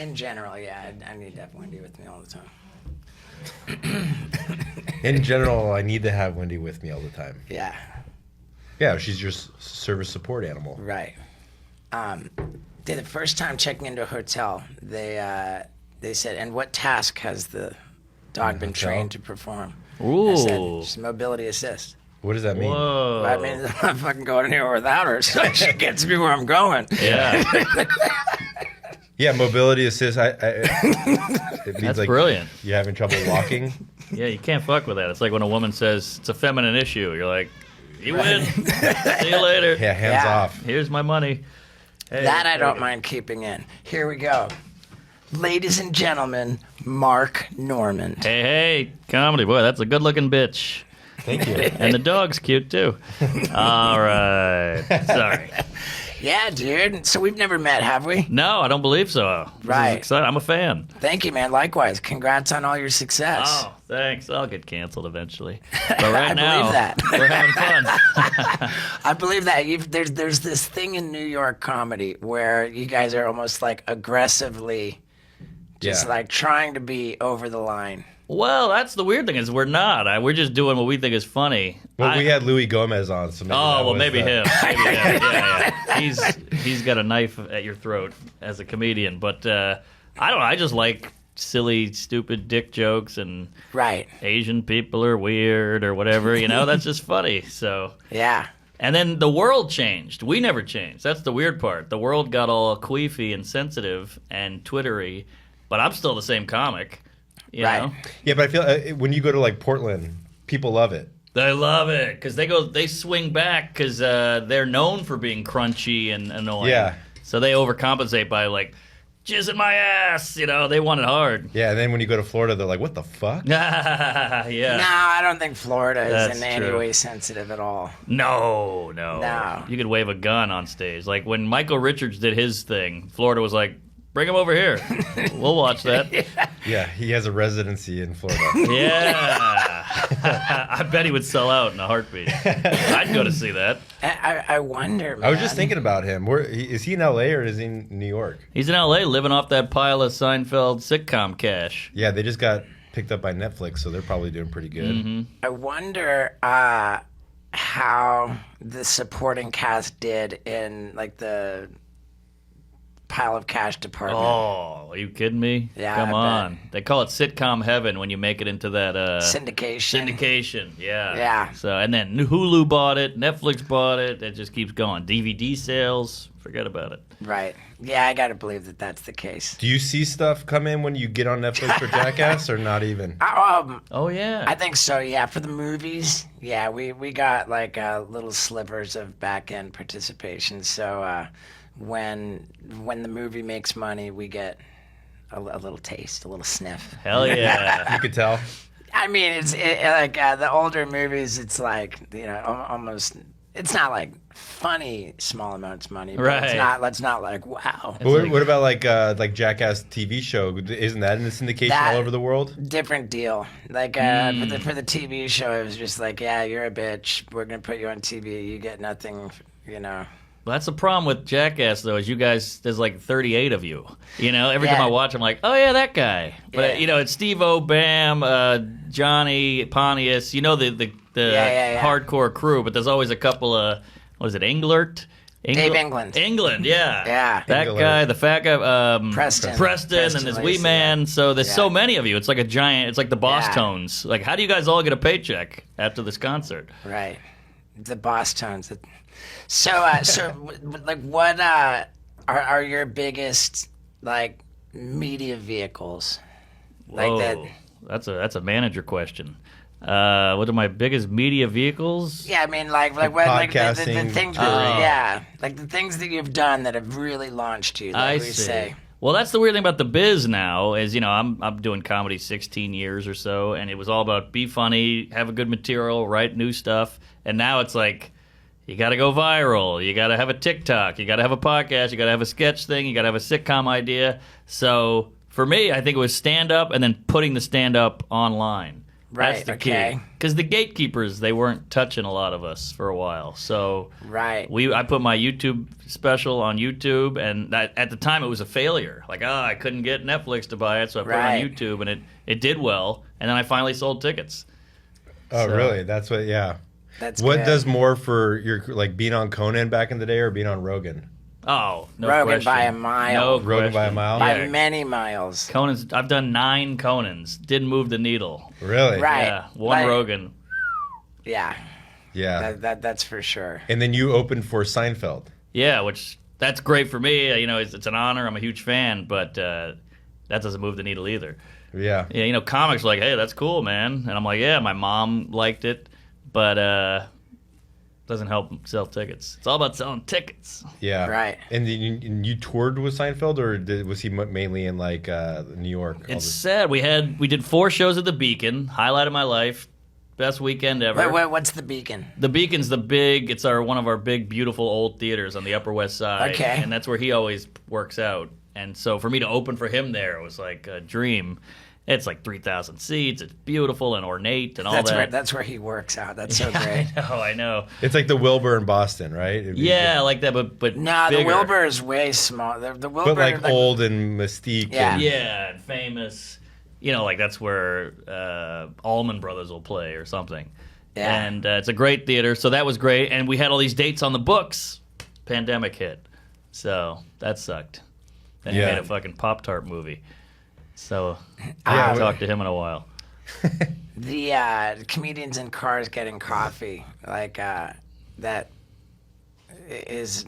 In general, yeah, I need to have Wendy with me all the time. In general, I need to have Wendy with me all the time. Yeah. Yeah, she's your service support animal. Right. The first time checking into a hotel, they said, "And what task has the dog been trained to perform?" Ooh. I said, "It's mobility assist." What does that mean? Whoa. Well, I mean, I'm not fucking going anywhere without her, so she gets me where I'm going. Yeah. Yeah, mobility assist. It means That's like brilliant. you're having trouble walking. Yeah, you can't fuck with that. It's like when a woman says it's a feminine issue. You're like, you win. See you later. Yeah, hands off. Here's my money. Hey, That I don't mind keeping in. Here we go. Ladies and gentlemen, Mark Norman. Hey, comedy. Boy, that's a good-looking bitch. Thank you. And the dog's cute, too. All right. Sorry. Yeah, dude. So we've never met, have we? No, I don't believe so. This is Right. exciting. I'm a fan. Thank you, man. Likewise. Congrats on all your success. Oh, thanks. I'll get canceled eventually. But right I now, believe that. we're having fun. I believe that. There's this thing in New York comedy where you guys are almost like aggressively just like trying to be over the line. Well, that's the weird thing is we're not. We're just doing what we think is funny. Well, we had Louis Gomez on, so maybe him. Maybe him. Yeah. He's got a knife at your throat as a comedian. But I don't know. I just like silly, stupid dick jokes and Right. Asian people are weird or whatever. That's just funny. So Yeah. and then the world changed. We never changed. That's the weird part. The world got all queefy and sensitive and twittery, but I'm still the same comic. You know? Yeah, but I feel when you go to like Portland, people love it. They love it because they swing back because they're known for being crunchy and annoying. Yeah. So they overcompensate by like, jizz in my ass. They want it hard. Yeah, and then when you go to Florida, they're like, what the fuck? Yeah. No, I don't think Florida is That's in any true. way sensitive at all. No. No. You could wave a gun on stage. Like when Michael Richards did his thing, Florida was like, bring him over here. We'll watch that. Yeah, he has a residency in Florida. Yeah. I bet he would sell out in a heartbeat. I'd go to see that. I wonder, man. I was just thinking about him. Is he in L.A. or is he in New York? He's in L.A. living off that pile of Seinfeld sitcom cash. Yeah, they just got picked up by Netflix, so they're probably doing pretty good. Mm-hmm. I wonder how the supporting cast did in like the pile of cash department. Oh, are you kidding me? Yeah, Come I on. They call it sitcom heaven when you make it into that Syndication. syndication. Yeah. Yeah. So and then Hulu bought it, Netflix bought it. It just keeps going. DVD sales, forget about it. Right. Yeah, I gotta believe that that's the case. Do you see stuff come in when you get on Netflix for Jackass or not even? Oh yeah. I think so, yeah. For the movies, yeah, we got like little slivers of back-end participation. So when the movie makes money, we get a little taste, a little sniff. Hell yeah. You could tell. I mean, it's like the older movies, it's like, almost, it's not like funny small amounts of money, but Right. it's not like, wow. What about like Jackass TV show? Isn't that in the syndication all over the world? Different deal. Like for the TV show, it was just like, yeah, you're a bitch. We're gonna put you on TV. You get nothing. Well, that's the problem with Jackass, though, is you guys, there's like 38 of you. Every time I watch, I'm like, oh, yeah, that guy. But, it's Steve-O, Bam, Johnny, Pontius, the hardcore crew, but there's always a couple of, what is it, Englert? Dave England. England, yeah. Yeah. That guy, the fat guy, Preston, and this wee man. So there's so many of you. It's like a giant, it's like the Boss Tones. Like, how do you guys all get a paycheck after this concert? Right. The Boss Tones. So like, what are your biggest like media vehicles? Like Whoa, that's a manager question. What are my biggest media vehicles? Yeah, I mean, like what, like the podcasting, things that, like the things that you've done that have really launched you. Like I we see. say. Well, that's the weird thing about the biz now is, I'm doing comedy 16 years or so, and it was all about be funny, have a good material, write new stuff, and now it's like, you got to go viral. You got to have a TikTok. You got to have a podcast. You got to have a sketch thing. You got to have a sitcom idea. So for me, I think it was stand-up and then putting the stand-up online. Right, That's the okay. key. Because the gatekeepers, they weren't touching a lot of us for a while. So Right. I put my YouTube special on YouTube, and at the time it was a failure. Like, I couldn't get Netflix to buy it, so I put it on YouTube, and it did well. And then I finally sold tickets. Oh, So- really? That's what. Yeah. That's What good. does more for your like being on Conan back in the day or being on Rogan? Oh, no Rogan question. by a mile. No Rogan by a question. mile? By Yeah. many miles. Conan's. I've done 9 Conans. Didn't move the needle. Really? Right. Yeah, one Like- Rogan. Yeah, Yeah. that's for sure. And then you opened for Seinfeld. Yeah, which that's great for me. You know, it's an honor. I'm a huge fan, but that doesn't move the needle either. Yeah. Yeah, you know, comics are like, hey, that's cool, man. And I'm like, yeah, my mom liked it, but doesn't help sell tickets. It's all about selling tickets. Yeah. Right. And then you toured with Seinfeld, or was he mainly in like New York? all It's this- sad. We did 4 shows at the Beacon. Highlight of my life. Best weekend ever. What's the Beacon? The Beacon's it's one of our big, beautiful old theaters on the Upper West Side. Okay. And that's where he always works out. And so for me to open for him there was like a dream. It's like 3,000 seats. It's beautiful and ornate and all that. That's where he works out. That's so great. I know. It's like the Wilbur in Boston, right? It'd be- Yeah, like that, but No, the bigger. Wilbur is way small. The Wilbur, But like old and mystique. Yeah. And, Yeah, and famous. You know, like that's where Allman Brothers will play or something. Yeah. And it's a great theater, so that was great. And we had all these dates on the books. Pandemic hit. So that sucked. Then he Yeah. made a fucking Pop-Tart movie. So I Yeah, haven't talked to him in a while. the comedians in cars getting coffee, like that is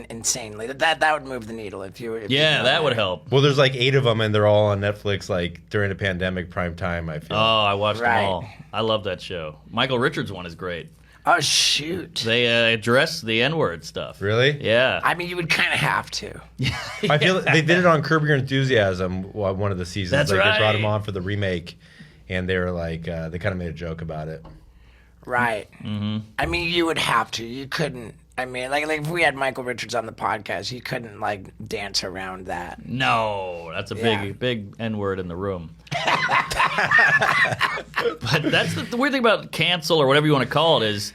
insanely that would move the needle if you. If Yeah, you that would help. Well, there's like 8 of them, and they're all on Netflix. Like during the pandemic, prime time. I feel. Oh, I watched Right. them all. I love that show. Michael Richards' one is great. Oh shoot! They address the N-word stuff. Really? Yeah. I mean, you would kind of have to. I feel they did it on Curb Your Enthusiasm one of the seasons. That's like, They brought right. him on for the remake, and they were like, they kind of made a joke about it. Right. Mm-hmm. I mean, you would have to. You couldn't. I mean, like if we had Michael Richards on the podcast, you couldn't like dance around that. No, that's a Yeah. big N-word in the room. But that's the weird thing about cancel or whatever you want to call it is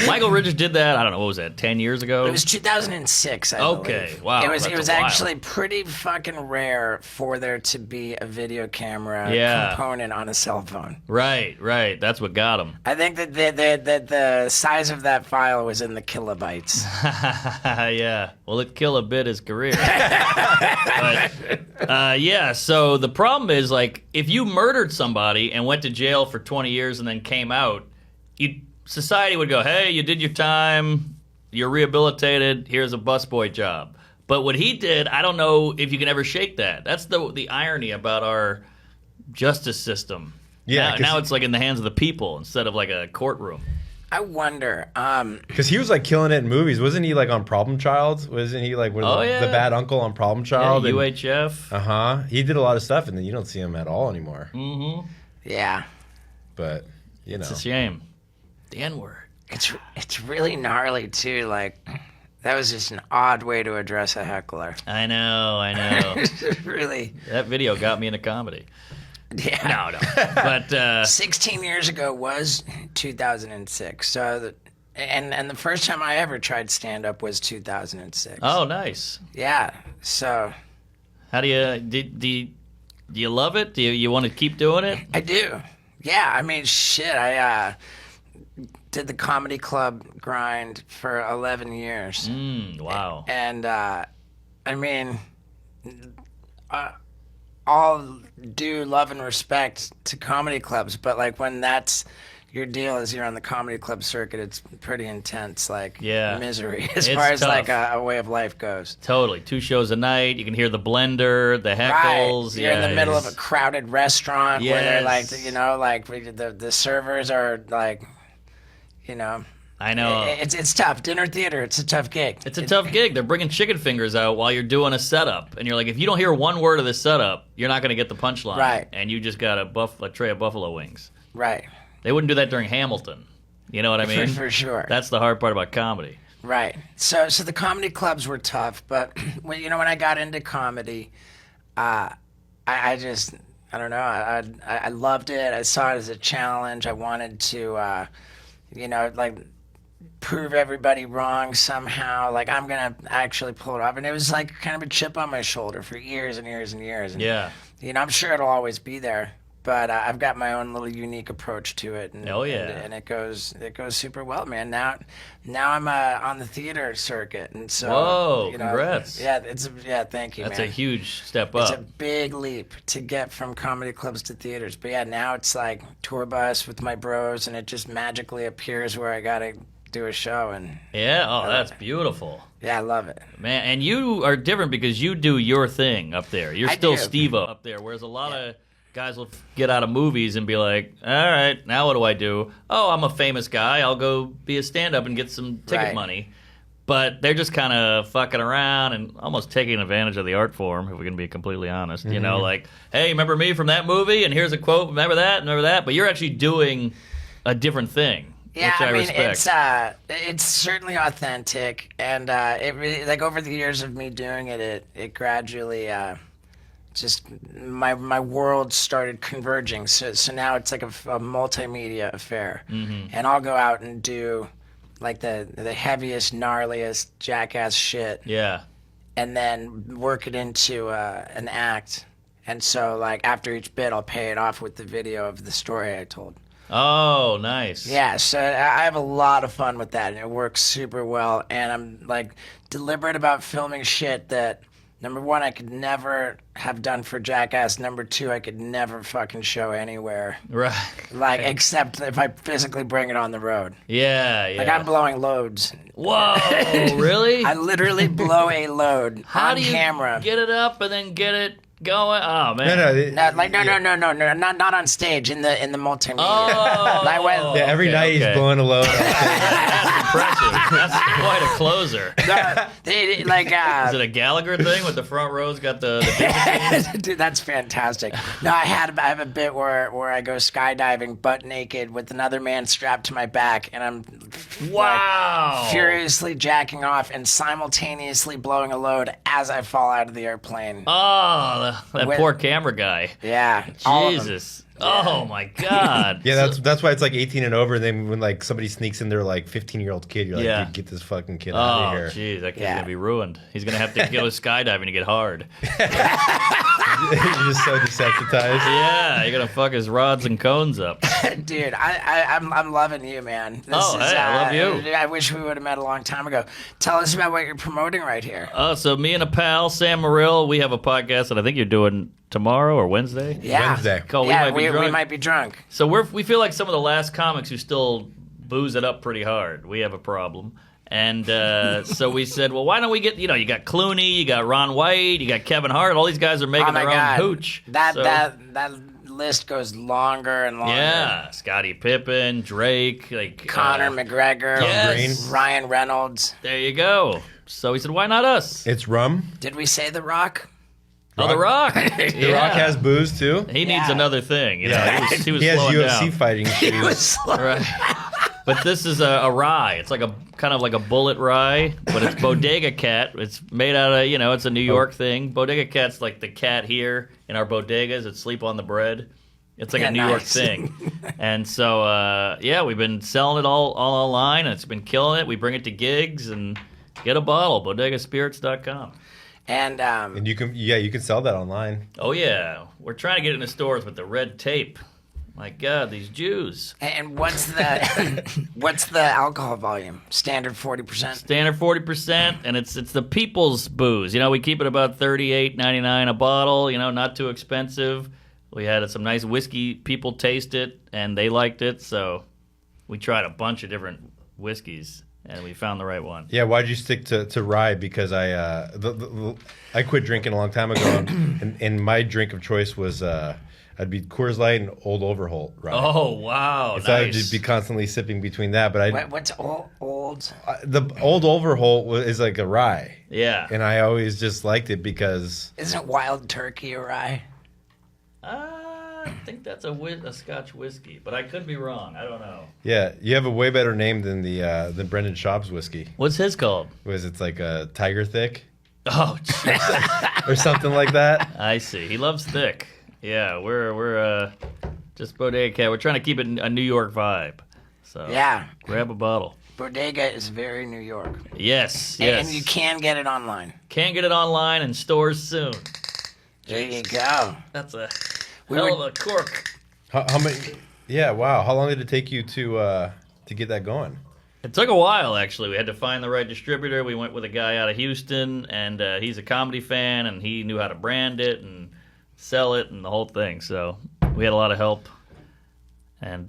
Michael Richards did that, I don't know, what was that, 10 years ago? It was 2006, I Okay, believe. wow, It was that's a while. actually pretty fucking rare for there to be a video camera Yeah. component on a cell phone. Right. That's what got him. I think that the size of that file was in the kilobytes. Yeah. Well, it killed a bit his career. But, yeah, so the problem is, like, if you murdered somebody and went to jail for 20 years and then came out, society would go, hey, you did your time, you're rehabilitated, here's a busboy job. But what he did, I don't know if you can ever shake that. That's the irony about our justice system. Yeah, 'cause Now it's like in the hands of the people instead of like a courtroom. I wonder. Because he was like killing it in movies, wasn't he? Like on Problem Child, wasn't he? Like Oh, yeah. the bad uncle on Problem Yeah, Child. UHF. He did a lot of stuff, and then you don't see him at all anymore. Yeah. But you know, It's a shame. The N-word. It's really gnarly too. Like that was just an odd way to address a heckler. I know. Really. That video got me into comedy. Yeah. No. But 16 years ago was 2006. So and the first time I ever tried stand up was 2006. oh, nice. Yeah. So How do you love it? Do you want to keep doing it? I do. Yeah, I mean, shit. I did the comedy club grind for 11 years. Wow. And, I mean, all due love and respect to comedy clubs, but, like, when that's your deal is you're on the comedy club circuit, it's pretty intense, like, Yeah. misery as It's far as, tough. like, a way of life goes. Totally. 2 shows a night. You can hear the blender, the heckles. Right. You're in the middle of a it's- crowded restaurant where they're, like, Yes. you know, like, the servers are, like, you know... I know. It's tough. Dinner theater, it's a tough gig. It's a tough gig. They're bringing chicken fingers out while you're doing a setup. And you're like, if you don't hear one word of the setup, you're not going to get the punchline. Right. And you just got a tray of buffalo wings. Right. They wouldn't do that during Hamilton. You know what I mean? For sure. That's the hard part about comedy. Right. So the comedy clubs were tough, but when I got into comedy, I I don't know. I loved it. I saw it as a challenge. I wanted to, like prove everybody wrong somehow. Like I'm gonna actually pull it off, and it was like kind of a chip on my shoulder for years and years and years. And, Yeah. I'm sure it'll always be there, but I've got my own little unique approach to it. And, Oh, yeah. and it goes super well, man. Now I'm on the theater circuit, and so Whoa, congrats. Yeah, thank you. That's man. a huge step It's a up. big leap to get from comedy clubs to theaters. But yeah, now it's like tour bus with my bros, and it just magically appears where I gotta do a show. And Yeah, oh, that's beautiful. yeah, I love it. Man, and you are different because you do your thing up there. You're I still do. Steve-O up there, whereas a lot of guys will get out of movies and be like, all right, now what do I do? Oh, I'm a famous guy. I'll go be a stand-up and get some ticket Right. money. But they're just kind of fucking around and almost taking advantage of the art form, if we can be completely honest. You know, like, hey, remember me from that movie? And here's a quote, remember that, remember that? But you're actually doing a different thing, Yeah, which I mean, respect. it's certainly authentic, and it really, like over the years of me doing it, it gradually just my world started converging. So now it's like a multimedia affair, and I'll go out and do like the heaviest, gnarliest jackass shit, Yeah. and then work it into an act. And so like after each bit, I'll pay it off with the video of the story I told. Oh, nice. Yeah, so I have a lot of fun with that, and it works super well. And I'm like deliberate about filming shit that, number one, I could never have done for Jackass. Number two, I could never fucking show anywhere, Right. like except if I physically bring it on the road. Yeah, yeah. Like I'm blowing loads. Whoa, really? I literally blow a load How on do you camera. get it up and then get it going? Oh, man. No, not on stage in the multimedia. Oh. I went, Yeah, every Okay, night okay. he's blowing a load. That's impressive. That's quite a closer. Is it a Gallagher thing with the front row's got the Dude, that's fantastic. No, I have a bit where I go skydiving butt naked with another man strapped to my back, and I'm Wow. furiously jacking off and simultaneously blowing a load as I fall out of the airplane. Oh, that When- poor camera guy. Yeah, all of them. Jesus. Oh, my God. Yeah, that's why it's like 18 and over. And then when like somebody sneaks in their like 15-year-old kid, you're like, Yeah. dude, get this fucking kid out Oh, of here. jeez, that kid's Yeah. going to be ruined. He's going to have to go skydiving to get hard. You're just so desensitized. Yeah, you're going to fuck his rods and cones up. Dude, I'm loving you, man. This Oh, hey, I love you. I wish we would have met a long time ago. Tell us about what you're promoting right here. So me and a pal, Sam Morrill, we have a podcast that I think you're doing tomorrow or Wednesday. Yeah, Wednesday. Cool, yeah, we we might be drunk. So we feel like some of the last comics who still booze it up pretty hard. We have a problem. And so we said, well, why don't we get, you got Clooney, you got Ron White, you got Kevin Hart. All these guys are making Oh my their God. own hooch. That So- list goes longer and longer. Yeah, Scottie Pippen, Drake, like Conor McGregor, Yes. Ryan Reynolds. There you go. So we said, why not us? It's rum. Did we say The Rock? Oh, The Rock. The Rock has booze too. He needs Yeah. another thing. Yeah. He was He has slowing UFC down. fighting He shoes. was slow. Right. But this is a rye. It's like a kind of like a bullet rye, but it's Bodega Cat. It's made out of, it's a New York thing. Bodega Cat's like the cat here in our bodegas that sleep on the bread. It's like Yeah, a New York nice. thing. And so, we've been selling it all online, and it's been killing it. We bring it to gigs and get a bottle, bodegaspirits.com. And And you can sell that online. Oh, yeah. We're trying to get it in the stores with the red tape. My God, these Jews. what's the alcohol volume? Standard 40%. Standard 40%, and it's the people's booze. We keep it about $38.99 a bottle. Not too expensive. We had some nice whiskey. People taste it, and they liked it. So we tried a bunch of different whiskeys, and we found the right one. Yeah, why'd you stick to rye? Because I quit drinking a long time ago, and my drink of choice was I'd be Coors Light and Old Overholt rye. Oh, wow. So I'd Nice. just be constantly sipping between that. But What's old? the Old Overholt is like a rye, Yeah. and I always just liked it because Isn't Wild Turkey a rye? I think that's a Scotch whiskey, but I could be wrong. I don't know. yeah, you have a way better name than than Brendan Schaub's whiskey. What's his called? It's like a Tiger Thick Oh, jeez. or something like that. I see. He loves thick. Yeah, we're just Bodega Cat. We're trying to keep it a New York vibe. So Yeah. grab a bottle. Bodega is very New York. Yes. And you can get it online. Can get it online in stores soon. There you go. That's a We hell were- of a cork. How many? Yeah, wow. How long did it take you to get that going? It took a while, actually. We had to find the right distributor. We went with a guy out of Houston, and he's a comedy fan, and he knew how to brand it and sell it and the whole thing. So we had a lot of help, and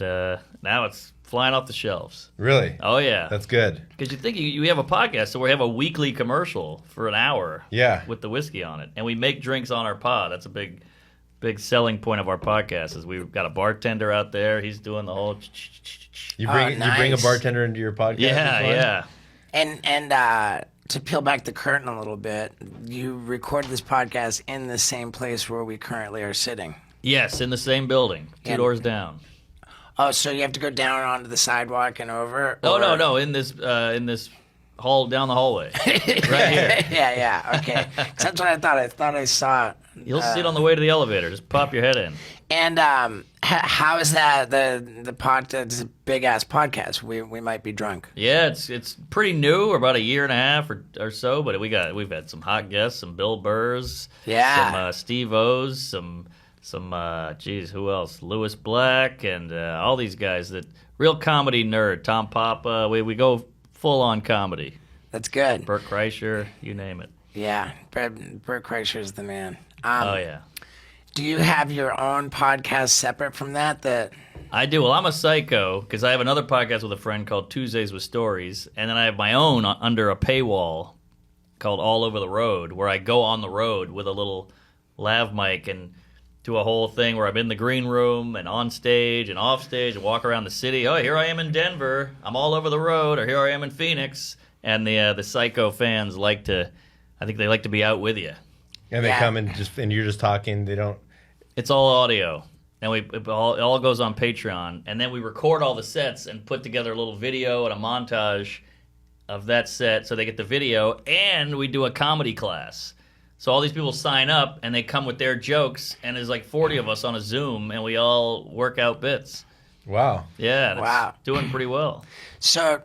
now it's flying off the shelves. Really? Oh, yeah. That's good. Because you think you have a podcast, so we have a weekly commercial for an hour Yeah. with the whiskey on it. And we make drinks on our pod. That's a big selling point of our podcast is we've got a bartender out there. He's doing the whole... You bring a nice. bartender into your podcast? Yeah, as well? yeah. And to peel back the curtain a little bit, you record this podcast in the same place where we currently are sitting. Yes, in the same building, two And- doors down. Oh, so you have to go down onto the sidewalk and over? Oh, or- no, in this hall down the hallway. Right here. yeah, okay. 'Cause that's what I thought. I thought I saw. You'll see it on the way to the elevator. Just pop your head in. And how is that the podcast? It's a big ass podcast. We might be drunk. Yeah, it's pretty new. We're about a year and a half or so, but we've had some hot guests, some Bill Burrs, Yeah. some Steve O's, some who else? Lewis Black, and all these guys that real comedy nerd. Tom Papa. We go full on comedy. That's good. Bert Kreischer, you name it. Yeah, Bert Kreischer's the man. Oh yeah. Do you have your own podcast separate from that? I do. Well, I'm a psycho because I have another podcast with a friend called Tuesdays with Stories, and then I have my own under a paywall called All Over the Road, where I go on the road with a little lav mic and do a whole thing where I'm in the green room and on stage and off stage and walk around the city. Oh, here I am in Denver. I'm all over the road, or here I am in Phoenix. And the psycho fans I think they like to be out with you. And they Yeah. come and you're just talking. They don't. It's all audio. And it all goes on Patreon. And then we record all the sets and put together a little video and a montage of that set so they get the video. And we do a comedy class. So all these people sign up and they come with their jokes. And there's like 40 of us on a Zoom and we all work out bits. Wow. Yeah, and Wow. it's doing pretty well. So,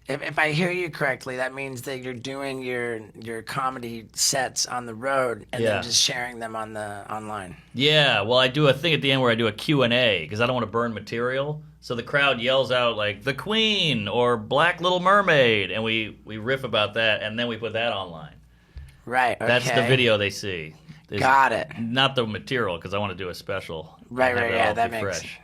if I hear you correctly, that means that you're doing your comedy sets on the road and Yeah. then just sharing them on the online. Yeah, well, I do a thing at the end where I do a Q&A because I don't want to burn material. So the crowd yells out like "The Queen" or "Black Little Mermaid," and we riff about that, and then we put that online. Right. Okay. That's the video they see. Got it. Not the material because I want to do a special. Right. and have Right. it Yeah. all That be makes fresh.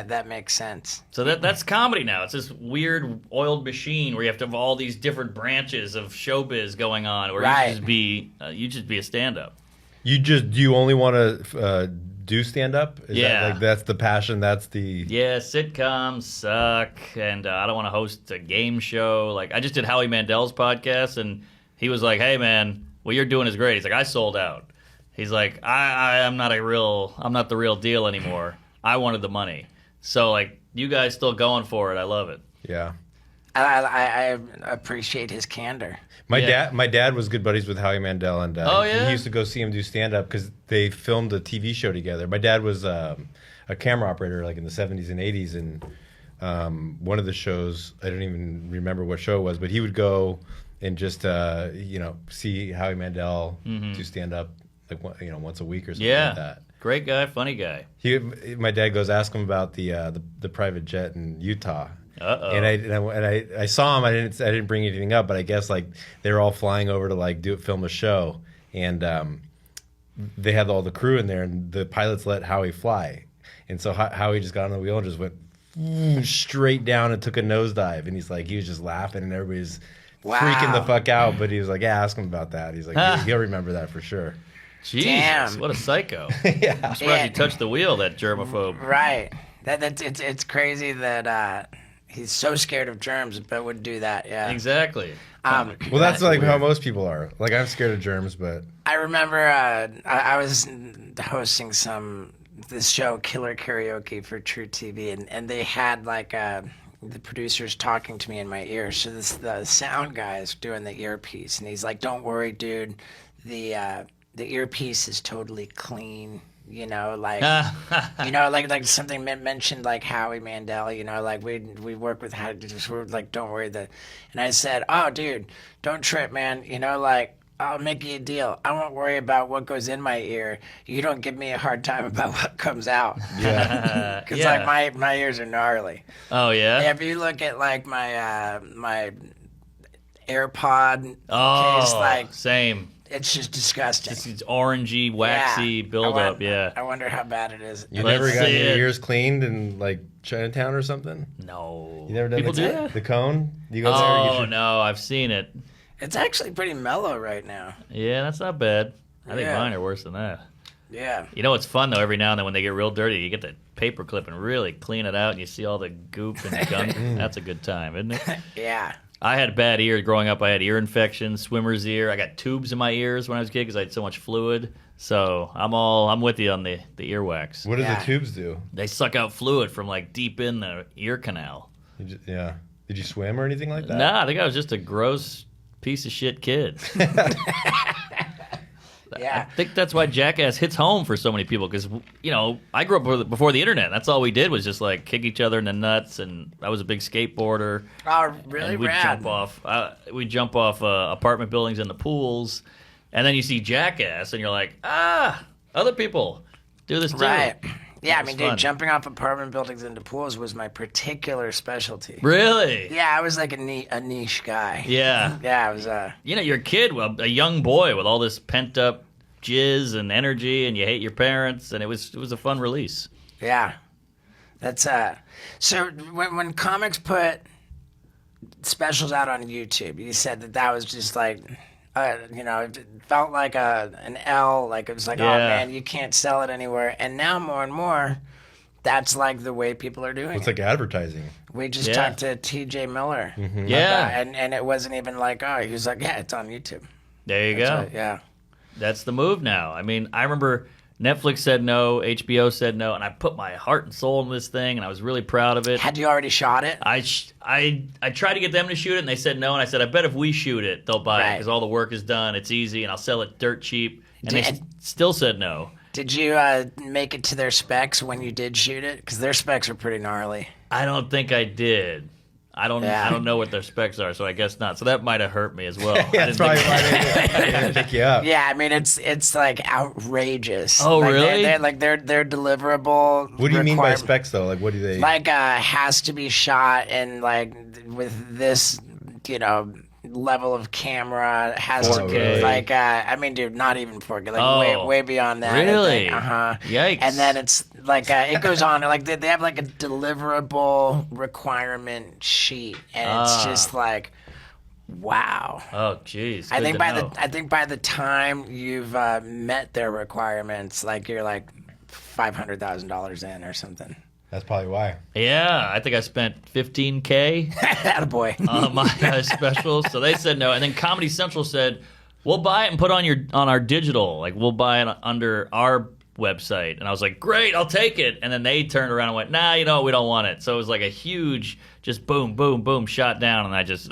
that makes sense. So that's comedy now. It's this weird oiled machine where you have to have all these different branches of showbiz going on, or Right. you just be a stand-up. Do you only want to do stand up? Yeah. That's the passion. That's the. Yeah, sitcoms suck, and I don't want to host a game show. Like I just did Howie Mandel's podcast, and he was like, "Hey, man, what you're doing is great." He's like, "I sold out." He's like, I'm not the real deal anymore. I wanted the money. So like, you guys still going for it? I love it. Yeah. I appreciate his candor. My Yeah. dad was good buddies with Howie Mandel, and Oh, yeah? he used to go see him do stand up because they filmed a TV show together. My dad was a camera operator like in the 70s and 80s, and one of the shows, I don't even remember what show it was, but he would go and just see Howie Mandel do stand up like once a week or something Yeah, like that. great guy, funny guy. My dad goes ask him about the private jet in Utah. Uh-oh. And I saw him. I didn't bring anything up, but I guess like they were all flying over to like film a show, and they had all the crew in there, and the pilots let Howie fly, and so Howie just got on the wheel and just went straight down and took a nosedive, and he was just laughing, and everybody's freaking the fuck out. But he was like, "Yeah, ask him about that." He's like, "He'll remember that for sure." Jesus, Damn. what a psycho! Yeah. I'm surprised he touched the wheel, that germaphobe. Right. It's crazy that he's so scared of germs, but would do that. Yeah. Exactly. Well, that's like how most people are. Like I'm scared of germs, but I remember I was hosting this show, Killer Karaoke, for True TV, and they had like the producers talking to me in my ear. So the sound guy is doing the earpiece, and he's like, "Don't worry, dude. The earpiece is totally clean. You know, like like something mentioned like Howie Mandel. You know, like we work with Howie. We're like, don't worry that. And I said, oh, dude, don't trip, man. You know, like. I'll make you a deal. I won't worry about what goes in my ear. You don't give me a hard time about what comes out. Yeah. Because like my ears are gnarly. Oh yeah. If you look at like my my AirPod case, Oh, like same. it's just disgusting. It's orangey, waxy buildup. Yeah. I wonder how bad it is. You Let's never got see your it. ears cleaned in like Chinatown or something? No. You never done People the, do that? the cone? You go there and Oh get your... no, I've seen it. It's actually pretty mellow right now. Yeah, that's not bad. I think Yeah. mine are worse than that. Yeah. You know what's fun though? Every now and then when they get real dirty, you get the paper clip and really clean it out, and you see all the goop and gunk. That's a good time, isn't it? Yeah. I had bad ears growing up. I had ear infections, swimmer's ear. I got tubes in my ears when I was a kid because I had so much fluid. So I'm with you on the earwax. What do Yeah. the tubes do? They suck out fluid from like deep in the ear canal. Yeah. Did you swim or anything like that? Nah, I think I was just a gross piece of shit kid. I Yeah. think that's why Jackass hits home for so many people because, you know, I grew up before the internet. That's all we did was just like kick each other in the nuts, and I was a big skateboarder. Oh, really And we'd rad. jump off apartment buildings in the pools, and then you see Jackass, and you're like, other people do this too. Right. Yeah, I It's mean, dude, fun. jumping off apartment buildings into pools was my particular specialty. Really? Yeah, I was like a niche guy. Yeah. Yeah, I was You know, you're a kid, a young boy with all this pent up jizz and energy, and you hate your parents, and it was a fun release. yeah. That's so when comics put specials out on YouTube, you said that was just like you know, it felt like an L, like it was like, oh Yeah. man, you can't sell it anywhere. And now more and more, that's like the way people are doing It's it. like advertising. We just Yeah. talked to TJ Miller. Yeah. And it wasn't even like, oh, he was like, yeah, it's on YouTube. There you That's go. right, yeah. That's the move now. I mean, I remember Netflix said no, HBO said no, and I put my heart and soul in this thing, and I was really proud of it. Had you already shot it? I tried to get them to shoot it, and they said no, and I said, I bet if we shoot it, they'll buy it Right. because all the work is done, it's easy, and I'll sell it dirt cheap. And they Did- still said no. Did you make it to their specs when you did shoot it? Because their specs are pretty gnarly. I don't think I did. I don't Yeah. know what their specs are, so I guess not. So that might have hurt me as well. Yeah, I that's didn't probably think- why they didn't pick you up. Yeah, I mean it's like outrageous. Oh, Like, really? They're like their deliverable. What do you mean by requirement- specs though? Like what do they Like has to be shot in like with this, you know, level of camera. Has to 4K. be like I mean, dude, not even 4K. Like Oh, way beyond that. really? Uh huh. Yikes. And then it's like it goes on. Like they have like a deliverable requirement sheet, and it's just like, wow. Oh, jeez. I Good think to by know. by the time you've met their requirements, like you're like $500,000 in or something. That's probably why. Yeah, I think I spent $15K Attaboy. on my special, so they said no. And then Comedy Central said, "We'll buy it and put it on our digital. Like we'll buy it under our website." And I was like, "Great, I'll take it." And then they turned around and went, "Nah, you know, we don't want it." So it was like a huge, just boom, boom, boom, shot down. And I just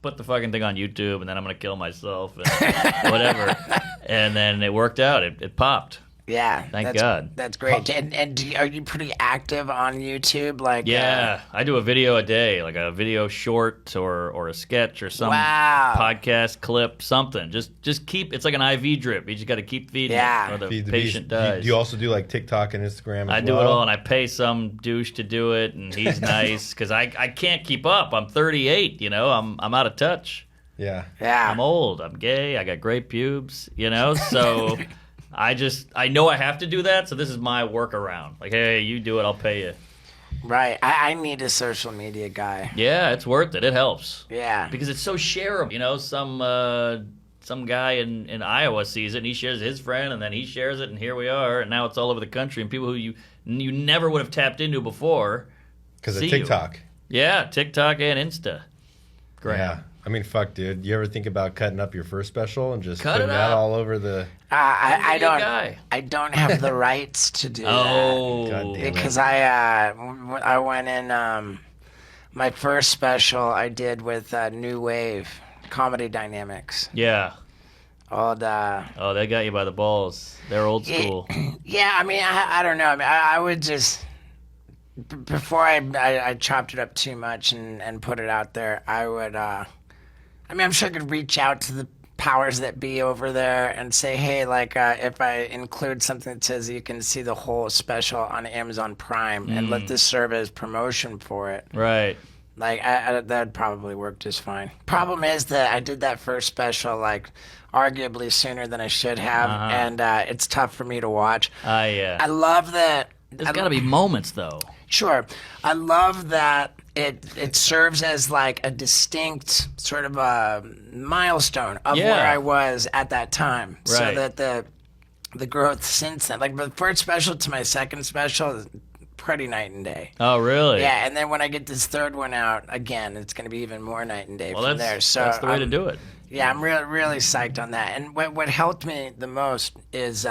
put the fucking thing on YouTube, and then I'm gonna kill myself and whatever. And then it worked out. It popped. Yeah. Thank God. That's great. And are you pretty active on YouTube? Like Yeah, I do a video a day, like a video short or a sketch or some Wow. podcast clip, something. Just keep. It's like an IV drip. You just got to keep feeding Yeah. it, or the Feed the patient beast. dies. Do you also do like TikTok and Instagram as I do well? it all, and I pay some douche to do it, and he's nice because I can't keep up. I'm 38, you know. I'm out of touch. Yeah. Yeah. I'm old. I'm gay. I got great pubes, you know. So I know I have to do that. So this is my workaround. Like, hey, you do it. I'll pay you. Right. I need a social media guy. Yeah, it's worth it. It helps. Yeah. Because it's so shareable. You know, some guy in Iowa sees it, and he shares his friend, and then he shares it, and here we are, and now it's all over the country, and people who you never would have tapped into before. Because of See you. TikTok. Yeah, TikTok and Insta. Great. Yeah. I mean, fuck, dude. You ever think about cutting up your first special and just Cut putting it that up. all over the... I Video don't. guy. I don't have the rights to do Oh, God damn that it. because I went in my first special I did with New Wave Comedy Dynamics. yeah. Old, Oh, they got you by the balls. They're old school. yeah, I mean, I don't know. I mean, I would just, before I chopped it up too much and put it out there, I would, I mean, I'm sure I could reach out to the powers that be over there and say, hey, like, if I include something that says you can see the whole special on Amazon Prime and let this serve as promotion for it. Right. Like, that'd probably work just fine. Problem is that I did that first special, like, arguably sooner than I should have, and it's tough for me to watch. I love that. There's got to be moments, though. Sure. I love that it serves as, like, a distinct sort of a milestone of where I was at that time. Right. So that the growth since then, like, the first special to my second special is pretty night and day. Oh, really? Yeah, and then when I get this third one out, again, it's going to be even more night and day from there. So that's the way to do it. Yeah, I'm really psyched on that. And what helped me the most is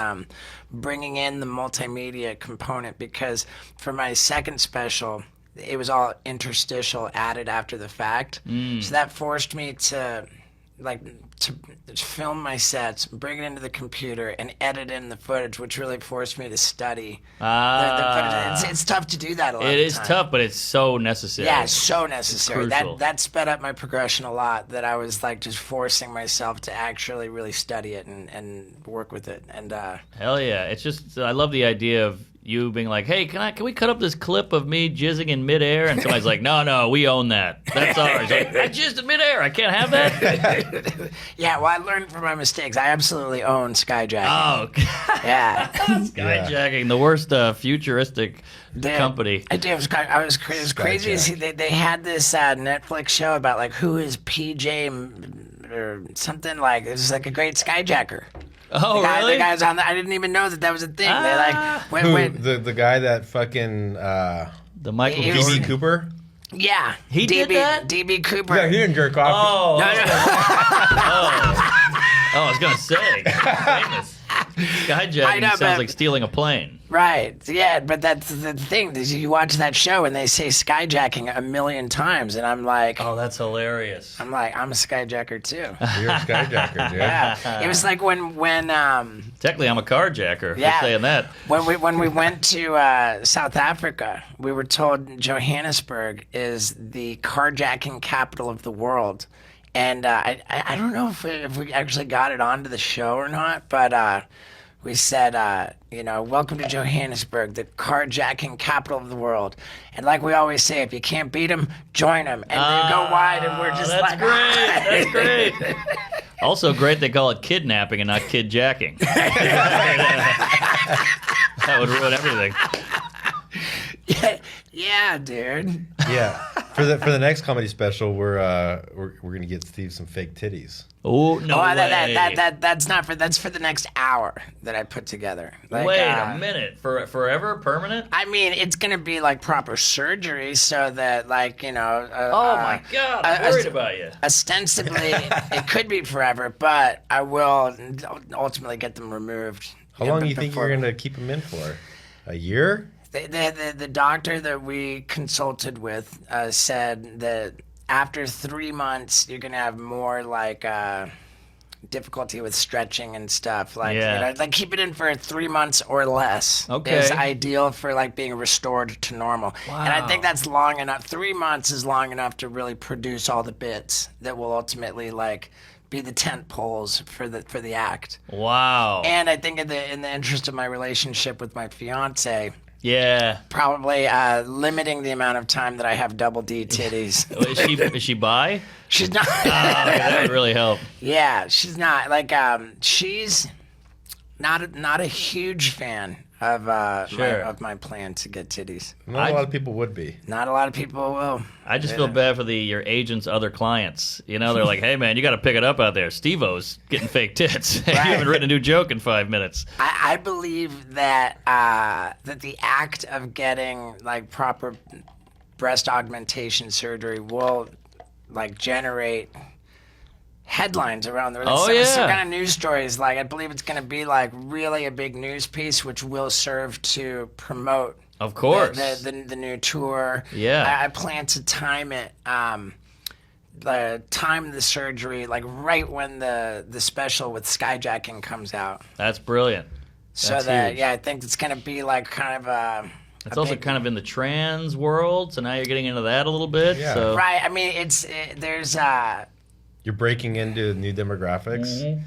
bringing in the multimedia component, because for my second special, it was all interstitial added after the fact. So that forced me to film my sets, bring it into the computer, and edit in the footage, which really forced me to study the footage. It's tough to do that a lot of the time. It is tough, but it's so necessary. Yeah, it's so necessary. Crucial. That sped up my progression a lot, that I was like just forcing myself to actually really study it and work with it. And Hell yeah. It's just, I love the idea of you being like, hey, can we cut up this clip of me jizzing in midair? And somebody's like, no, we own that. That's ours. Like, I jizzed in midair. I can't have that. yeah, well, I learned from my mistakes. I absolutely own skyjacking. Oh, Yeah. skyjacking, the worst futuristic company. I did. It was crazy. See, they had this Netflix show about like who is PJ or something, like it was like a great skyjacker. Oh, really? The guys on I didn't even know that was a thing. They like went, the guy that fucking the Michael He was- Jordan. DB Cooper. yeah, He did that? DB Cooper. Yeah, he didn't jerk off. Oh, No, no. I was gonna say, famous. Skyjacking know, sounds but- like stealing a plane. Right. Yeah, but that's the thing. Is you watch that show and they say skyjacking a million times, and I'm like, Oh, that's hilarious. I'm a skyjacker too. You're a skyjacker, dude. Yeah. It was like when Technically, I'm a carjacker. Yeah. For saying that. when we went to South Africa, we were told Johannesburg is the carjacking capital of the world. And I don't know if we actually got it onto the show or not, but we said, welcome to Johannesburg, the carjacking capital of the world. And like we always say, if you can't beat them, join them. And they go wide, and we're just that's like, great. That's great. Also great they call it kidnapping and not kidjacking. That would ruin everything. yeah, dude. Yeah. For the next comedy special, we're gonna get Steve some fake titties. Oh no way! That's for the next hour that I put together. Like, Wait a minute. Forever? Permanent? I mean, it's gonna be like proper surgery, so that like Oh my God! I'm worried about you. Ostensibly, it could be forever, but I will ultimately get them removed. How long do you think you're gonna keep him in for? A year? The doctor that we consulted with said that after 3 months, you're going to have more like difficulty with stretching and stuff. Like, like keep it in for 3 months or less is ideal for like being restored to normal. Wow. And I think that's long enough. 3 months is long enough to really produce all the bits that will ultimately like be the tent poles for the act. Wow. And I think in the interest of my relationship with my fiance, Yeah. probably limiting the amount of time that I have double D titties. Is she bi? She's not. Oh, that would really help. Yeah, she's not. Like, she's not a huge fan of of my plan to get titties. Not a lot of people would be. Not a lot of people will. I just feel bad for your agent's other clients. You know, they're like, hey, man, you got to pick it up out there. Steve-O's getting fake tits. You haven't written a new joke in 5 minutes. I believe that that the act of getting like proper breast augmentation surgery will like generate headlines around the world. Some kind of news stories. Like, I believe it's going to be like really a big news piece, which will serve to promote. Of course. The new tour. Yeah. I plan to time it time the surgery like right when the special with skyjacking comes out. That's brilliant. So That's that huge. I think it's gonna be like kind of a. It's also kind of in the trans world, so now you're getting into that a little bit. Yeah. So. Right. I mean, there's You're breaking into new demographics.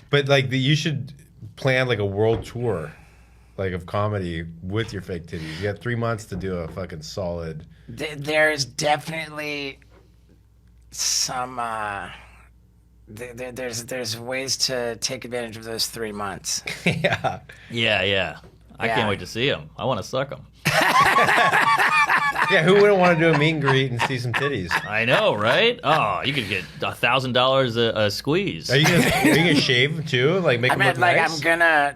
But like you should plan like a world tour, like of comedy with your fake titties. You got 3 months to do a fucking solid. there's definitely some there's ways to take advantage of those 3 months. Yeah. Yeah. I can't Yeah. wait to see them. I want to suck them. Yeah, who wouldn't want to do a meet and greet and see some titties? I know, right? Oh, you could get $1,000 a squeeze. Are you gonna shave too? Like make I them mean, look like nice?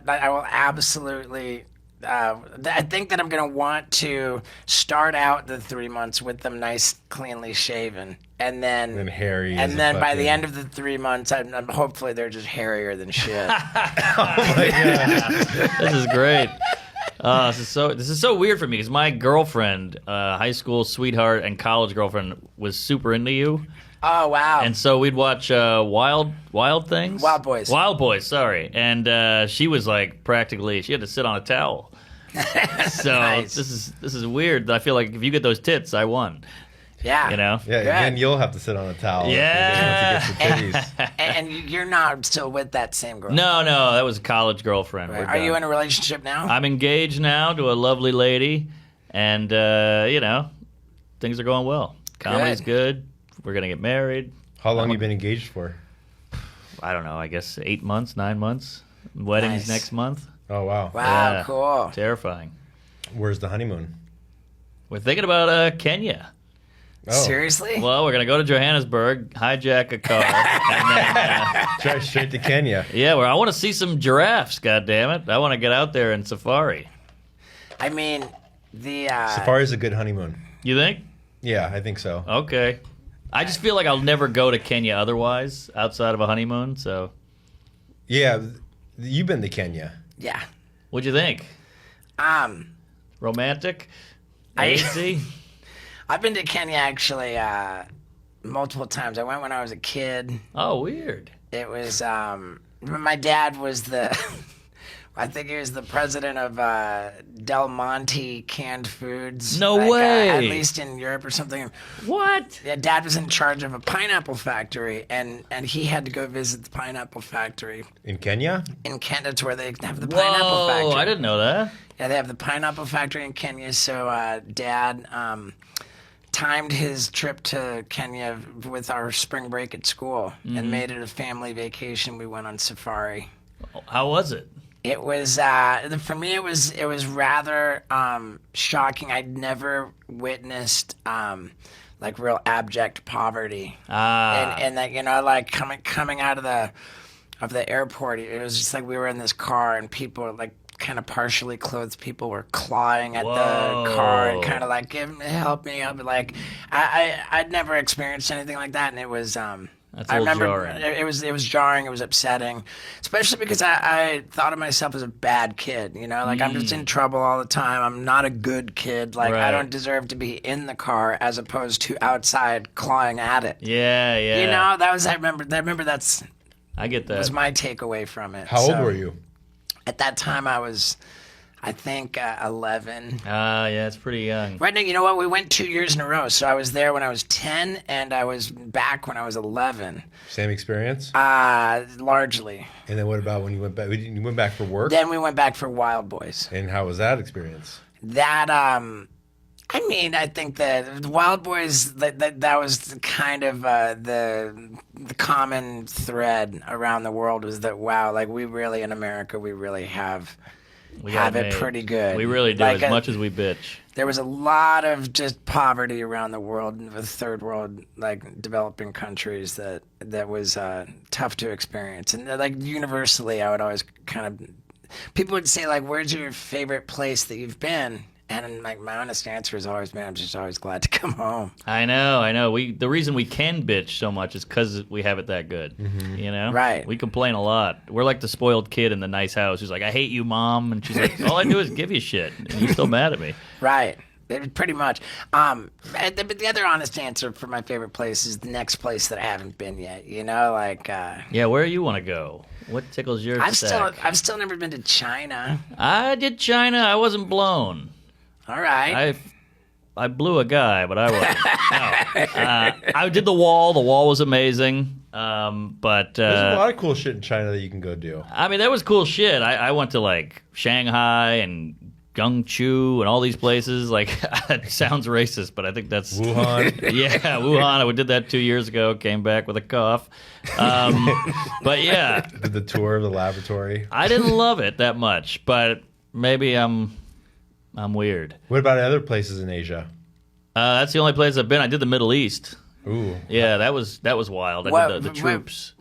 I will absolutely. I think that I'm gonna want to start out the 3 months with them nice, cleanly shaven, and then hairy. and as a then by the fucking- end of the 3 months, I'm hopefully they're just hairier than shit. Oh my God. This is great. This is so weird for me because my girlfriend, high school sweetheart and college girlfriend, was super into you, Oh wow! and so we'd watch Wild Things, Wild Boys. Wild Boys. Sorry, and she was like she had to sit on a towel. So Nice. this is weird. I feel like if you get those tits, I won. yeah, You know? Yeah, Good. then you'll have to sit on a towel. Yeah. Once you get the titties. and you're not still with that same girl. No, that was a college girlfriend. We're Are you done. in a relationship now? I'm engaged now to a lovely lady, and things are going well. Comedy's good. We're gonna get married. How long you been engaged for? I don't know. I guess 8 months, 9 months. Wedding's Nice. next month. Oh wow. Wow, Yeah. cool. Terrifying. Where's the honeymoon? We're thinking about Kenya. Oh, Seriously? Well, we're gonna go to Johannesburg, hijack a car, and then drive straight to Kenya. I want to see some giraffes. God damn it! I want to get out there in safari. I mean, the Safari's a good honeymoon. You think? Yeah, I think so. Okay. I just feel like I'll never go to Kenya otherwise, outside of a honeymoon. So, Yeah, you've been to Kenya. yeah. what'd you think? Romantic? Easy? I've been to Kenya actually multiple times. I went when I was a kid. Oh, weird. It was my dad was I think he was the president of Del Monte canned foods. No like, way. At least in Europe or something. What? Yeah, Dad was in charge of a pineapple factory, and he had to go visit the pineapple factory In Kenya? in Kenya. That's where they have the pineapple factory. Whoa, I didn't know that. Yeah, they have the pineapple factory in Kenya. So Dad timed his trip to Kenya with our spring break at school and made it a family vacation. We went on safari. How was it? It was for me. It was rather shocking. I'd never witnessed like real abject poverty, and that like coming out of the airport. It was just like we were in this car and people like kind of partially clothed people were clawing at the car and kind of like help me up. Like I'd never experienced anything like that, and it was. That's a I little remember jarring. it was jarring. It was upsetting, especially because I thought of myself as a bad kid. You know, like I'm just in trouble all the time. I'm not a good kid. Like Right. I don't deserve to be in the car as opposed to outside clawing at it. Yeah. You know, that was I remember that's I get that. was my takeaway from it. How old So, were you? At that time, I was, I think, 11. Yeah, it's pretty young. Right now, you know what? We went 2 years in a row. So I was there when I was 10, and I was back when I was 11. Same experience? Largely. And then what about when you went back? You went back for work? Then we went back for Wild Boys. And how was that experience? That I mean, I think that the Wild Boys that was kind of the common thread around the world was that wow, like we really in America we really have We got it made. pretty good. We really do, Like as much as we bitch. there was a lot of just poverty around the world with third world like developing countries that was tough to experience, and like universally I would always kind of people would say like where's your favorite place that you've been, and like my honest answer has always been I'm just always glad to come home. I know. The reason we can bitch so much is because we have it that good. You know, Right. We complain a lot. We're like the spoiled kid in the nice house who's like, "I hate you, mom," and she's like, "All I do is give you shit, and you're still mad at me." Right. Pretty much. But the other honest answer for my favorite place is the next place that I haven't been yet. You know, like. Yeah, where you want to go? What tickles your sack? I've still never been to China. I did China. I wasn't blown. All right. I blew a guy, but I wasn't. No. I did the wall. The wall was amazing. But There's a lot of cool shit in China that you can go do. I mean, that was cool shit. I went to like Shanghai and Guangzhou and all these places. Like, it sounds racist, but I think that's Wuhan. Yeah, Wuhan. I did that 2 years ago. Came back with a cough. But yeah, Did the tour of the laboratory. I didn't love it that much. But maybe I'm weird. What about other places in Asia? That's the only place I've been. I did the Middle East. Ooh. Yeah, that was wild. I did the troops.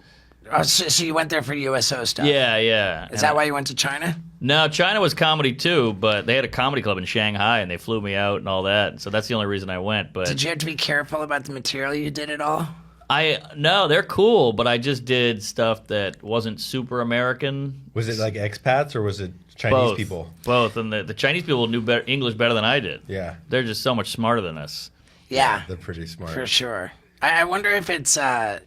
Oh, so you went there for USO stuff? Yeah. Is that why you went to China? No, China was comedy too, but they had a comedy club in Shanghai, and they flew me out and all that. So that's the only reason I went. But Did you have to be careful about the material you did at all? No, they're cool, but I just did stuff that wasn't super American. Was it like expats or was it Chinese people? Both, and the Chinese people knew English better than I did. Yeah. They're just so much smarter than us. Yeah, They're pretty smart. for sure. I wonder if it's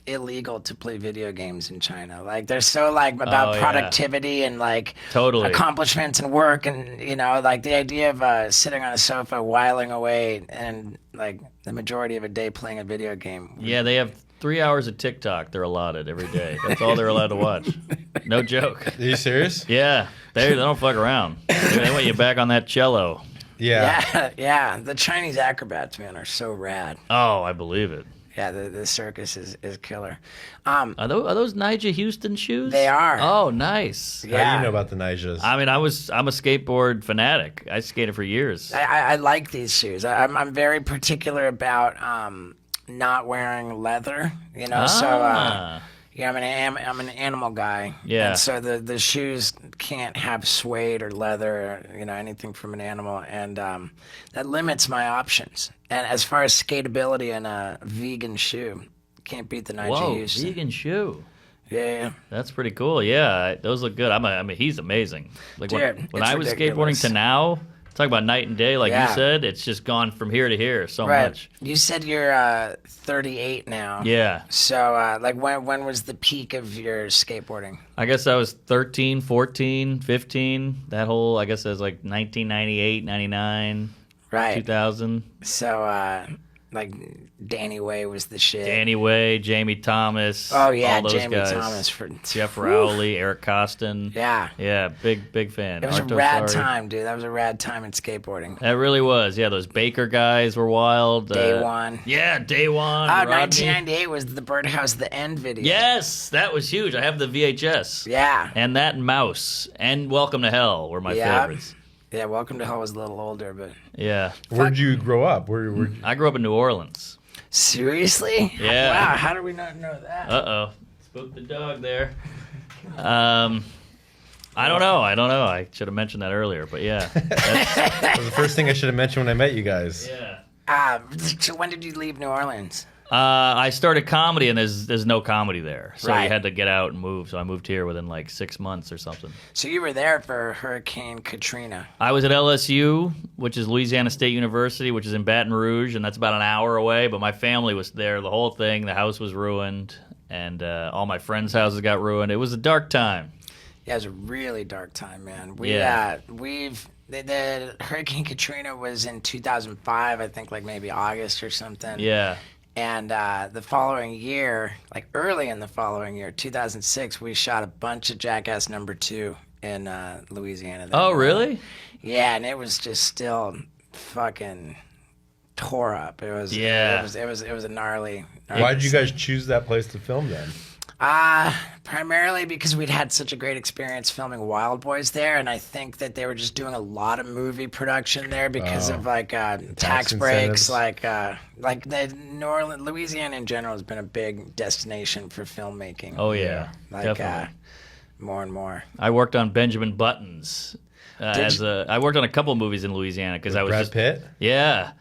illegal to play video games in China. Like they're so like about Oh, yeah. productivity and like Totally. accomplishments and work, and you know, like the idea of sitting on a sofa whiling away and like the majority of a day playing a video game. Yeah, they have 3 hours of TikTok they're allotted every day. That's all they're allowed to watch. No joke. Are you serious? Yeah, they don't fuck around. They want you back on that cello. Yeah. Yeah. The Chinese acrobats, man, are so rad. Oh, I believe it. Yeah, the circus is killer. Are those Nigel Houston shoes? They are. Oh, nice. How Yeah. do you know about the Nijas? I mean, I'm a skateboard fanatic. I skated for years. I like these shoes. I'm very particular about not wearing leather. You know, yeah, I'm an animal guy. Yeah. And so the shoes can't have suede or leather or, you know, anything from an animal, and that limits my options. And as far as skateability and a vegan shoe, can't beat the Nigel Whoa, Houston. vegan shoe. Yeah. That's pretty cool. Yeah, those look good. I mean, he's amazing. Like Dude, when it's I was ridiculous. skateboarding to now, talk about night and day. Like Yeah. you said, it's just gone from here to here so Right. much. You said you're 38 now. Yeah. So, like, when was the peak of your skateboarding? I guess I was 13, 14, 15. That whole, I guess it was like 1998, 99, Right. 2000. So, like, Danny Way was the shit. Danny Way, Jamie Thomas. Oh, yeah, all those Jamie guys. Thomas. Jeff Rowley, Eric Costin. Yeah. Yeah, big fan. It was Arto a rad Sari. time, dude. That was a rad time in skateboarding. That really was. Yeah, those Baker guys were wild. Day one. Yeah, day one. Oh, Rodney. 1998 was the Birdhouse The End video. Yes, that was huge. I have the VHS. Yeah. And that and Mouse and Welcome to Hell were my Yeah. favorites. Yeah, Welcome to Hell was a little older, but... Yeah. Where'd you grow up? Where I grew up in New Orleans. Seriously? Yeah. Wow, how did we not know that? Uh-oh. Spooked the dog there. I don't know. I should have mentioned that earlier, but yeah. that was the first thing I should have mentioned when I met you guys. Yeah. So when did you leave New Orleans? I started comedy, and there's no comedy there, so Right. you had to get out and move. So I moved here within like 6 months or something. So you were there for Hurricane Katrina. I was at LSU, which is Louisiana State University, which is in Baton Rouge, and that's about an hour away. But my family was there, the whole thing. The house was ruined, and all my friends' houses got ruined. It was a dark time. Yeah, it was a really dark time, man. The Hurricane Katrina was in 2005, I think, like maybe August or something. Yeah. And the following year, like early in the following year, 2006, we shot a bunch of Jackass #2 in Louisiana. Oh, really? Yeah, and it was just still fucking tore up. It was. Yeah. It was a gnarly. Why did you guys choose that place to film then? Primarily because we'd had such a great experience filming Wild Boys there, and I think that they were just doing a lot of movie production there because of like tax breaks, incentives. like the New Orleans, Louisiana in general has been a big destination for filmmaking. Oh, yeah. like Definitely. more and more. I worked on Benjamin Buttons. I worked on a couple movies in Louisiana because I was Brad just Pitt? Yeah,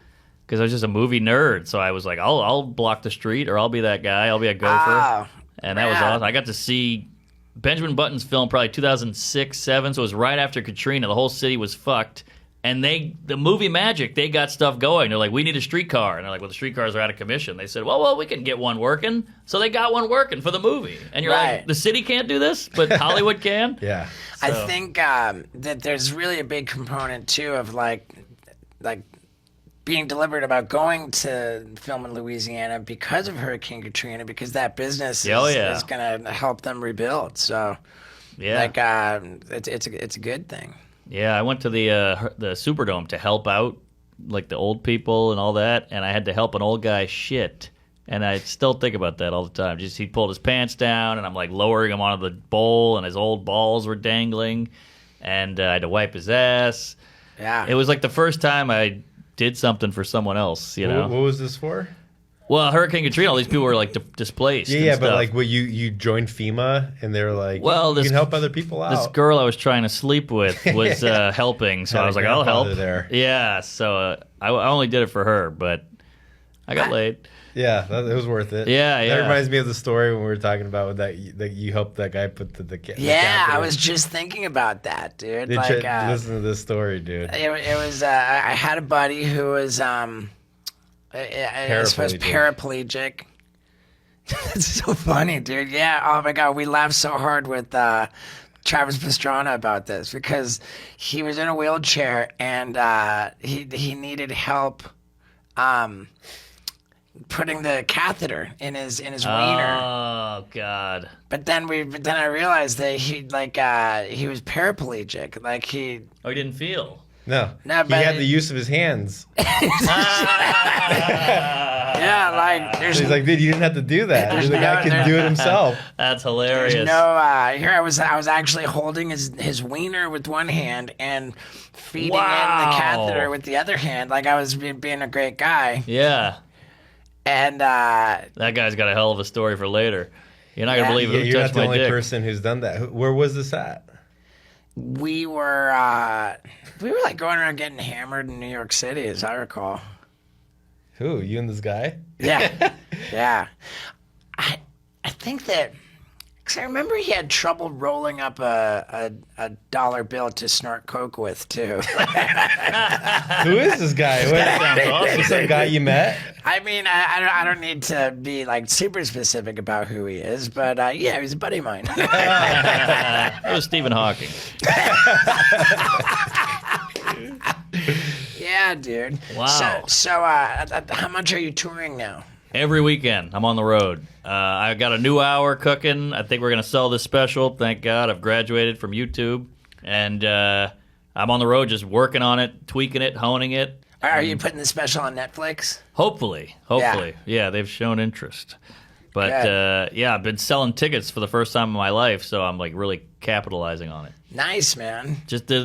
because I was just a movie nerd. So I was like, I'll block the street, or I'll be that guy. I'll be a gopher. Oh, And that was rad. awesome. I got to see Benjamin Button's film probably 2006, 2007. So it was right after Katrina. The whole city was fucked. And the movie magic, they got stuff going. They're like, we need a streetcar. And they're like, well, the streetcars are out of commission. They said, well, we can get one working. So they got one working for the movie. And you're Right. like, the city can't do this, but Hollywood can? Yeah. I So- think that there's really a big component too of like being deliberate about going to film in Louisiana because of Hurricane Katrina, because that business is going to help them rebuild. So, Yeah. it's a good thing. Yeah, I went to the Superdome to help out like the old people and all that, and I had to help an old guy shit. And I still think about that all the time. Just he pulled his pants down, and I'm like lowering him onto the bowl, and his old balls were dangling, and I had to wipe his ass. Yeah. It was like the first time I did something for someone else, you know. What was this for? Well, Hurricane Katrina, all these people were like displaced. Yeah, and yeah, but stuff. like, what you joined FEMA, and they were like, Well, you this- can help other people out. This girl I was trying to sleep with was helping, so Had I a was like, I'll help. grandfather there. Yeah, so I only did it for her, but I got laid. Yeah, it was worth it. Yeah, That yeah. reminds me of the story when we were talking about that you helped that guy put the Yeah, I catheter. was just thinking about that, dude. Did Like, you listen to this story, dude? it was. I had a buddy who was I suppose paraplegic. It's so funny, dude. Yeah. Oh my god, we laughed so hard with Travis Pastrana about this because he was in a wheelchair and he needed help putting the catheter in his wiener. Oh God! But then I realized that he was paraplegic. Like he. Oh, he didn't feel. No, No, he but- had the use of his hands. Yeah, like there's He's like, dude, you didn't have to do that. The guy can do it himself. That's hilarious. There's here I was actually holding his wiener with one hand and feeding in the Wow. catheter with the other hand, like I was being a great guy. Yeah, And that guy's got a hell of a story for later. You're not gonna Yeah. believe Yeah, who you're not touched the my only dick. person who's done that. Where was this at? we were like going around getting hammered in New York City, as I recall. Who? You and this guy? Yeah, yeah. I think that. Because I remember he had trouble rolling up a dollar bill to snort coke with, too. Who is this guy? Sounds awesome. Is this some guy you met? I mean, I don't need to be like super specific about who he is, but yeah, he's a buddy of mine. It was Stephen Hawking. Yeah, dude. Wow. So how much are you touring now? Every weekend, I'm on the road. I got a new hour cooking. I think we're going to sell this special. Thank God I've graduated from YouTube. And I'm on the road just working on it, tweaking it, honing it. Are you putting the special on Netflix? Hopefully. Yeah, they've shown interest. But Good. yeah, I've been selling tickets for the first time in my life, so I'm like really capitalizing on it. Nice, man.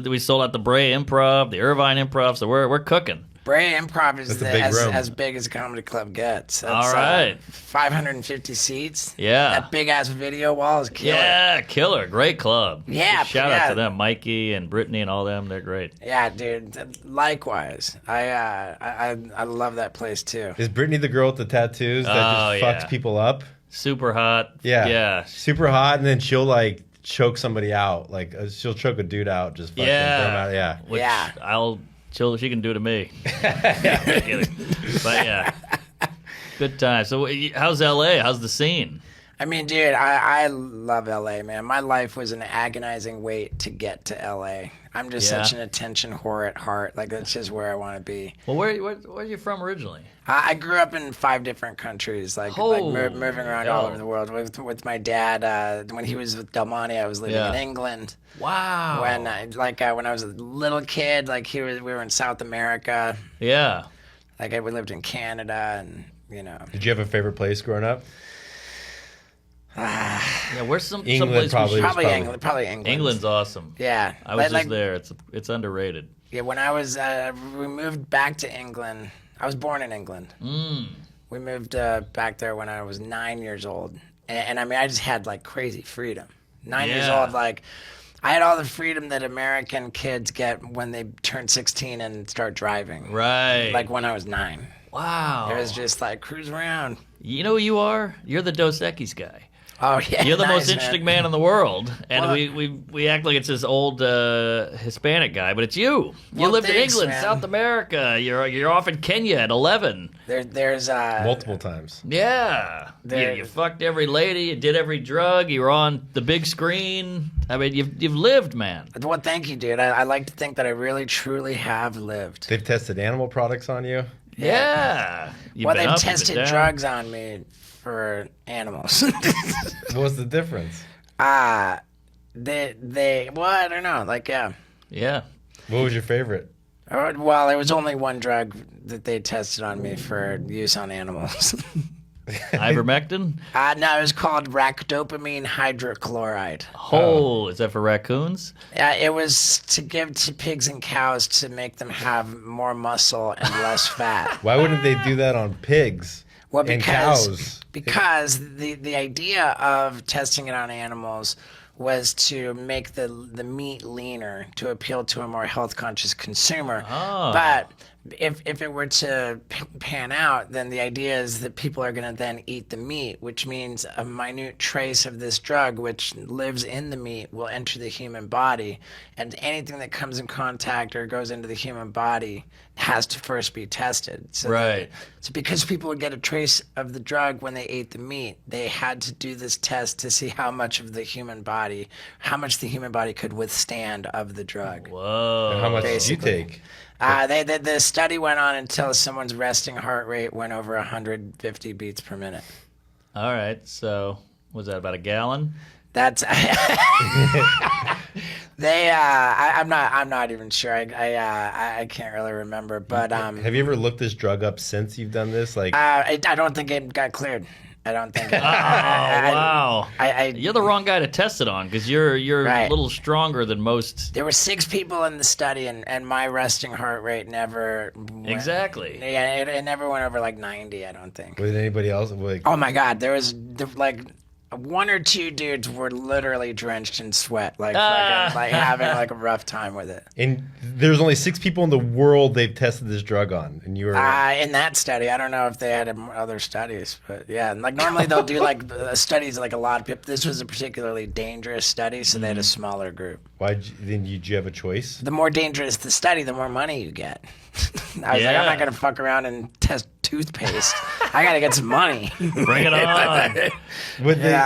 We sold out the Bray Improv, the Irvine Improv, so we're cooking. Bray Improv is That's a big room. as big as a comedy club gets. That's, All right. 550 seats. Yeah. That big ass video wall is killer. Yeah, killer. Great club. Yeah, Shout yeah. out to them, Mikey and Brittany and all them. They're great. Yeah, dude. Likewise, I love that place too. Is Brittany the girl with the tattoos that Oh, just yeah. fucks people up? Super hot. Yeah. Yeah. Super hot, and then she'll like choke somebody out. Like she'll choke a dude out, just fucking throw him out. Yeah. Which Yeah. she can do to me. Kidding. But yeah. Good time. So how's LA? How's the scene? I mean, dude, I love LA, man. My life was an agonizing wait to get to LA. I'm just Yeah. such an attention whore at heart. Like that's just where I want to be. Well, where are you from originally? I grew up in 5 different countries, like moving around all over the world with my dad. When he was with Del Monte, I was living Yeah. in England. Wow. When I was a little kid, like we were in South America. Yeah. Like we lived in Canada, and you know. Did you have a favorite place growing up? Yeah, where's England someplace probably. Probably England. England's awesome. Yeah, I was But, just there. It's underrated. Yeah, when I was we moved back to England. I was born in England. We moved back there when I was 9 years old, and I mean I just had like crazy freedom. 9 years Yeah. old, like I had all the freedom that American kids get when they turn 16 and start driving. Right. Like when I was 9, wow. it was just like cruise around. You know who you are? You're the Dos Equis guy. Oh yeah, You're the nice, most man. interesting man in the world, and Well- we act like it's this old Hispanic guy, but it's you. You Well, lived thanks, in England, man. South America. You're off in Kenya at 11. There's Multiple times. Yeah, you fucked every lady, you did every drug, you were on the big screen. I mean, you've lived, man. Well, thank you, dude. I like to think that I really, truly have lived. They've tested animal products on you. Yeah. You've Well, been they've up, you've been tested down. drugs on me for animals. What's the difference? They well, I don't know. Like, yeah. Yeah. What was your favorite? Well, there was only one drug that they tested on me for use on animals. Ivermectin? No, it was called racdopamine hydrochloride. Oh, is that for raccoons? It was to give to pigs and cows to make them have more muscle and less fat. Why wouldn't they do that on pigs Well, and cows? because the idea of testing it on animals was to make the meat leaner to appeal to a more health conscious consumer. Oh. But if it were to pan out, then the idea is that people are going to then eat the meat, which means a minute trace of this drug, which lives in the meat, will enter the human body. And anything that comes in contact or goes into the human body has to first be tested. So Right. so because people would get a trace of the drug when they ate the meat, they had to do this test to see how much the human body could withstand of the drug. Whoa. And how much did you Basically. take? The study went on until someone's resting heart rate went over 150 beats per minute. All right. So, was that about a gallon? That's I'm not even sure. I can't really remember. But Have you ever looked this drug up since you've done this? Like, I don't think it got cleared. I don't think. Oh, wow. I You're the wrong guy to test it on because you're a Right. little stronger than most. There were 6 people in the study, and my resting heart rate never went, Exactly. Yeah, it never went over like 90. I don't think. with anybody else? Like, Oh my God, there was like 1 or 2 dudes were literally drenched in sweat, like fucking, like having like a rough time with it. and there's only 6 people in the world they've tested this drug on, and you were. In that study, I don't know if they had other studies, but yeah, and like normally they'll do like studies like a lot of people. This was a particularly dangerous study, so they had a smaller group. Did you have a choice? The more dangerous the study, the more money you get. I was like, I'm not gonna fuck around and test toothpaste. I gotta get some money. Bring it on.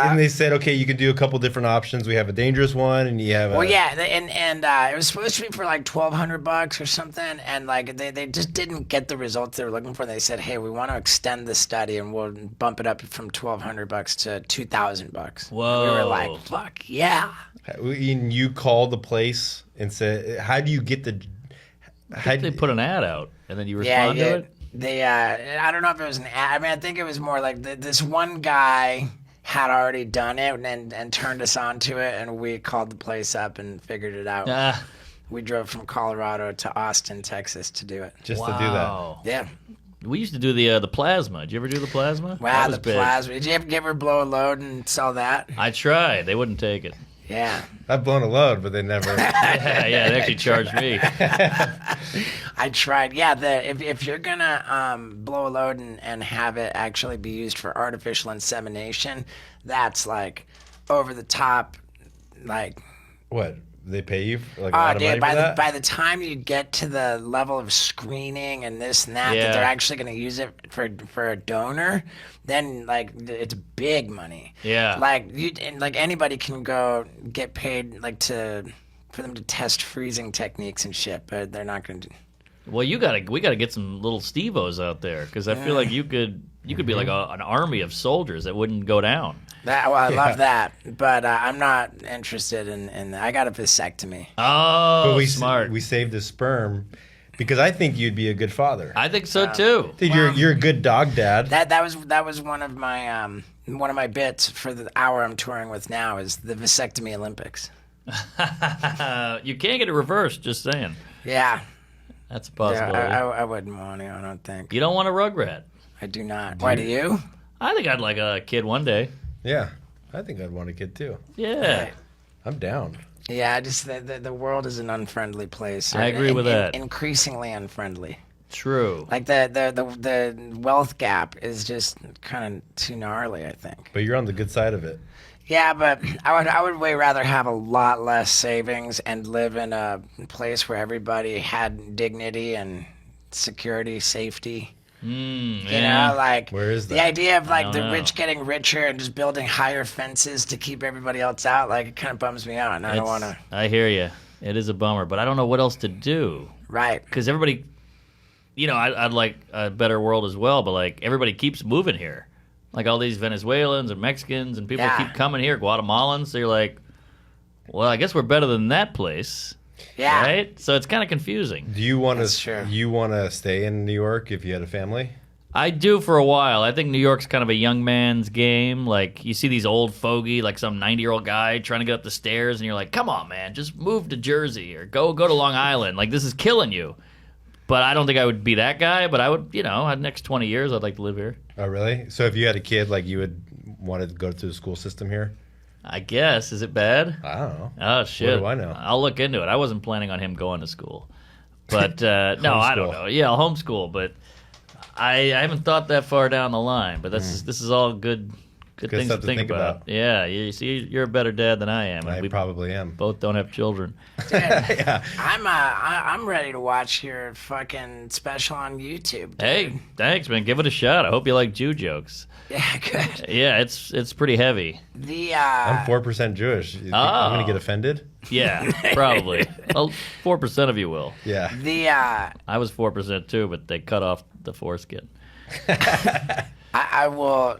And they said, okay, you can do a couple different options. We have a dangerous one, and you have. Well, yeah, and it was supposed to be for like $1,200 or something, and like they just didn't get the results they were looking for. They said, hey, we want to extend the study, and we'll bump it up from $1,200 to $2,000. Whoa. We were like, fuck yeah. And you called the place and said, how do you get the? How They put an ad out and then you respond to it? They, I don't know if it was an ad. I mean, I think it was more like this one guy had already done it and turned us on to it, and we called the place up and figured it out. We drove from Colorado to Austin, Texas to do it. just to do that? Wow. Yeah. We used to do the plasma. Did you ever do the plasma? That Wow, was the big. plasma. Did you ever blow a load and sell that? I tried. They wouldn't take it. Yeah. I've blown a load, but they never. Yeah, they actually charged me. I tried. Yeah, if you're gonna blow a load and have it actually be used for artificial insemination, that's like over the top, like. What? They pay you like a lot of money dude, for that? by the time you get to the level of screening and this and that, Yeah. that they're actually going to use it for a donor, then like it's big money. Yeah. Like like anybody can go get paid like for them to test freezing techniques and shit, but they're not going to. Well, we gotta get some little Steve-Os out there because I feel like you could be like an army of soldiers that wouldn't go down. I love that, but I'm not interested in I got a vasectomy. Oh, But smart. We saved the sperm because I think you'd be a good father. I think so too. Dude, you're a good dog dad. That was one of my bits for the hour I'm touring with now is the vasectomy Olympics. You can't get it reversed. Just saying. Yeah. That's a Yeah, possibility. I wouldn't want to. I don't think. You don't want a rugrat. I do not. Why do you? I think I'd like a kid one day. Yeah, I think I'd want a kid too. Yeah. I'm down. Yeah, just the world is an unfriendly place. I agree with that. Increasingly unfriendly. True. Like the wealth gap is just kind of too gnarly, I think. But you're on the good side of it. Yeah, but I would way rather have a lot less savings and live in a place where everybody had dignity and security, safety. You know, like Where is the that? idea of like don't the know. rich getting richer and just building higher fences to keep everybody else out. Like it kind of bums me out, and I don't want to. I hear you. It is a bummer, but I don't know what else to do. Right. Because everybody, I'd like a better world as well, but like everybody keeps moving here. Like all these Venezuelans and Mexicans and people Yeah. keep coming here, Guatemalans. So you're like, well, I guess we're better than that place. Yeah. Right? So it's kind of confusing. Do you want That's true. to stay in New York if you had a family? I do for a while. I think New York's kind of a young man's game. Like you see these old fogey, like some 90-year-old guy trying to get up the stairs, and you're like, come on, man, just move to Jersey or go to Long Island. Like this is killing you. But I don't think I would be that guy. But I would, the next 20 years, I'd like to live here. Oh, really? So if you had a kid, like you would want to go through the school system here? I guess. Is it bad? I don't know. Oh, shit. What do I know? I'll look into it. I wasn't planning on him going to school. But, no, I don't Homeschool. know. Yeah, I'll homeschool. But I haven't thought that far down the line. But this is all good things stuff to think about. Yeah, you see, you're a better dad than I am. And I we probably am. both don't have children. Yeah. I'm ready to watch your fucking special on YouTube. Dude. Hey, thanks, man. Give it a shot. I hope you like Jew jokes. Yeah, good. Yeah, it's pretty heavy. The I'm 4% Jewish. You think I'm going to get offended? Yeah, probably. Well, 4% of you will. Yeah. I was 4% too, but they cut off the foreskin. I will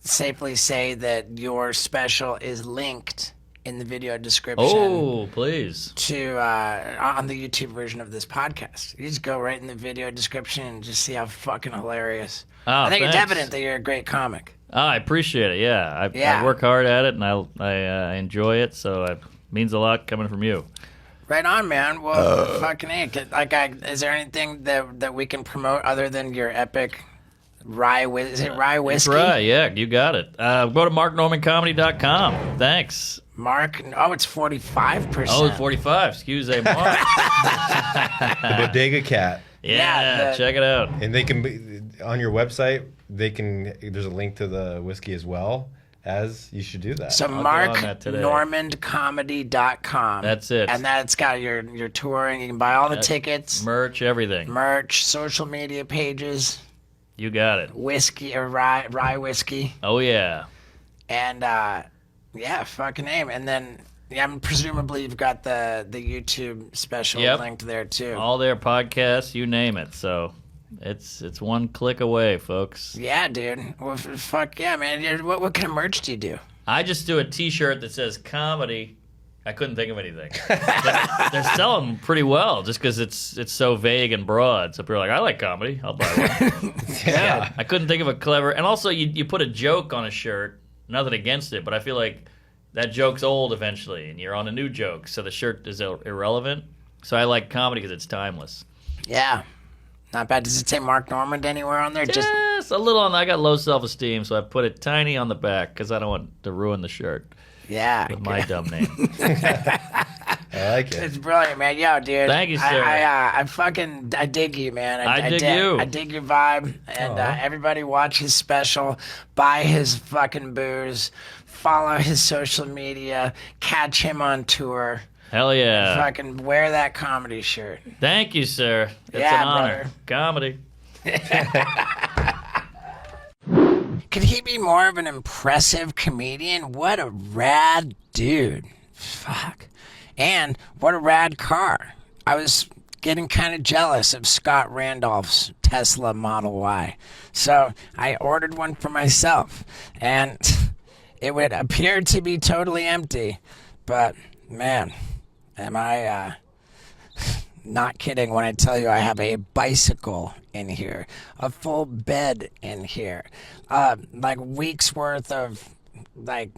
safely say that your special is linked in the video description. Oh, please. To on the YouTube version of this podcast. You just go right in the video description and just see how fucking hilarious. Oh, I think it's thanks. evident that you're a great comic. Oh, I appreciate it. Yeah, Yeah. I work hard at it, and I enjoy it. So it means a lot coming from you. Right on, man. Well, fucking A. Is there anything that we can promote other than your epic rye? Is it rye whiskey? Right, yeah, you got it. Go to marknormancomedy.com. Thanks. Mark. Oh, it's 45%. Oh, it's 45. Excuse me, Mark. The Bodega Cat. Yeah, check it out. And they can be on your website. There's a link to the whiskey as well. You should do that. So get on that today. marknormandcomedy.com. That's it. And that's got your touring. You can buy all the tickets, Merch, everything. merch, social media pages, You got it. whiskey or rye whiskey, Oh, yeah. and yeah, fucking name. And then presumably you've got the YouTube special Yep. linked there too. All their podcasts, you name it. So it's one click away, folks. Yeah, dude. Well, fuck yeah, man. What kind of merch do you do? I just do a T-shirt that says comedy. I couldn't think of anything. They're selling pretty well just because it's so vague and broad. So people are like, I like comedy. I'll buy one. Yeah. I couldn't think of a clever. And also, you put a joke on a shirt. Nothing against it, but I feel like that joke's old eventually, and you're on a new joke. So the shirt is irrelevant. So I like comedy because it's timeless. Yeah. Not bad. Does it say Mark Normand anywhere on there? Just Just a little on. I got low self-esteem, so I put it tiny on the back because I don't want to ruin the shirt yeah. with my dumb name. I like it. It's brilliant, man. Yo, dude. Thank you, sir. I dig you, man. I dig you. I dig your vibe. And everybody watch his special, buy his fucking booze, follow his social media, catch him on tour. Hell yeah. Fucking wear that comedy shirt. Thank you, sir. It's Yeah, an honor. brother. Comedy. Could he be more of an impressive comedian? What a rad dude. Fuck. And what a rad car. I was getting kind of jealous of Scott Randolph's Tesla Model Y. So I ordered one for myself. And it would appear to be totally empty. But, man, am I not kidding when I tell you I have a bicycle in here, a full bed in here, like weeks worth of like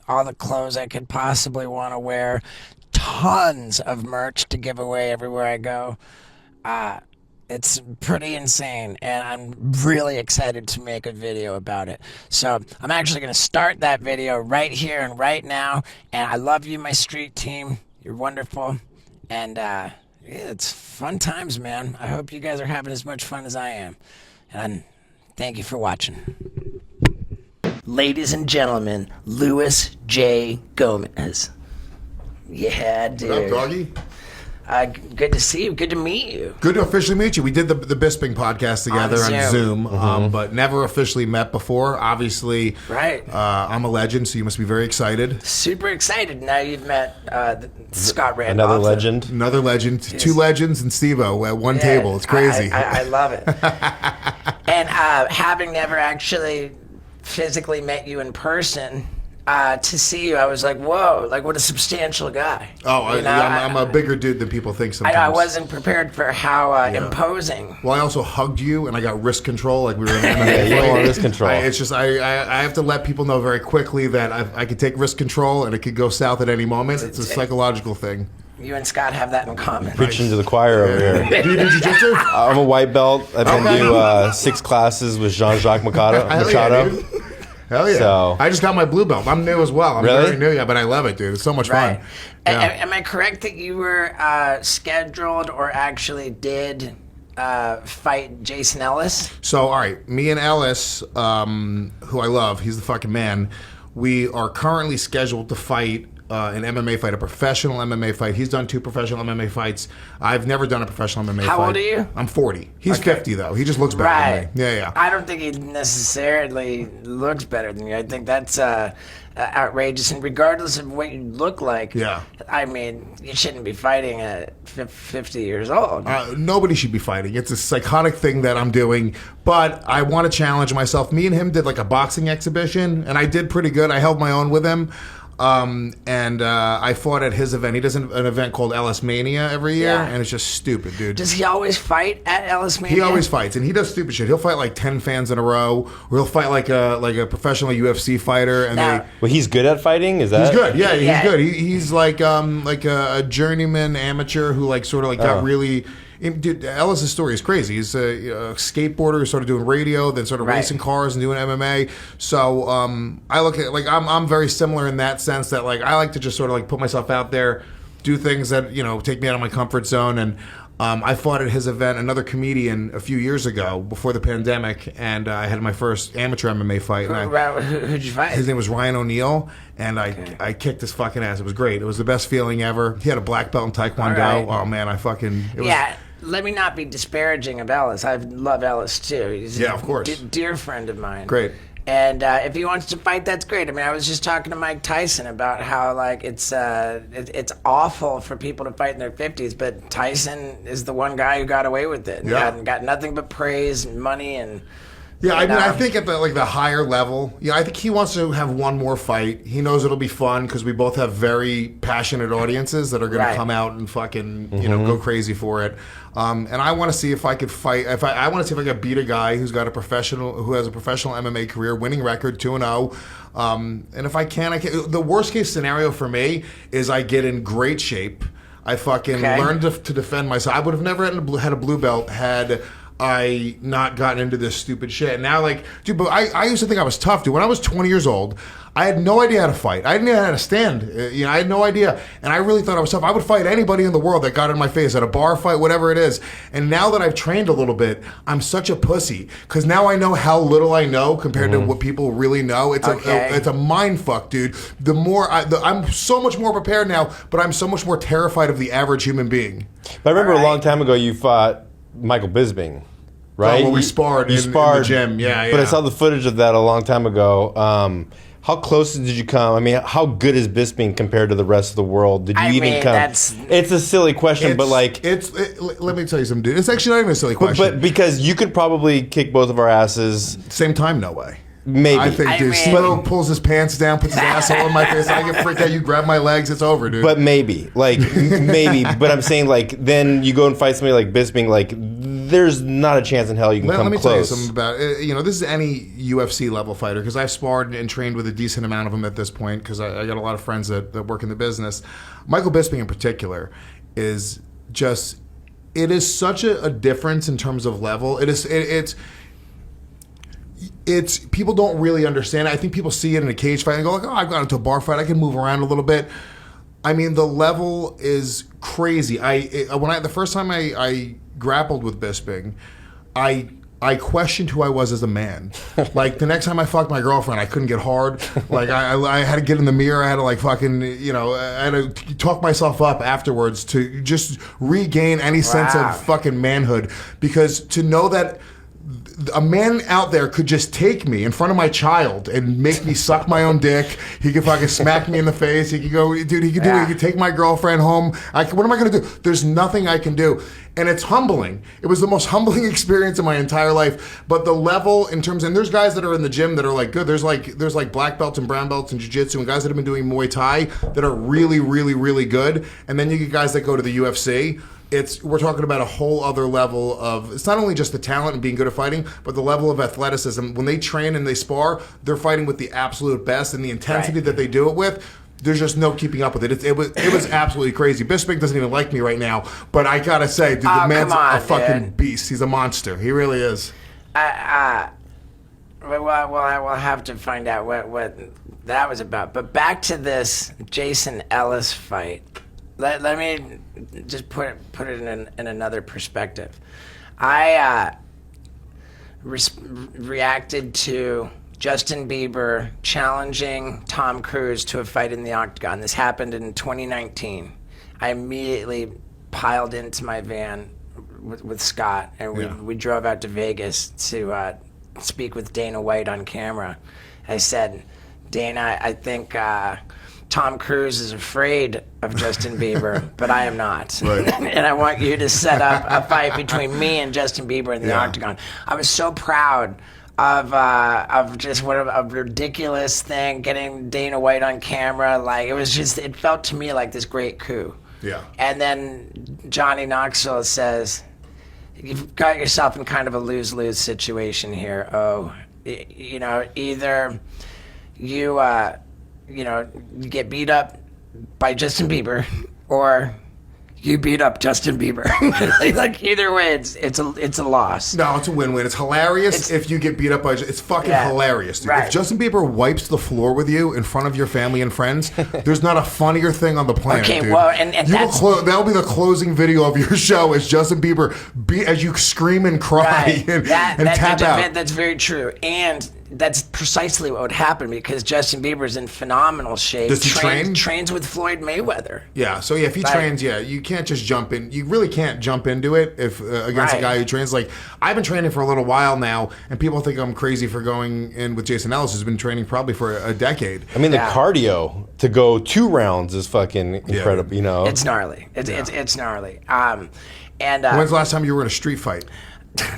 all the clothes I could possibly want to wear, tons of merch to give away everywhere I go. It's pretty insane, and I'm really excited to make a video about it. So I'm actually going to start that video right here and right now, and I love you, my street team. You're wonderful, and Yeah, it's fun times, man. I hope you guys are having as much fun as I am. And thank you for watching. Ladies and gentlemen, Louis J. Gomez. Yeah, dude. What up, doggy? Good to see you. Good to meet you. Good to officially meet you. We did the Bisping podcast together on Zoom, but never officially met before. Obviously, Right. I'm a legend, so you must be very excited. Super excited. Now you've met Scott Randolph. Another legend. Another legend. Yes. Two legends and Steve-O at one table. It's crazy. I love it. And having never actually physically met you in person, to see you, I was like, whoa, like what a substantial guy. Oh, You know, I'm a bigger dude than people think sometimes. I wasn't prepared for how imposing. Well, I also hugged you, and I got wrist control, like we were in an Yeah, you don't want wrist control. It's just I have to let people know very quickly that I could take wrist control, and it could go south at any moment. It's a psychological thing. You and Scott have that in common. Preaching to the choir over here. Do you do jiu-jitsu? I'm a white belt. I've been to 6 classes with Jean-Jacques Machado. Hell yeah, dude. Hell yeah. So- I just got my blue belt. I'm new as well. I'm Really? very new, yeah, but I love it, dude. It's so much Right. fun. Yeah. Am I correct that you were scheduled or actually did fight Jason Ellis? So, all right, me and Ellis, who I love, he's the fucking man. We are currently scheduled to fight an MMA fight, a professional MMA fight. He's done 2 professional MMA fights. I've never done a professional MMA fight. How old are you? I'm 40. He's Okay. 50, though. He just looks better Right. than me. Yeah. I don't think he necessarily looks better than you. I think that's outrageous. And regardless of what you look like, Yeah. I mean, you shouldn't be fighting at 50 years old. Nobody should be fighting. It's a psychotic thing that I'm doing, but I want to challenge myself. Me and him did like a boxing exhibition, and I did pretty good. I held my own with him. And I fought at his event. He does an event called Ellis Mania every year, Yeah. and it's just stupid, dude. Does he always fight at Ellis Mania? He always fights, and he does stupid shit. He'll fight like 10 fans in a row, or he'll fight like a professional UFC fighter, and Now- Well, he's good at fighting? Is that? he's good. Yeah, Yeah. he's good. He's like a journeyman amateur who like sort of like got really. Dude, Ellis' story is crazy. He's a skateboarder who started doing radio, then started Right. racing cars and doing MMA. So I look at like I'm very similar in that sense that like I like to just sort of like put myself out there, do things that take me out of my comfort zone. And I fought at his event, another comedian, a few years ago before the pandemic, and I had my first amateur MMA fight. And Who'd you fight? his name was Ryan O'Neal, and I kicked his fucking ass. It was great. It was the best feeling ever. He had a black belt in Taekwondo. All right. Oh man, it was. Yeah, let me not be disparaging of Ellis. I love Ellis too. He's Yeah, of course. a dear friend of mine. Great. And if he wants to fight, that's great. I mean, I was just talking to Mike Tyson about how like it's awful for people to fight in their 50s, but Tyson is the one guy who got away with it. And Yeah. got nothing but praise and money and. Yeah, I you mean, I know. think at the higher level, I think he wants to have one more fight. He knows it'll be fun because we both have very passionate audiences that are going Right. to come out and fucking go crazy for it. And I want to see if I could fight. I want to see if I could beat a guy who has a professional MMA career, winning record 2-0. And if I can. The worst case scenario for me is I get in great shape. I fucking learn to defend myself. I would have never had a blue belt had I not gotten into this stupid shit. And now, like, dude, but I used to think I was tough, dude. When I was 20 years old, I had no idea how to fight. I didn't know how to stand. I had no idea. And I really thought I was tough. I would fight anybody in the world that got in my face at a bar fight, whatever it is. And now that I've trained a little bit, I'm such a pussy. Because now I know how little I know compared to what people really know. It's a mind fuck, dude. I'm so much more prepared now, but I'm so much more terrified of the average human being. But I remember All a long right. time ago you fought Michael Bisping, right? Oh, well, we sparred in the gym. Yeah, But I yeah. saw the footage of that a long time ago. How close did you come? I mean, how good is Bisping compared to the rest of the world? Did you I even mean, come? that's- It's a silly question, but like, let me tell you something, dude. It's actually not even a silly question. but because you could probably kick both of our asses, Same time, no way. maybe. I think, I dude, mean- Steve pulls his pants down, puts his asshole in my face, and I get freaked out. You grab my legs, it's over, dude. But maybe, maybe. But I'm saying, like, then you go and fight somebody like Bisping. Like, there's not a chance in hell you can let come me tell you close. something about this is any UFC level fighter, because I've sparred and trained with a decent amount of them at this point, because I got a lot of friends that work in the business. Michael Bisping in particular is just, it is such a difference in terms of level. It's people don't really understand it. I think people see it in a cage fight and go like, oh, I've got into a bar fight, I can move around a little bit. I mean, the level is crazy. The first time I grappled with Bisping, I questioned who I was as a man. Like, the next time I fucked my girlfriend, I couldn't get hard. Like, I had to get in the mirror. I had to, like, fucking, I had to talk myself up afterwards to just regain any sense of fucking manhood. Because to know that a man out there could just take me in front of my child and make me suck my own dick. He could fucking smack me in the face. He could go, dude, he could do it. He could take my girlfriend home. What am I going to do? There's nothing I can do. And it's humbling. It was the most humbling experience in my entire life. But the level in terms, and there's guys that are in the gym that are like good. There's like black belts and brown belts in jiu-jitsu and guys that have been doing Muay Thai that are really, really, really good. And then you get guys that go to the UFC. We're talking about a whole other level of, it's not only just the talent and being good at fighting, but the level of athleticism. When they train and they spar, they're fighting with the absolute best, and the intensity that they do it with, there's just no keeping up with it. It was absolutely crazy. Bisping doesn't even like me right now, but I gotta say, dude, the man's a fucking beast. He's a monster. He really is. Well, I will have to find out what that was about. But back to this Jason Ellis fight. Let me just put it in another perspective. I reacted to Justin Bieber challenging Tom Cruise to a fight in the octagon. This happened in 2019. I immediately piled into my van with Scott, and we drove out to Vegas to speak with Dana White on camera. I said, Dana, I think Tom Cruise is afraid of Justin Bieber, but I am not. Right. And I want you to set up a fight between me and Justin Bieber in the octagon. I was so proud of just what a ridiculous thing, getting Dana White on camera. Like, it felt to me like this great coup. Yeah. And then Johnny Knoxville says, you've got yourself in kind of a lose-lose situation here. Either you get beat up by Justin Bieber, or you beat up Justin Bieber. Like either way, it's a loss. No, it's a win-win. It's hilarious if you get beat up by. It's fucking hilarious, dude. Right. If Justin Bieber wipes the floor with you in front of your family and friends, there's not a funnier thing on the planet. Okay, dude. well, and that'll be the closing video of your show. Is Justin Bieber as you scream and cry and tap out. That's very true, and that's precisely what would happen because Justin Bieber's in phenomenal shape. Does he train? Trains with Floyd Mayweather. Yeah, so if he trains, you can't just jump in. You really can't jump into it if against a guy who trains. Like, I've been training for a little while now, and people think I'm crazy for going in with Jason Ellis, who's been training probably for a decade. I mean, the cardio to go 2 rounds is fucking incredible. You know, it's gnarly. It's gnarly. When's the last time you were in a street fight?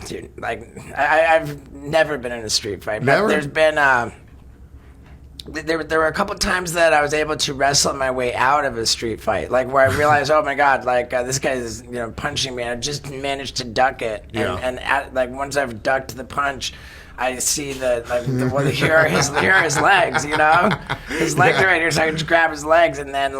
Dude, like I've never been in a street fight. Never? There's been there were a couple times that I was able to wrestle my way out of a street fight, like where I realized, oh my god, like this guy is punching me, and I just managed to duck it. And once I've ducked the punch, I see here are his legs, his legs are right here, so I can just grab his legs and then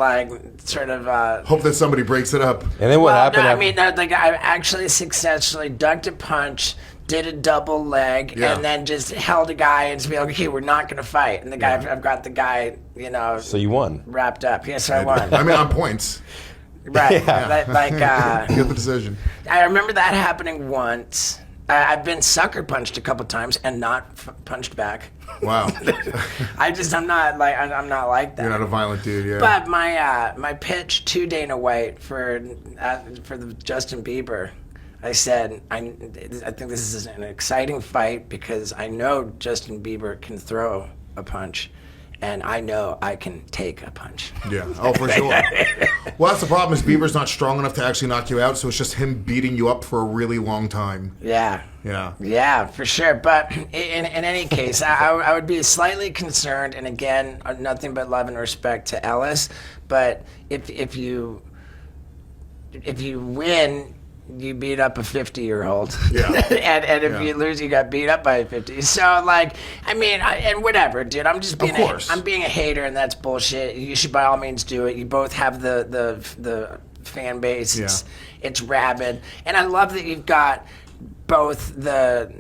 sort of hope that somebody breaks it up. And then what happened? I actually successfully ducked a punch, did a double leg, and then just held a guy and just be like, okay, we're not gonna fight. And the guy, I've got the guy, So you won. Wrapped up. Yes, I won. I mean, on points. Right. Yeah. Get the decision. I remember that happening once. I've been sucker punched a couple times and not punched back. Wow. I'm not like that. You're not a violent dude, yeah. But my pitch to Dana White for the Justin Bieber, I said I think this is an exciting fight because I know Justin Bieber can throw a punch. And I know I can take a punch. Yeah. Oh, for sure. Well, that's the problem is Bieber's not strong enough to actually knock you out, so it's just him beating you up for a really long time. Yeah. Yeah. Yeah, for sure. But in any case, I would be slightly concerned, and again, nothing but love and respect to Ellis. But if you win, you beat up a 50-year-old. Yeah. and if you lose, you got beat up by a 50. So, and whatever, dude. I'm just being I'm being a hater, and that's bullshit. You should by all means do it. You both have the fan base. It's rabid. And I love that you've got both the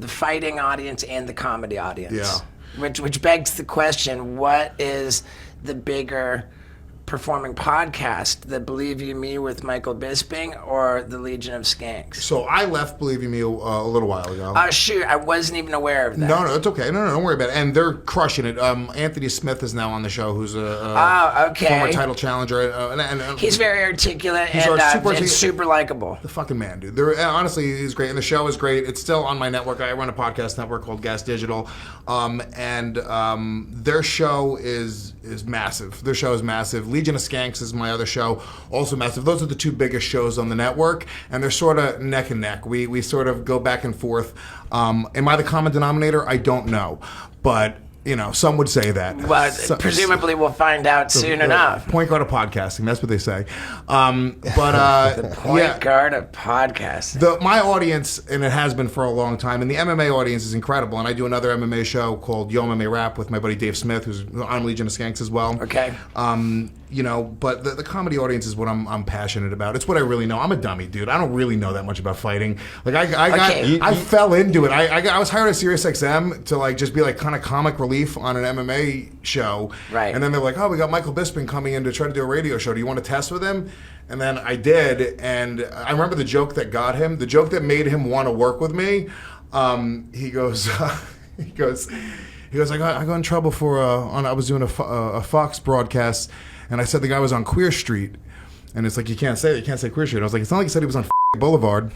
fighting audience and the comedy audience. Yeah. Which begs the question, what is the bigger performing podcast, the Believe You Me with Michael Bisping or the Legion of Skanks? So I left Believe You Me a little while ago. Oh, shoot. I wasn't even aware of that. No, it's okay. No, don't worry about it. And they're crushing it. Anthony Smith is now on the show, who's a former title challenger. And he's very articulate and super likable. The fucking man, dude. Honestly, he's great. And the show is great. It's still on my network. I run a podcast network called Gas Digital. Their show is massive. Their show is massive. Legion of Skanks is my other show, also massive. Those are the two biggest shows on the network, and they're sort of neck and neck. We sort of go back and forth. Am I the common denominator? I don't know, but some would say that. Well, presumably we'll find out soon enough. Point guard of podcasting, that's what they say. The point guard of podcasting. My audience, and it has been for a long time, and the MMA audience is incredible. And I do another MMA show called Yo MMA Rap with my buddy Dave Smith, who's on Legion of Skanks as well. Okay. But the comedy audience is what I'm passionate about. It's what I really know. I'm a dummy, dude. I don't really know that much about fighting. Like I fell into it. I was hired at SiriusXM to just be kind of comic relief on an MMA show. Right. And then they're like, oh, we got Michael Bisping coming in to try to do a radio show. Do you want to test with him? And then I did, and I remember the joke that got him, the joke that made him want to work with me. He goes, I got in trouble for I was doing a Fox broadcast, and I said the guy was on Queer Street, and it's like you can't say Queer Street. I was like, it's not like you said he was on Boulevard.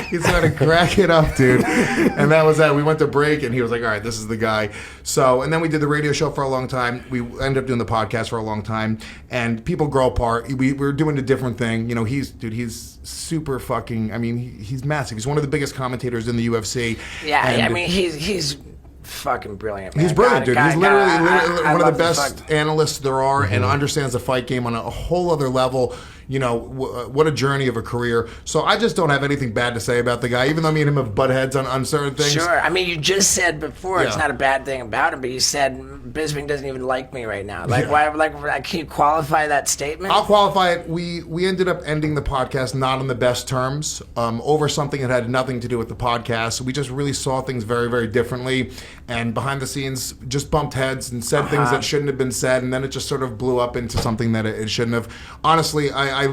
He started cracking up, dude, and that was that. We went to break, and he was like, all right, this is the guy. So, and then we did the radio show for a long time. We ended up doing the podcast for a long time, and people grow apart. We were doing a different thing. He's super fucking, he's massive. He's one of the biggest commentators in the UFC. Yeah, he's fucking brilliant, man. He's brilliant, dude. He's literally one of the best analysts there are, and understands the fight game on a whole other level. What a journey of a career. So I just don't have anything bad to say about the guy, even though me and him have butt heads on certain things. Sure. You just said before it's not a bad thing about him, but you said Bisping doesn't even like me right now. Why? Can you qualify that statement? I'll qualify it. We ended up ending the podcast not on the best terms, over something that had nothing to do with the podcast. We just really saw things very, very differently, and behind the scenes just bumped heads and said things that shouldn't have been said, and then it just sort of blew up into something that it shouldn't have. Honestly, I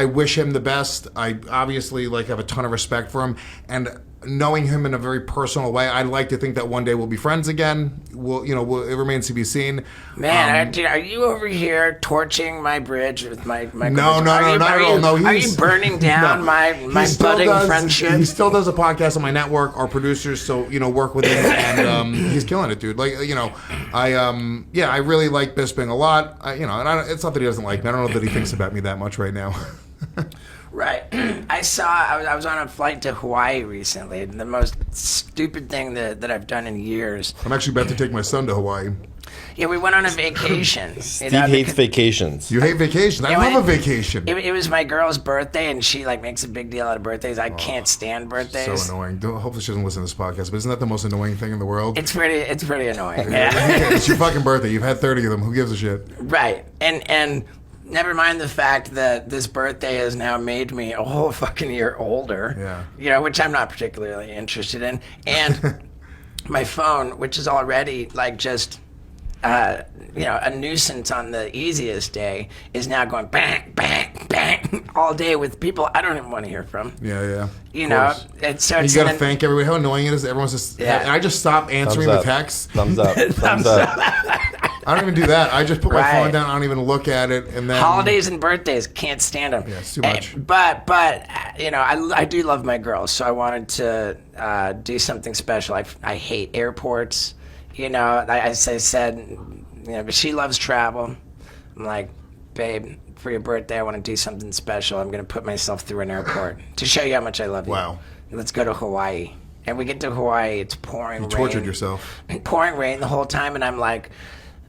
wish him the best. I obviously have a ton of respect for him, and knowing him in a very personal way, I'd like to think that one day we'll be friends again. It remains to be seen. Man, are you over here torching my bridge with my No, not at all. No, are you burning down my budding friendship? He still does a podcast on my network. Our producers still, work with him, and he's killing it, dude. I really like Bisping a lot. It's not that he doesn't like me. I don't know that he thinks about me that much right now. Right. I was on a flight to Hawaii recently. The most stupid thing that I've done in years. I'm actually about to take my son to Hawaii. Yeah, we went on a vacation. Steve hates vacations. You hate vacations? I love a vacation. It was my girl's birthday, and she makes a big deal out of birthdays. I can't stand birthdays. So annoying. Hopefully she doesn't listen to this podcast, but isn't that the most annoying thing in the world? It's pretty annoying. Yeah. It's your fucking birthday. You've had 30 of them. Who gives a shit? Right. And never mind the fact that this birthday has now made me a whole fucking year older. Yeah. Which I'm not particularly interested in. And my phone, which is already just a nuisance on the easiest day, is now going bang, bang, bang all day with people I don't even want to hear from. Yeah. And so you got to thank everybody. How annoying it is. Everyone's just. Yeah. And I just stop answering the texts. Thumbs up. Thumbs up. I don't even do that. I just put my phone down. I don't even look at it. And then holidays and birthdays, can't stand them. Yeah, it's too much. But I do love my girl, so I wanted to do something special. I hate airports. As I said, but she loves travel. I'm like, babe, for your birthday, I want to do something special. I'm going to put myself through an airport to show you how much I love you. Wow. Let's go to Hawaii. And we get to Hawaii. It's pouring rain. You tortured yourself. Pouring rain the whole time, and I'm like,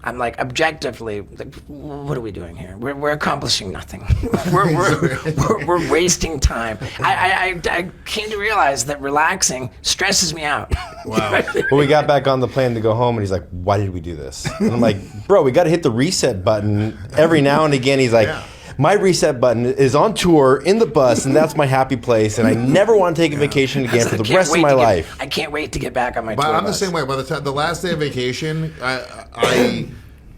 objectively, what are we doing here? We're accomplishing nothing. we're wasting time. I came to realize that relaxing stresses me out. Wow. Well, we got back on the plane to go home, and he's like, why did we do this? And I'm like, bro, we got to hit the reset button every now and again. He's like, my reset button is on tour in the bus, and that's my happy place, and I never want to take a vacation again for the rest of my life. I can't wait to get back on my tour But I'm bus. the same way. By the last day of vacation, I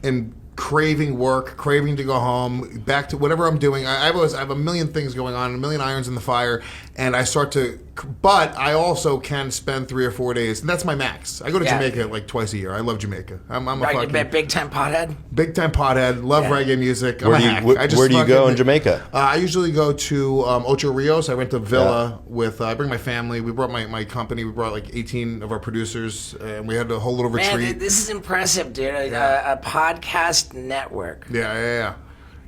am craving work, craving to go home, back to whatever I'm doing. I have a million things going on, a million irons in the fire, and I start to. But I also can spend 3 or 4 days, and that's my max. I go to Jamaica like twice a year. I love Jamaica. I'm a fucking big time pothead. Big time pothead. Love reggae music. Where do you go in Jamaica? I usually go to Ocho Rios. I rent a villa with. I bring my family. We brought my company. We brought like 18 of our producers, and we had a whole little retreat. Man, this is impressive, dude. A podcast network. Yeah.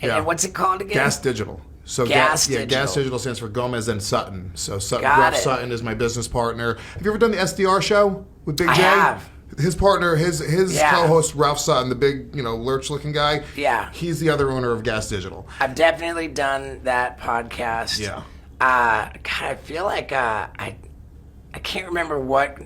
And what's it called again? Gas Digital. So Gas Digital. Gas Digital stands for Gomez and Sutton. So Got it. Sutton is my business partner. Have you ever done the SDR show with Big J? I have. His partner, his co-host Ralph Sutton, the big lurch-looking guy. Yeah. He's the other owner of Gas Digital. I've definitely done that podcast. Yeah. God, I feel like I can't remember what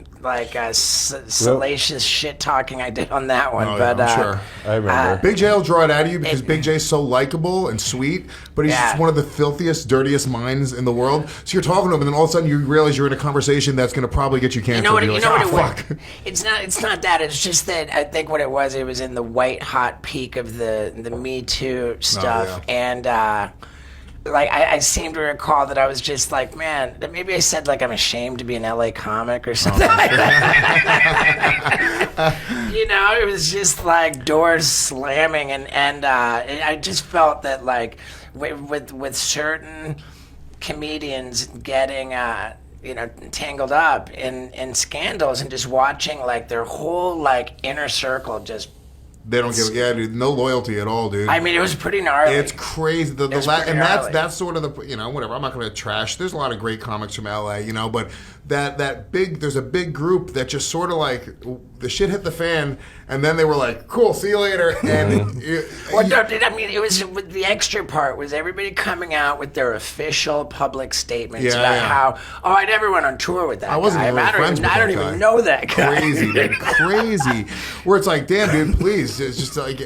salacious shit talking I did on that one, but I'm sure. I remember. Big J will draw it out of you because Big J's so likable and sweet, but he's just one of the filthiest, dirtiest minds in the world. So you're talking to him, and then all of a sudden you realize you're in a conversation that's going to probably get you canceled. You know what it fuck. was? It's not that. It's just that I think what it was in the white hot peak of the Me Too stuff, and. I seem to recall that I was just like, man, maybe I said like I'm ashamed to be an LA comic or something like that. It was just like doors slamming, and I just felt that like with certain comedians getting tangled up in scandals and just watching like their whole like inner circle just. They don't give, dude, no loyalty at all, dude. I mean, it was pretty gnarly. It's crazy. That's sort of the, whatever. I'm not going to trash. There's a lot of great comics from LA, but there's a big group that just sort of like the shit hit the fan, and then they were like, "Cool, see you later." And it was the extra part was everybody coming out with their official public statements about how I never went on tour with that guy. I wasn't even friends with that guy. I don't even know that guy. Crazy, dude, crazy. Where it's like, damn, dude, please. It's just like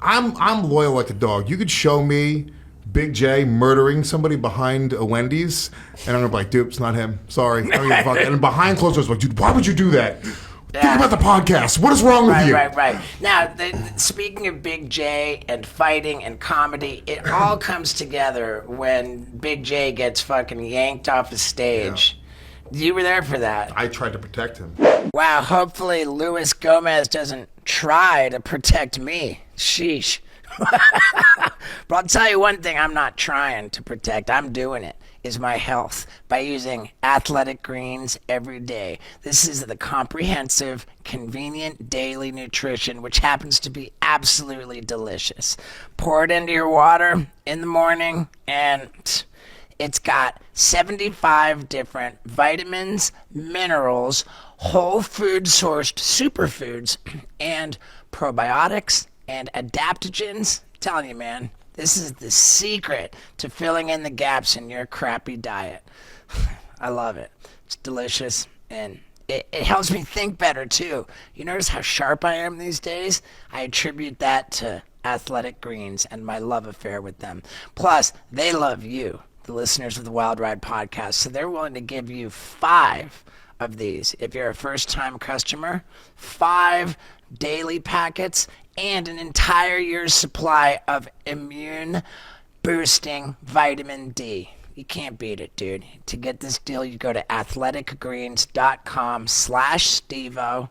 I'm loyal like a dog. You could show me Big J murdering somebody behind a Wendy's, and I'm gonna be like, dude, it's not him. Sorry, I don't give a fuck. And behind closed doors, like, dude, why would you do that? Think about the podcast. What is wrong with you? Right. Now, speaking of Big J and fighting and comedy, it all comes together when Big J gets fucking yanked off the stage. Yeah. You were there for that. I tried to protect him. Wow, hopefully Luis Gomez doesn't try to protect me. Sheesh. But I'll tell you one thing I'm not trying to protect. I'm doing it. Is my health by using Athletic Greens every day. This is the comprehensive, convenient daily nutrition, which happens to be absolutely delicious. Pour it into your water in the morning, and it's got 75 different vitamins, minerals, whole food sourced superfoods, and probiotics and adaptogens. I'm telling you, man, this is the secret to filling in the gaps in your crappy diet. I love it. It's delicious, and it helps me think better, too. You notice how sharp I am these days? I attribute that to Athletic Greens and my love affair with them. Plus, they love you, the listeners of the Wild Ride podcast, so they're willing to give you 5 of these. If you're a first-time customer, 5 daily packets and an entire year's supply of immune-boosting vitamin D. You can't beat it, dude. To get this deal, you go to athleticgreens.com/Stevo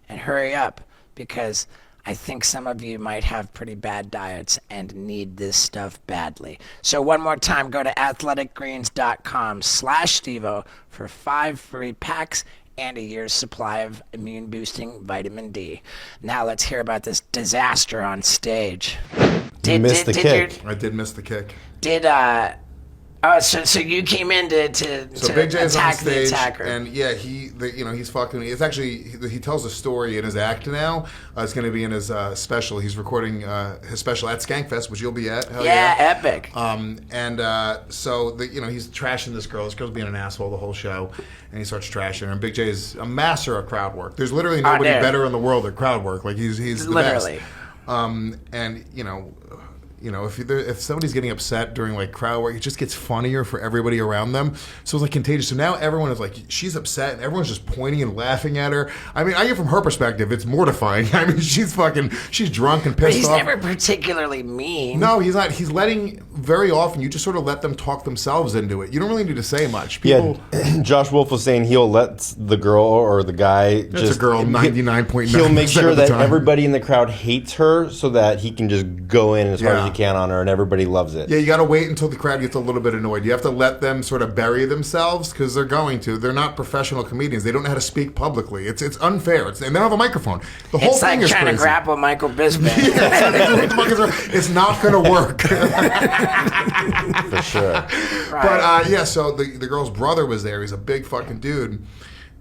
and hurry up, because I think some of you might have pretty bad diets and need this stuff badly. So one more time, go to athleticgreens.com/Stevo for 5 free packs and a year's supply of immune-boosting vitamin D. Now let's hear about this disaster on stage. You missed the kick. I did miss the kick. So you came in to Big J's attack on stage, the attacker. and he's fucking. It's actually he tells a story in his act now. It's going to be in his special. He's recording his special at Skankfest, which you'll be at. Hell yeah, epic. So he's trashing this girl. This girl's being an asshole the whole show, and he starts trashing her. And Big J is a master of crowd work. There's literally nobody better in the world at crowd work. Like he's the literally best. if somebody's getting upset during like crowd work, it just gets funnier for everybody around them. So it's like contagious. So now everyone is like, she's upset, and everyone's just pointing and laughing at her. I mean, I get from her perspective, it's mortifying. I mean, she's drunk and pissed He's off. never particularly mean. No, he's not. He's very often, you just sort of let them talk themselves into it. You don't really need to say much. People, Yeah, Josh Wolf was saying he'll let the girl or the guy That's a girl 99.9%. He'll make sure of the that time. everybody in the crowd hates her so that he can just go in as hard as he can on her and everybody loves it. Yeah, you got to wait until the crowd gets a little bit annoyed. You have to let them sort of bury themselves because they're going to. They're not professional comedians. They don't know how to speak publicly. It's unfair. And they don't have a microphone. The whole It's thing like is trying crazy. to grapple Michael Bisping. It's not going to work. For sure. But so the girl's brother was there. He's a big fucking dude,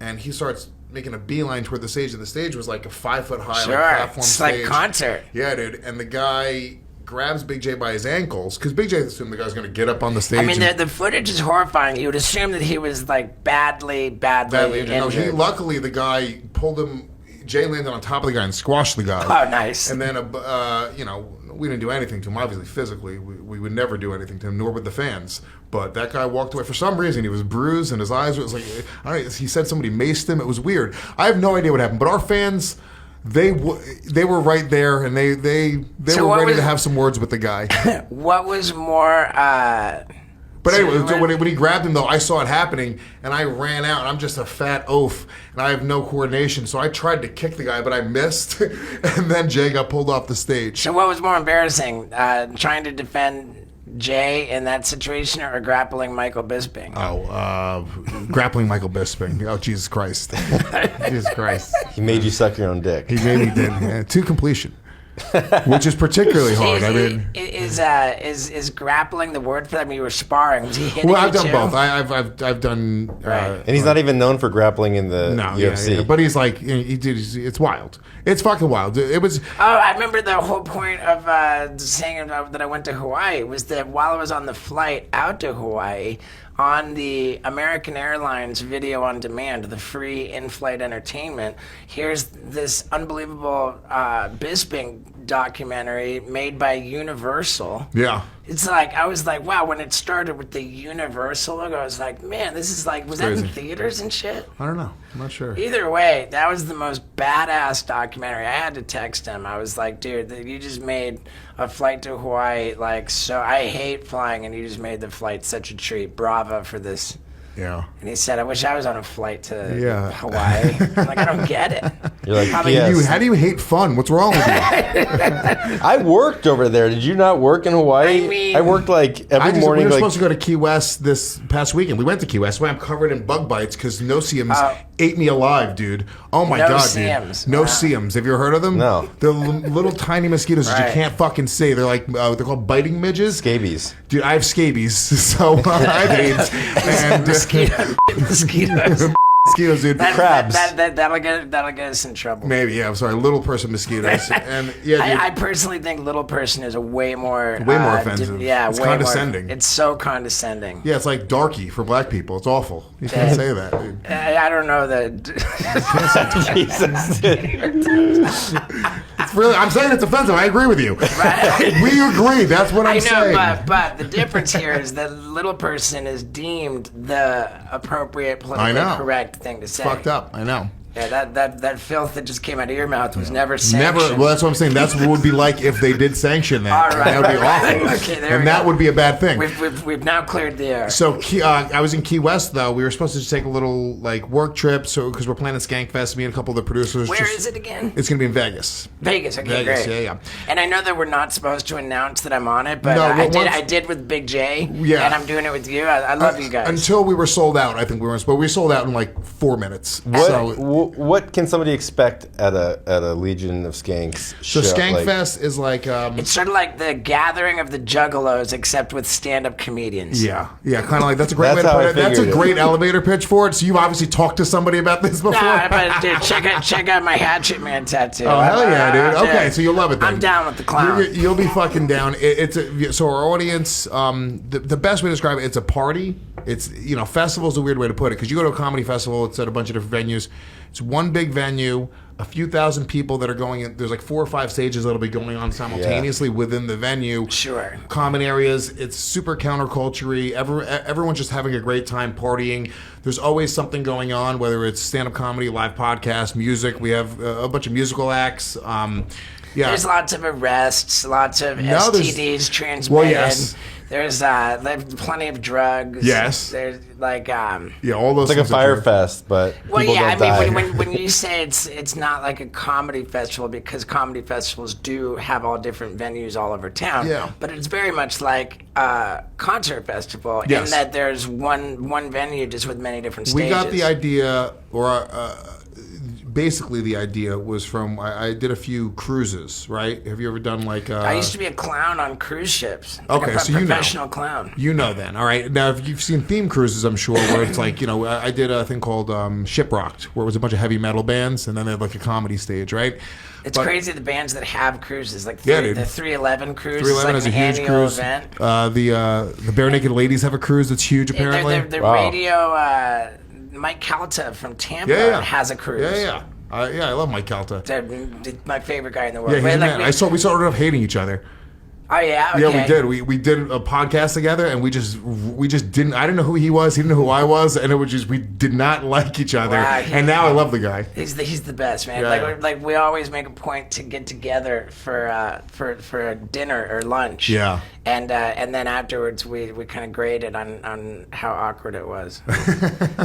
and he starts making a beeline toward the stage, and the stage was like a 5-foot high Sure, like, platform it's stage. like concert. Yeah, dude. And the guy grabs Big J by his ankles because Big J assumed the guy's going to get up on the stage. I mean, and- the footage is horrifying. You would assume that he was like badly badly injured. injured. Luckily, the guy pulled him. Jay landed on top of the guy and squashed the guy. Oh, nice. And then, we didn't do anything to him, obviously, physically. We would never do anything to him, nor would the fans. But that guy walked away. For some reason, he was bruised, and his eyes was like, I don't know, he said somebody maced him. It was weird. I have no idea what happened. But our fans, they were right there, and they So were ready was- to have some words with the guy. What was more... But anyway, so when he grabbed him, though, I saw it happening, and I ran out, and I'm just a fat oaf, and I have no coordination. So I tried to kick the guy, but I missed, and then Jay got pulled off the stage. So what was more embarrassing, trying to defend Jay in that situation or grappling Michael Bisping? Grappling Michael Bisping. Oh, Jesus Christ. Jesus Christ. He made you suck your own dick. He made me did. To completion. Which is particularly hard. I mean... Is grappling the word for that? I mean, you were sparring. Was he hitting Well, I've you done too? both. I've done... Right. And he's not even known for grappling in the No, UFC. yeah. But he's like... It's wild. It's fucking wild. It was... Oh, I remember the whole point of saying that I went to Hawaii was that while I was on the flight out to Hawaii, on the American Airlines Video on Demand, the free in-flight entertainment, here's this unbelievable Bisping documentary made by Universal. Yeah. It's like, I was like, wow, when it started with the Universal logo, I was like, man, this is like, was that in crazy. theaters and shit? I don't know. I'm not sure. Either way, that was the most badass documentary. I had to text him. I was like, dude, you just made a flight to Hawaii, like, so I hate flying, and you just made the flight such a treat. Bravo for this. Yeah. And he said, I wish I was on a flight to Hawaii. I'm like, I don't get it. You're like, Probably yes. How do you hate fun? What's wrong with you? I worked over there. Did you not work in Hawaii? I mean- I worked like every We morning. were Like, supposed to go to Key West this past weekend. We went to Key West. Why I'm covered in bug bites because no-see-ums ate me alive, dude. Oh my god, No-see-ums. dude. No-see-ums. Have you ever heard of them? No. They're little tiny mosquitoes that you Right. can't fucking see. They're like they're called biting midges. scabies. Dude, I have scabies, so I have AIDS and Mosquitoes. mosquitoes, dude. Crabs. That'll get us in trouble. Maybe, yeah. I'm sorry, little person mosquitoes, and yeah, dude. I personally think little person is a way more offensive. yeah, It's way condescending. More, it's so condescending. Yeah, it's like darky for black people. It's awful. You can't say that, dude. I don't know that. It's really, I'm saying it's offensive. I agree with you. We agree. That's what I'm I know, saying. but the difference here is that little person is deemed the appropriate I politically know. correct thing to say. Fucked up. I know. Yeah, that filth that just came out of your mouth was never sanctioned. Never. Well, that's what I'm saying. That's what it would be like if they did sanction that. All right, That would be right. awful. Okay, there we and that go. would be a bad thing. We've now cleared the air. So I was in Key West though. We were supposed to just take a little like work trip. So because we're planning Skankfest, me and a couple of the producers. Where is it again? It's going to be in Vegas. Vegas. Okay, Vegas, great. yeah. And I know that we're not supposed to announce that I'm on it, but No, I did with Big J. Yeah. And I'm doing it with you. I love you guys. Until we were sold out, I think we were. But we sold out in like 4 minutes. What can somebody expect at a Legion of Skanks So show? Skankfest is like it's sort of like the gathering of the Juggalos, except with stand-up comedians. yeah, kind of like that's a great way That's to how put I it. That's a figured it. great elevator pitch for it. So you've obviously talked to somebody about this before. Nah, but dude, check out my Hatchet Man tattoo. Oh hell yeah, dude! Okay, so you'll love it. Then. I'm down with the clown. You'll be fucking down. So our audience, the best way to describe it, it's a party. It's festival's a weird way to put it because you go to a comedy festival, it's at a bunch of different venues. It's one big venue, a few thousand people that are going in. There's like 4 or 5 stages that'll be going on simultaneously within the venue. Sure. Common areas. It's super counterculture-y. Everyone's just having a great time partying. There's always something going on, whether it's stand-up comedy, live podcast, music. We have a bunch of musical acts. There's lots of arrests, lots of STDs transmitted. Well, yes. There's plenty of drugs. Yes. There's like all those. It's like a things fire fest, but well, people yeah. don't I die. mean, when you say it's not like a comedy festival, because comedy festivals do have all different venues all over town. Yeah. But it's very much like a concert festival Yes. in that there's one venue just with many different stages. We got the idea, or basically the idea was from I did a few cruises, right? Have you ever done like? I used to be a clown on cruise ships. Like Okay, a so you know. professional clown. You know then, all right. Now, if you've seen theme cruises, I'm sure, where it's like, I did a thing called Shiprocked, where it was a bunch of heavy metal bands, and then they had like a comedy stage, right? It's crazy the bands that have cruises, like dude. the 311 cruise. 311 is is like a an huge annual cruise. event. The Bare Naked Ladies have a cruise that's huge, apparently. The Wow. radio, Mike Calta from Tampa Yeah. has a cruise. Yeah. I love Mike Calta. My favorite guy in the world. Yeah, he's Wait, a man. we- We started off hating each other. Oh yeah, okay. Yeah, we did. We did a podcast together, and we just didn't. I didn't know who he was. He didn't know who I was, and it was just we did not like each other. Wow, and now I love the guy. He's the best, man. Yeah. Like we always make a point to get together for a dinner or lunch. Yeah. And then afterwards we kind of graded on how awkward it was.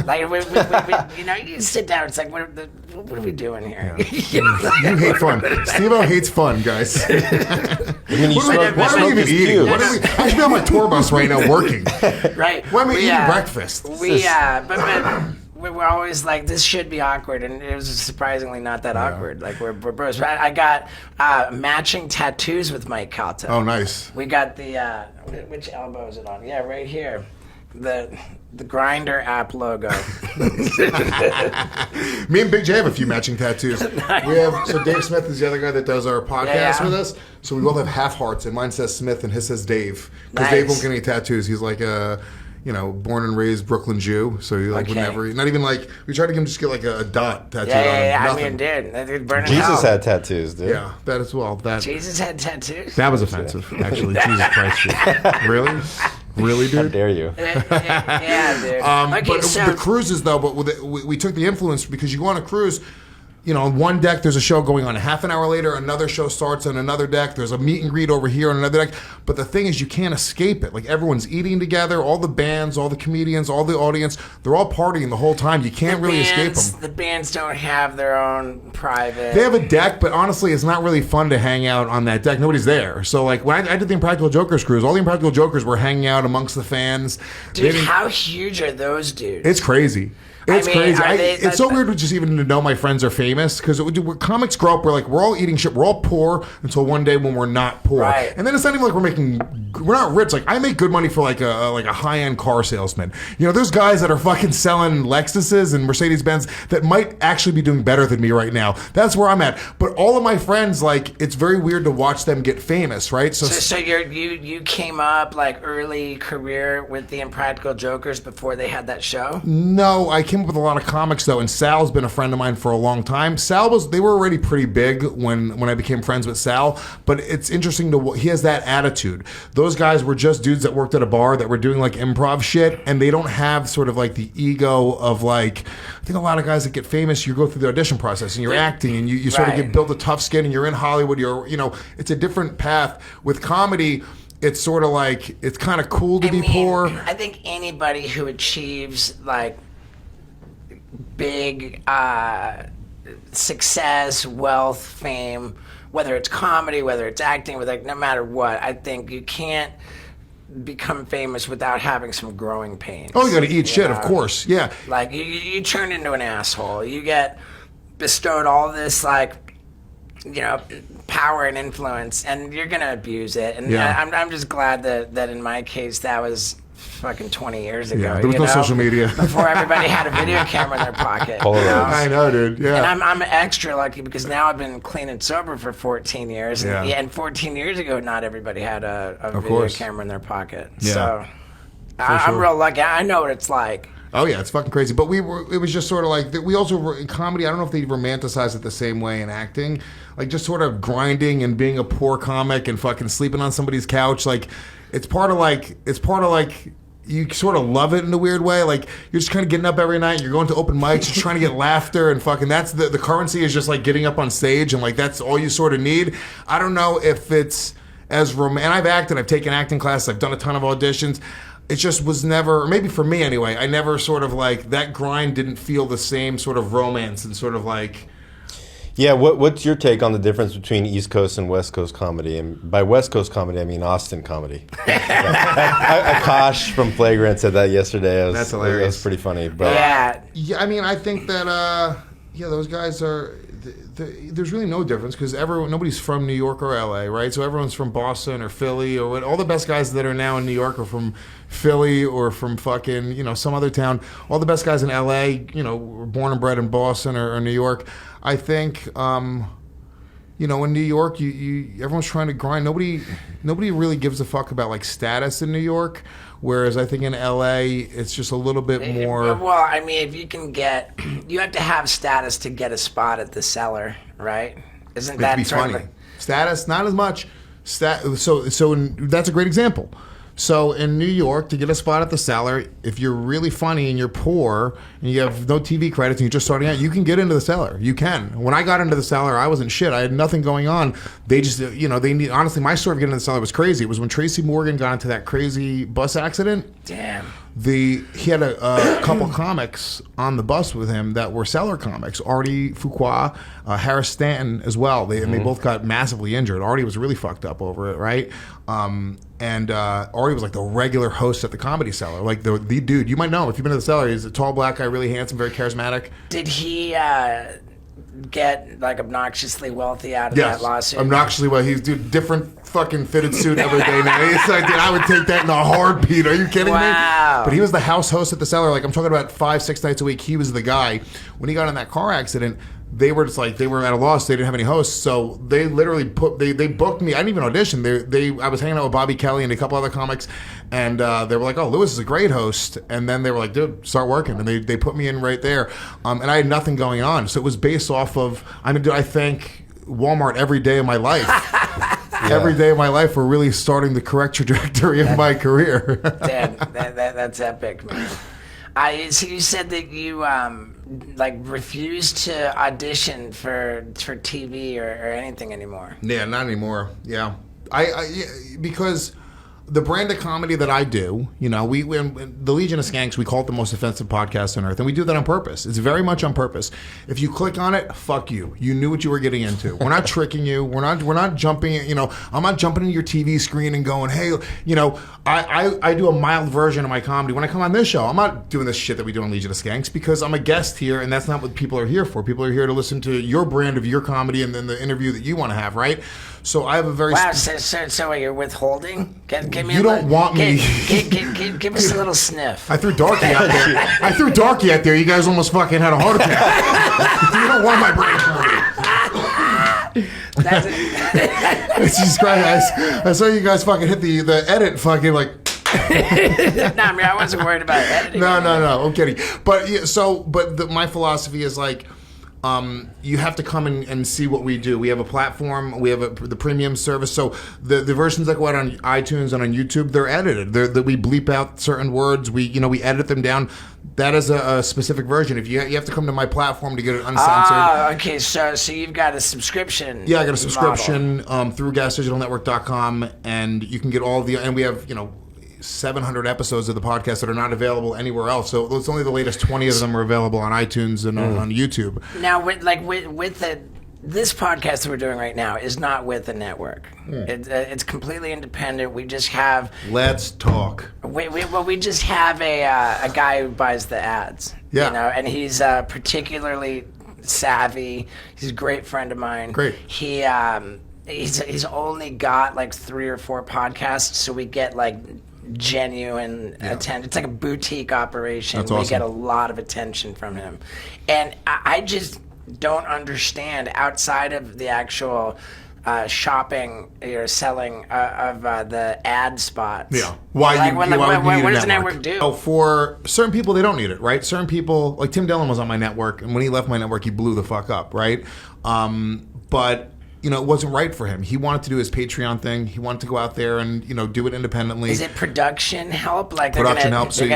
Like we you sit down. It's like what are we doing here? You hate fun. Steve-O hates fun, guys. When you smoke, Why are we even eating? cubes. I should be on my tour bus right now working. Right. Why am I eating breakfast? But we're always like, this should be awkward, and it was surprisingly not that awkward. Like we're bros. I got matching tattoos with Mike Calta. Oh, nice. We got the which elbow is it on? Yeah, right here. The Grinder app logo. Me and Big J have a few matching tattoos. We have Dave Smith is the other guy that does our podcast Yeah. with us. So we both have half hearts, and mine says Smith and his says Dave. Because Nice. Dave won't get any tattoos. He's like a born and raised Brooklyn Jew. So he would Okay. never, not even like we tried to get him to just get like a dot tattooed on him. Yeah. I Nothing. mean, dude, that burning Jesus hell. had tattoos, dude. Yeah, that as well. Jesus had tattoos. That was offensive, actually. Jesus Christ, dude. Really, How dude? dare you? Yeah, dude. Okay, But so the cruises, though, we took the influence because you go on a cruise. On one deck, there's a show going on. Half an hour later, another show starts on another deck. There's a meet and greet over here on another deck. But the thing is, you can't escape it. Like, everyone's eating together. All the bands, all the comedians, all the audience, they're all partying the whole time. You can't really escape them. The bands don't have their own private. They have a deck, but honestly, it's not really fun to hang out on that deck. Nobody's there. So, like, when I did the Impractical Jokers cruise, all the Impractical Jokers were hanging out amongst the fans. They Dude, didn't- how huge are those dudes? It's crazy. It's I mean, crazy. are they- It's so weird to just even to know my friends are famous because comics grow up. We're all eating shit. We're all poor until one day when we're not poor. Right. And then it's not even like we're not rich. Like I make good money for like a high end car salesman. There's guys that are fucking selling Lexuses and Mercedes Benz that might actually be doing better than me right now. That's where I'm at. But all of my friends, like, it's very weird to watch them get famous, right? So you came up like early career with the Impractical Jokers before they had that show? No, I came up with a lot of comics though, and Sal's been a friend of mine for a long time. They were already pretty big when I became friends with Sal, but it's interesting he has that attitude. Those guys were just dudes that worked at a bar that were doing like improv shit, and they don't have sort of like the ego of like, I think a lot of guys that get famous, you go through the audition process and you're acting and you sort of Right. get built a tough skin and you're in Hollywood, it's a different path. With comedy, it's sort of like, it's kind of cool to be poor. I think anybody who achieves like big success, wealth, fame, whether it's comedy, whether it's acting, no matter what, I think you can't become famous without having some growing pains. Oh, you got to eat shit, of course. Yeah. Like you turn into an asshole. You get bestowed all this power and influence, and you're gonna abuse it. And Yeah. I'm just glad that in my case that was fucking 20 years ago. Yeah, there was no social media. Before everybody had a video camera in their pocket. Polaroids. I know, dude. Yeah. And I'm extra lucky because now I've been clean and sober for 14 years. Yeah. And 14 years ago, not everybody had a video course. camera in their pocket. Yeah. So I'm sure. real lucky. I know what it's like. Oh yeah, it's fucking crazy. But it was just sort of like we also were in comedy. I don't know if they romanticize it the same way in acting, like just sort of grinding and being a poor comic and fucking sleeping on somebody's couch. Like it's part of like you sort of love it in a weird way. Like you're just kind of getting up every night. You're going to open mics. You're trying to get laughter and fucking. That's the currency is just like getting up on stage and like that's all you sort of need. I don't know if it's as and I've acted. I've taken acting classes. I've done a ton of auditions. It just was never, or maybe for me anyway, I never sort of like, that grind didn't feel the same sort of romance and sort of like... Yeah, what's your take on the difference between East Coast and West Coast comedy? And by West Coast comedy, I mean Austin comedy. Akash from Flagrant said that yesterday. That's hilarious. That was pretty funny. But yeah, I mean, I think that, those guys are... There's really no difference because nobody's from New York or LA, right? So everyone's from Boston or Philly or what. All the best guys that are now in New York are from Philly or from fucking some other town. All the best guys in LA, were born and bred in Boston or New York. I think, in New York, everyone's trying to grind. Nobody really gives a fuck about like status in New York. Whereas I think in LA, it's just a little bit more... Well, I mean, if you can you have to have status to get a spot at the Cellar, right? Isn't that be sort funny? of Status, not as much. So that's a great example. So in New York, to get a spot at the Cellar, if you're really funny and you're poor and you have no TV credits and you're just starting out, you can get into the Cellar. You can. When I got into the Cellar, I wasn't shit. I had nothing going on. They just, honestly, my story of getting into the Cellar was crazy. It was when Tracy Morgan got into that crazy bus accident. Damn. He had a couple comics on the bus with him that were Cellar comics. Artie Fuqua, Harris Stanton as well. And they both got massively injured. Artie was really fucked up over it, right? And Artie was like the regular host at the Comedy Cellar. Like the dude, you might know him if you've been to the Cellar. He's a tall black guy, really handsome, very charismatic. Did he get like obnoxiously wealthy out of that lawsuit? Obnoxiously well. He's different fucking fitted suit every day now. He's like, dude, I would take that in a heartbeat. Are you kidding me? But he was the house host at the Cellar. Like I'm talking about 5-6 nights a week. He was the guy. When he got in that car accident, they were just like, they were at a loss. They didn't have any hosts, so they literally they booked me. I didn't even audition. I was hanging out with Bobby Kelly and a couple other comics, and they were like, "Oh, Lewis is a great host." And then they were like, "Dude, start working." And they put me in right there, and I had nothing going on, so it was based off of. I mean, dude, I thank Walmart every day of my life. Every day of my life, we're really starting the correct trajectory of my career. Damn, that's epic, man. So you said that you refused to audition for TV or anything anymore. Yeah, not anymore. Yeah, because the brand of comedy that I do, we the Legion of Skanks, we call it the most offensive podcast on earth, and we do that on purpose. It's very much on purpose. If you click on it, fuck you. You knew what you were getting into. We're not tricking you. We're not jumping. I'm not jumping into your TV screen and going, hey, I do a mild version of my comedy. When I come on this show, I'm not doing this shit that we do on Legion of Skanks because I'm a guest here, and that's not what people are here for. People are here to listen to your brand of your comedy and then the interview that you want to have, right? So I have a very... Wow, so you're withholding? Give me you don't want me... Give us a little sniff. I threw Darky out there. You guys almost fucking had a heart attack. You don't want my brand comedy. Jesus Christ, I saw you guys fucking hit the edit fucking like... No, I mean, I wasn't worried about editing. No, I'm kidding. But my philosophy is like... you have to come and see what we do. We have a platform. We have the premium service. So the versions that go out on iTunes and on YouTube, they're edited. We bleep out certain words. We edit them down. That is a specific version. If you have to come to my platform to get it uncensored. Okay. So you've got a subscription. Yeah, I got a subscription through gasdigitalnetwork.com, and you can get all and we have 700 episodes of the podcast that are not available anywhere else. So it's only the latest 20 of them are available on iTunes and on YouTube. Now, this podcast that we're doing right now is not with a network. It's completely independent. We just have... Let's talk. We just have a guy who buys the ads. Yeah. And he's particularly savvy. He's a great friend of mine. Great. He's only got like 3 or 4 podcasts, so we get like genuine attention. It's like a boutique operation. That's awesome. We get a lot of attention from him. And I just don't understand, outside of the actual shopping or selling of the ad spots. Yeah. Why would you need what a does the network? network do? Oh, for certain people, they don't need it, right? Certain people, like Tim Dillon was on my network, and when he left my network, he blew the fuck up, right? But it wasn't right for him. He wanted to do his Patreon thing. He wanted to go out there and do it independently. Is it production help? Like production help? So we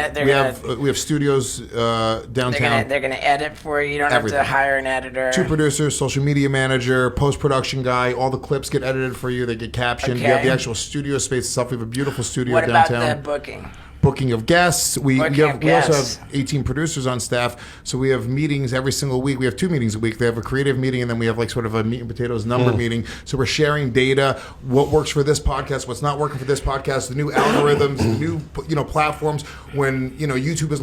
have studios downtown. They're gonna edit for you. You don't have to hire an editor. 2 producers, social media manager, post production guy. All the clips get edited for you. They get captioned. Okay. We have the actual studio space itself. We have a beautiful studio What downtown. about the booking? Booking of guests. We also guests. have 18 producers on staff, so we have meetings every single week. We have 2 meetings a week. They have a creative meeting, and then we have like sort of a meat and potatoes number meeting. So we're sharing data, what works for this podcast, what's not working for this podcast, the new algorithms, the new platforms. When YouTube is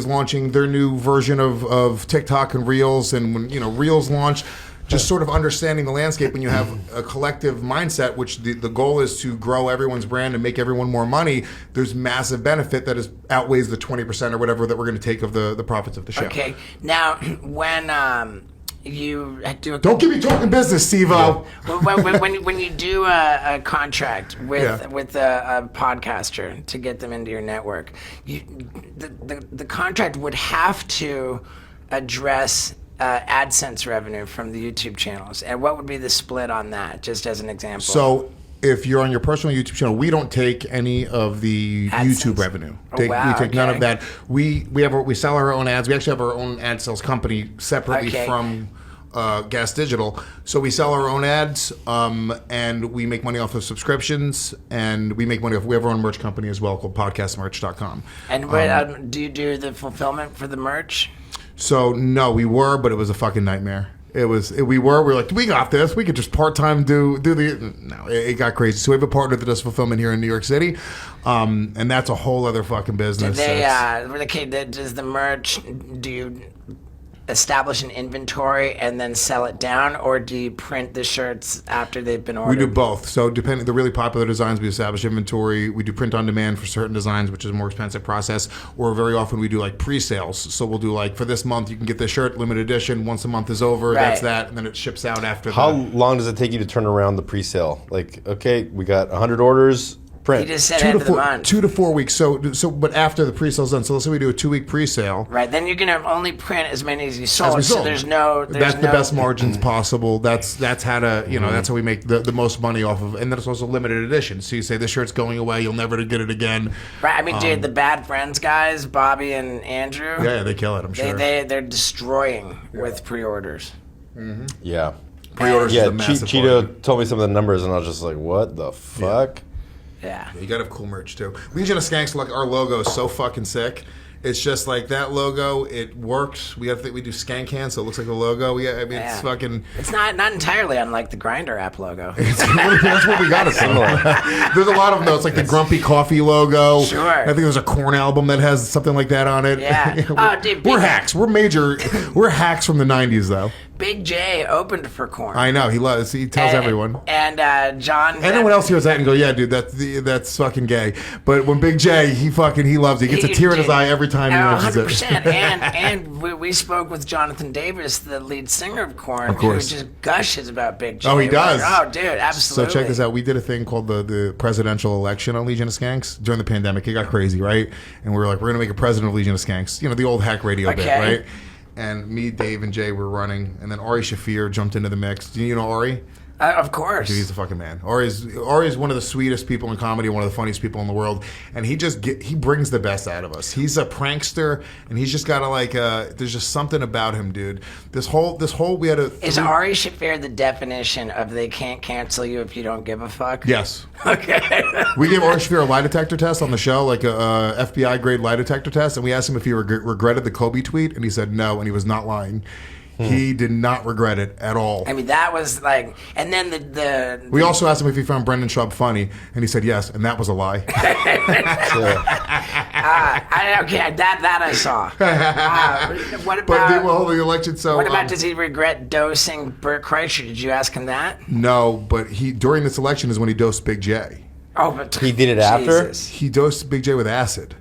launching their new version of TikTok and Reels, and when Reels launch. Just sort of understanding the landscape when you have a collective mindset, which the goal is to grow everyone's brand and make everyone more money. There's massive benefit that outweighs the 20% or whatever that we're going to take of the profits of the show. Okay. Now, when you do Don't get me talking business, Steve-O. when you do a contract with a podcaster to get them into your network, the contract would have to address AdSense revenue from the YouTube channels. And what would be the split on that, just as an example? So if you're on your personal YouTube channel, we don't take any of the AdSense. YouTube revenue. We take none of that. We sell our own ads. We actually have our own ad sales company separately from Gas Digital. So we sell our own ads, and we make money off of subscriptions, and we have our own merch company as well called podcastmerch.com. And do you do the fulfillment for the merch? So no, we were, but it was a fucking nightmare. We were like, we got this. We could just part-time do the. No, it got crazy. So we have a partner that does fulfillment here in New York City, and that's a whole other fucking business. Does the merch? Do you establish an inventory and then sell it down, or do you print the shirts after they've been ordered? We do both. So depending the really popular designs, we establish inventory. We do print on demand for certain designs, which is a more expensive process. Or very often we do like pre-sales. So we'll do like for this month you can get this shirt, limited edition. Once a month is over, that's that, and then it ships out after. How long does it take you to turn around the pre-sale? Like, okay, we got 100 orders. Print. He just said end of the month. 2 to 4 weeks. So, but after the pre-sale's done, so let's say we do a 2-week pre-sale. Right, then you're gonna only print as many as you sold. So that's the best margins possible. That's how to that's how we make the most money off of, and then it's also limited edition. So you say this shirt's going away, you'll never get it again. Right. I mean, dude, the Bad Friends guys, Bobby and Andrew. Yeah, they kill it. I'm sure they're destroying with pre-orders. Mm-hmm. Yeah. Pre-orders. Yeah. Is a massive Cheeto told me some of the numbers, and I was just like, what the fuck? Yeah. You gotta have cool merch too. Legion of Skanks, like our logo is so fucking sick. It's just like that logo. It works. We do Skank Hands, so it looks like a logo. It's fucking. It's not entirely unlike the Grindr app logo. That's what we got. There's a lot of them. It's like the Grumpy Coffee logo. Sure. I think there's a Korn album that has something like that on it. Yeah. We're hacks. We're hacks from the '90s though. Big J opened for Korn. I know he loves. He tells everyone. And John. Anyone else hears that and go, yeah, dude, that's fucking gay. But when Big J, he loves it. He gets a tear in his eye every time he mentions 100%. it. and we spoke with Jonathan Davis, the lead singer of Korn, who just gushes about Big J. Oh, he does. Oh, dude, absolutely. So check this out. We did a thing called the presidential election on Legion of Skanks during the pandemic. It got crazy, right? And we were like, we're gonna make a president of Legion of Skanks. The old hack radio bit, right? And me, Dave, and Jay were running, and then Ari Shafir jumped into the mix. Do you know Ari? Of course. Dude, he's the fucking man. Ari's one of the sweetest people in comedy, one of the funniest people in the world, and he brings the best out of us. He's a prankster, and he's just got there's just something about him, dude. This whole we had a. Is Ari Shafir the definition of they can't cancel you if you don't give a fuck? Yes. Okay. We gave Ari Shafir a lie detector test on the show, like a FBI grade lie detector test, and we asked him if he regretted the Kobe tweet, and he said no, and he was not lying. He did not regret it at all. I mean, that was like, and then we also asked him if he found Brendan Schaub funny, and he said yes, and that was a lie. That I saw. What about? But the election. So what about? Does he regret dosing Bert Kreischer? Did you ask him that? No, but during this election is when he dosed Big J. Oh, but he did it after. He dosed Big J with acid.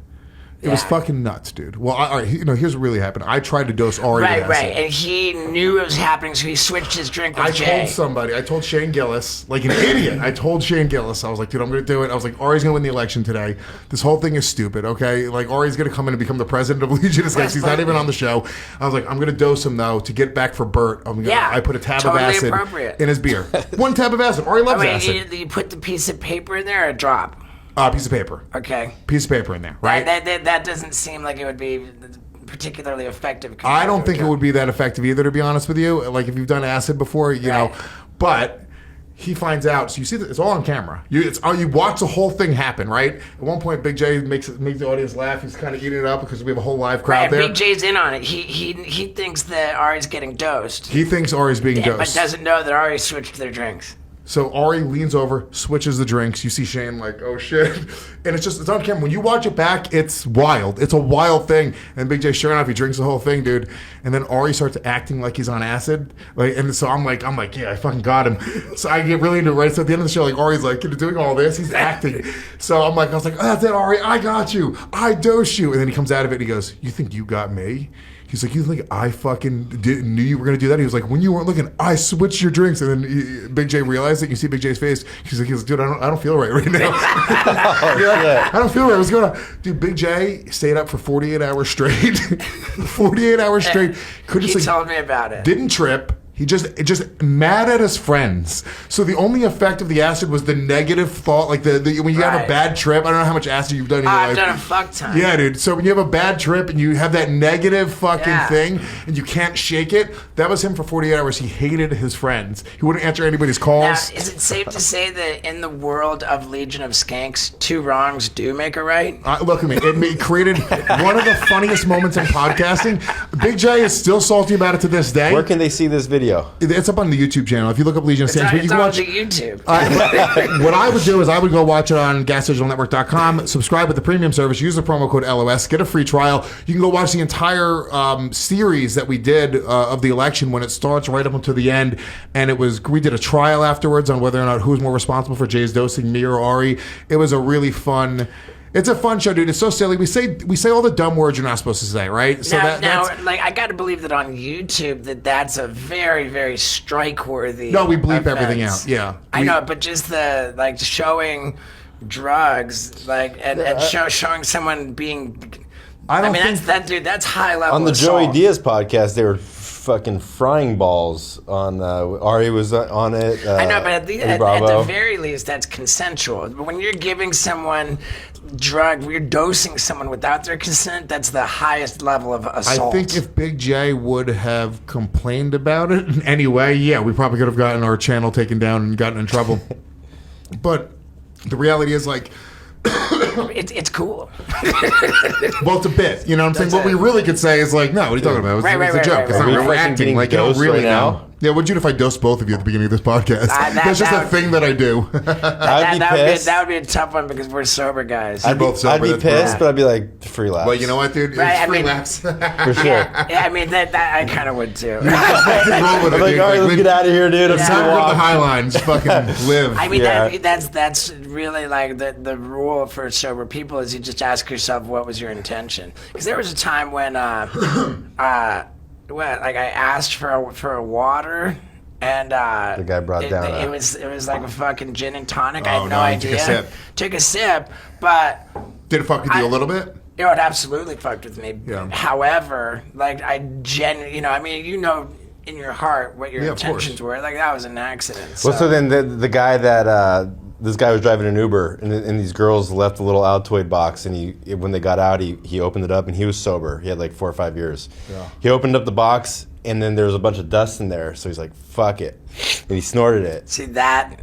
It was fucking nuts, dude. Well, all right, here's what really happened. I tried to dose Ari with acid. Right, and he knew it was happening, so he switched his drink with Jay. I told Shane Gillis, like an idiot. I told Shane Gillis, I was like, dude, I'm going to do it. I was like, Ari's going to win the election today. This whole thing is stupid, okay? Like, Ari's going to come in and become the president of Legion of Skanks. He's not even on the show. I was like, I'm going to dose him, though, to get back for Bert. I put a tab of acid in his beer. One tab of acid. Ari loves acid. You put the piece of paper in there or a drop? Piece of paper. Okay. Piece of paper in there, right? That doesn't seem like it would be particularly effective. I don't think it would be that effective either, to be honest with you. Like, if you've done acid before, you know. But he finds out. So you see that it's all on camera. You watch the whole thing happen, right? At one point, Big J makes the audience laugh. He's kind of eating it up because we have a whole live crowd there. Big J's in on it. He thinks that Ari's getting dosed. He thinks Ari's being dosed. But doesn't know that Ari switched their drinks. So Ari leans over, switches the drinks. You see Shane like, oh shit. And it's on camera. When you watch it back, it's wild. It's a wild thing. And Big J, sure enough, he drinks the whole thing, dude. And then Ari starts acting like he's on acid. And so I'm like, yeah, I fucking got him. So I get really into it, right? So at the end of the show, like Ari's like, you're doing all this. He's acting. So I was like, oh, that's it, Ari. I got you. I dosed you. And then he comes out of it and he goes, you think you got me? He's like, you think I fucking knew you were going to do that? He was like, when you weren't looking, I switched your drinks. And then Big J realized it. You see Big J's face. He's like, dude, I don't feel right now. I don't feel right. What's going on? Dude, Big J stayed up for 48 hours straight. 48 hours straight. He told me about it. Didn't trip. He just mad at his friends. So the only effect of the acid was the negative thought, like the when you have a bad trip. I don't know how much acid you've done in your life. I've done a fuck ton. Yeah, dude. So when you have a bad trip and you have that negative fucking thing and you can't shake it, that was him for 48 hours. He hated his friends. He wouldn't answer anybody's calls. Now, is it safe to say that in the world of Legion of Skanks, 2 wrongs do make a right? Look at me. It created one of the funniest moments in podcasting. Big J is still salty about it to this day. Where can they see this video? It's up on the YouTube channel. If you look up Legion of Skanks, you can watch the YouTube. What I would do is I would go watch it on gasdigitalnetwork.com, subscribe with the premium service, use the promo code LOS, get a free trial. You can go watch the entire series that we did of the election when it starts right up until the end. And we did a trial afterwards on whether or not who was more responsible for Jay's dosing, me or Ari. It was a really fun. It's a fun show, dude. It's so silly. We say all the dumb words you're not supposed to say, right? So now, I got to believe that on YouTube that's a very, very strike-worthy. No, we bleep offense. Everything out. Yeah, I know, but just the showing drugs, and showing someone being. That's high level. On the assault. Joey Diaz podcast, they were fucking frying balls on. Ari was on it. I know, but at the very least, that's consensual. But when you're giving someone you're dosing someone without their consent, that's the highest level of assault. I think if Big J would have complained about it in any way, we probably could have gotten our channel taken down and gotten in trouble. But the reality is, like, it's cool. Well, it's a bit. You know what I'm saying? What we really could say is like, no, what are you talking about? It's a joke. It's not real acting. Like, you don't really know. Yeah, what'd you do if I dosed both of you at the beginning of this podcast? That's just a thing that I do. That would be a tough one because we're sober guys. I'd be pissed, but I'd be like, free laps. Well, you know what, dude? It's free laps. For sure. Yeah, I mean, that I kind of would too. I'm like, all right, let's get out of here, dude. It's time to run the High Line. Just fucking live. I mean, that's really like the rule for sober people is you just ask yourself what was your intention. Because there was a time when I asked for a water, and the guy brought down. It was like a fucking gin and tonic. I had no idea. Took a sip, but did it fuck with you a little bit? It absolutely fucked with me. Yeah. However, like in your heart what your intentions were. Like that was an accident. Well, so then the guy that. This guy was driving an Uber, and these girls left a little Altoid box, and when they got out, he opened it up, and he was sober. He had like 4 or 5 years. Yeah. He opened up the box, and then there was a bunch of dust in there, so he's like, fuck it. And he snorted it. See, that's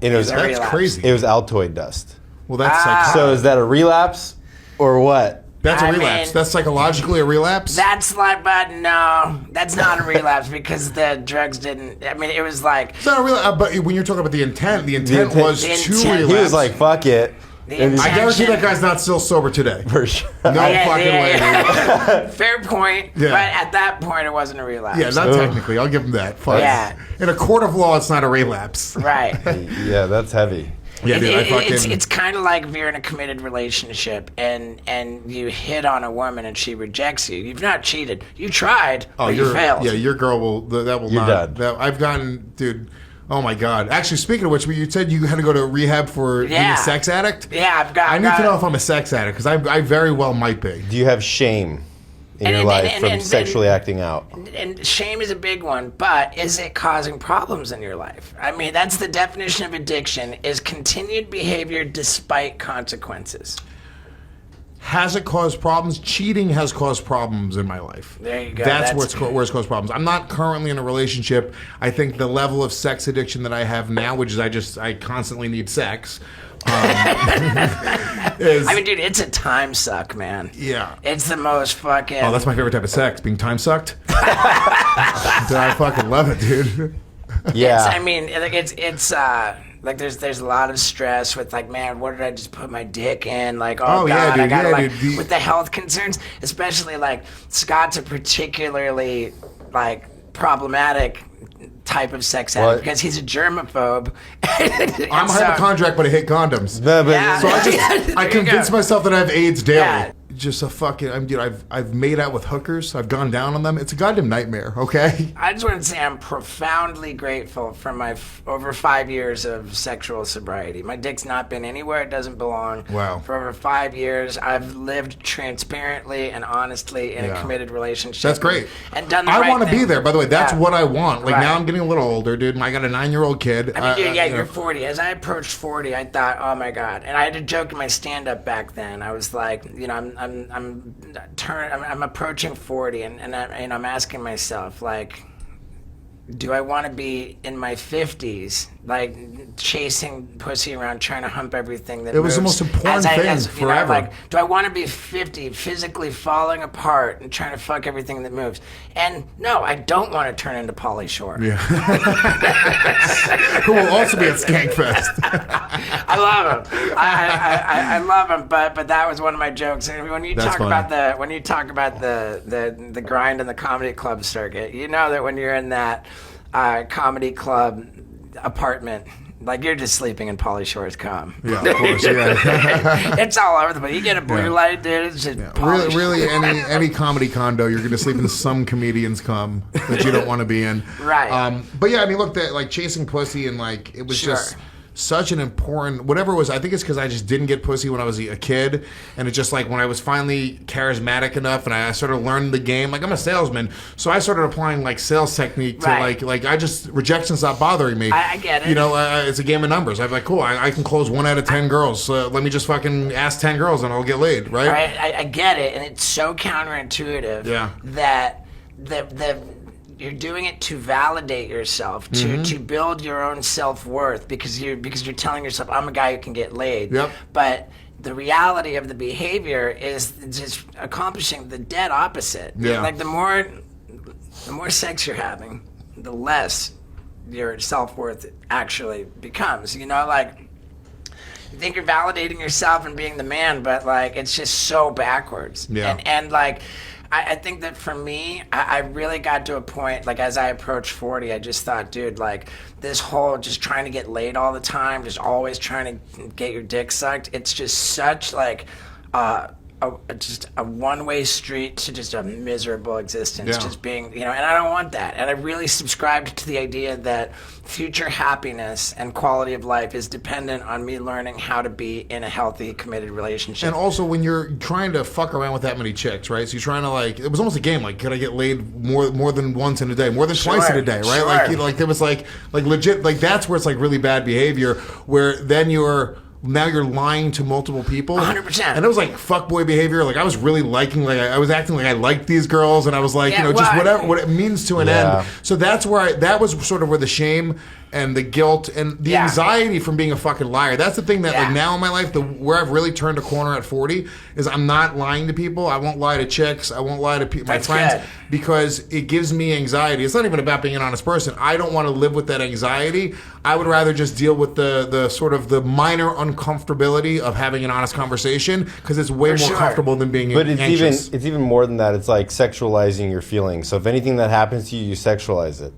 crazy. It was Altoid dust. Well, that's So is that a relapse, or what? That's a relapse. That's psychologically a relapse? That's like, but no, that's not a relapse because the drugs didn't, I mean, it was like. It's not a relapse, but when you're talking about the intent was to relapse. He was like, fuck it. I guarantee that guy's not still sober today. For sure. No fucking way, dude. Fair point, but at that point it wasn't a relapse. Yeah, not technically. I'll give him that. Fine. Yeah. In a court of law, it's not a relapse. Right. Yeah, that's heavy. Yeah, dude, It's kind of like if you're in a committed relationship and you hit on a woman and she rejects you. You've not cheated. You tried, but you failed. Yeah, your girl will. That will You're not. done. I've gotten, dude. Oh my God! Actually, speaking of which, you said you had to go to rehab for being a sex addict. Yeah, I need to know if I'm a sex addict because I very well might be. Do you have shame in your life from sexually acting out? And shame is a big one, but is it causing problems in your life? I mean, that's the definition of addiction: is continued behavior despite consequences. Has it caused problems? Cheating has caused problems in my life. There you go. That's where it's caused problems. I'm not currently in a relationship. I think the level of sex addiction that I have now, which is I constantly need sex. I mean, dude, it's a time suck, man. Yeah. It's the most fucking... Oh, that's my favorite type of sex, being time sucked. Dude, I fucking love it, dude. Yeah. I mean, like it's like there's a lot of stress with like, man, what did I just put my dick in? Like, oh yeah, God, dude, I gotta yeah, like dude, with the health concerns, especially like Scott's a particularly like problematic type of sex addict because he's a germaphobe. I'm a hypochondriac, but I hate condoms. No, but Yeah. So I convince myself that I have AIDS daily. Yeah. Just a fucking, dude, I've made out with hookers. I've gone down on them. It's a goddamn nightmare, okay? I just want to say I'm profoundly grateful for my over 5 years of sexual sobriety. My dick's not been anywhere it doesn't belong. Wow. For over 5 years, I've lived transparently and honestly in a committed relationship. That's great. And done the I right want to be thing. there. By the way, that's what I want. Like, Right. now I'm getting a little older, dude. I got a 9-year-old kid. I mean, dude, you you're know. 40. As I approached 40, I thought, oh my God. And I had a joke in my stand-up back then. I was like, you know, I'm approaching 40, and I'm asking myself, like, do I want to be in my 50s, like chasing pussy around, trying to hump everything that It was the moves, most important thing forever. like, do I want to be 50, physically falling apart and trying to fuck everything that moves? And no, I don't want to turn into Pauly Shore. Yeah. Who will also be at Skankfest. I love him. I love him. But that was one of my jokes. And when you That's talk funny. about the grind in the comedy club circuit, you know that when you're in that comedy club apartment, like you're just sleeping in Pauly Shore's cum. Yeah, of course. Yeah. It's all over the place. You get a blue Yeah. light, dude. It's just Pauly Shore. Really, any comedy condo, you're going to sleep in some comedians' cum that you don't want to be in. Right. But yeah, I mean, look, like chasing pussy and like it was Sure. just such an important whatever it was. I think it's because I just didn't get pussy when I was a kid, and it's just like when I was finally charismatic enough and I sort of learned the game. Like I'm a salesman, so I started applying like sales technique to Right. like I just rejection stopped bothering me. I get it. You know, it's a game of numbers. I'm like, cool, I can close 1 out of 10 girls. Let me just fucking ask 10 girls and I'll get laid, right? Right, I get it, and it's so counterintuitive that you're doing it to validate yourself, to build your own self-worth because you're telling yourself, I'm a guy who can get laid. Yep. But the reality of the behavior is just accomplishing the dead opposite. Yeah. Like the more sex you're having, the less your self-worth actually becomes. You know, like you think you're validating yourself and being the man, but like it's just so backwards. Yeah. And like I think that for me, I really got to a point, like as I approached 40, I just thought, dude, like this whole just trying to get laid all the time, just always trying to get your dick sucked, it's just such like just a one-way street to just a miserable existence, Yeah. just being, you know, and I don't want that. And I really subscribed to the idea that future happiness and quality of life is dependent on me learning how to be in a healthy, committed relationship. And also, when you're trying to fuck around with that many chicks, right? So you're trying to like, it was almost a game. Like, could I get laid more than once in a day, more than twice in a day, right? Sure. Like, you know, like there was like legit, like that's where it's like really bad behavior. Where then you're lying to multiple people. 100%. And it was like fuckboy behavior. Like I was really liking, like I was acting like I liked these girls, and I was like, Yeah, you know, just well, whatever what it means to an Yeah. end. So that's where that was sort of where the shame and the guilt and the Yeah. anxiety from being a fucking liar. That's the thing that like Yeah. now in my life, where I've really turned a corner at 40 is I'm not lying to people. I won't lie to chicks. I won't lie to my That's friends good. because it gives me anxiety. It's not even about being an honest person. I don't want to live with that anxiety. I would rather just deal with the sort of the minor uncomfortability of having an honest conversation because it's way For more sure. comfortable than being But anxious. it's even more than that. It's like sexualizing your feelings. So if anything that happens to you, you sexualize it.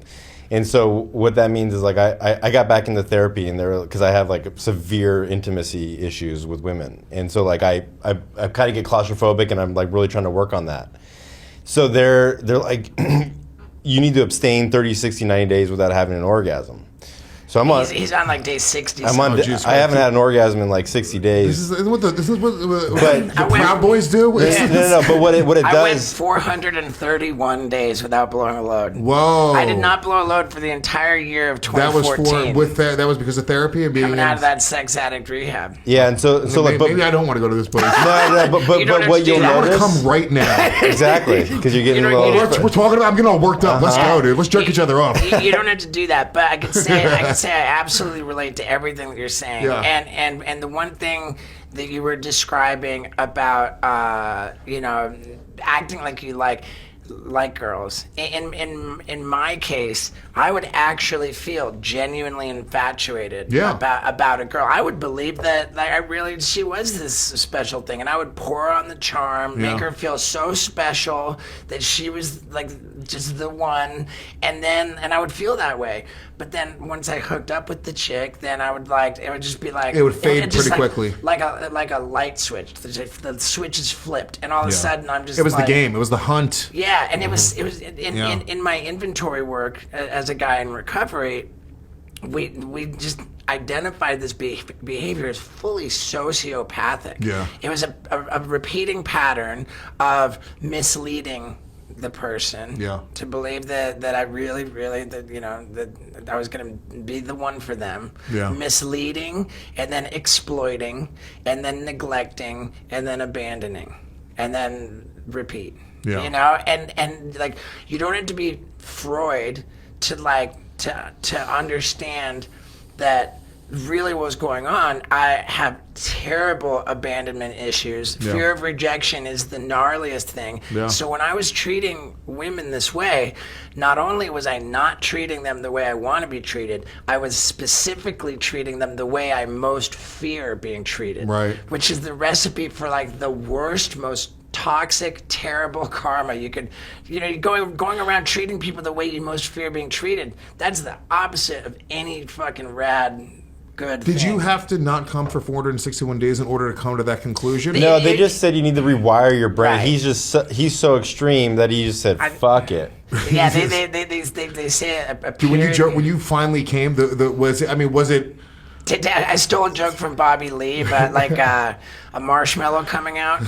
And so what that means is like I got back into therapy, and because I have like severe intimacy issues with women, and so like I kind of get claustrophobic, and I'm like really trying to work on that. So they're like, you need to abstain 30, 60, 90 days without having an orgasm. So He's on like day 60. I haven't had an orgasm in like 60 days. This is what the Proud Boys do? No. But what it I went does. 431 days without blowing a load. Whoa! I did not blow a load for the entire year of 2014. That was because of therapy and being coming out of that sex addict rehab. Yeah, and so like, maybe I don't want to go to this place. No, but what you'll I want to notice. come right now. Exactly, because you're getting a little. We're talking about. I'm getting all worked up. Let's go, dude. Let's jerk each other off. You don't have to do that, but I can say I absolutely relate to everything that you're saying. Yeah. And the one thing that you were describing about acting like you like girls. In my case, I would actually feel genuinely infatuated about a girl. I would believe that she was this special thing, and I would pour her on the charm, make her feel so special that she was like just the one, and I would feel that way. But then once I hooked up with the chick, then it would just be like it would fade pretty quickly, like a light switch. The switch is flipped, and all of a sudden I'm just. It was the game. It was the hunt. Yeah, and it was in my inventory work as a guy in recovery. We just identified this behavior as fully sociopathic. Yeah, it was a repeating pattern of misleading the person to believe that I really that I was going to be the one for them, misleading, and then exploiting, and then neglecting, and then abandoning, and then repeat. And like, you don't have to be Freud to understand that really what was going on. I have terrible abandonment issues. Fear of rejection is the gnarliest thing. So when I was treating women this way, not only was I not treating them the way I want to be treated, I was specifically treating them the way I most fear being treated. Right. Which is the recipe for like the worst, most toxic, terrible karma. You could, going around treating people the way you most fear being treated. That's the opposite of any fucking rad good Did thing. you have to not come for 461 days in order to come to that conclusion? No, they just said you need to rewire your brain. Right. He's so extreme that he just said, fuck it. Yeah, they say a When you finally came, was it? I stole a joke from Bobby Lee about like a marshmallow coming out.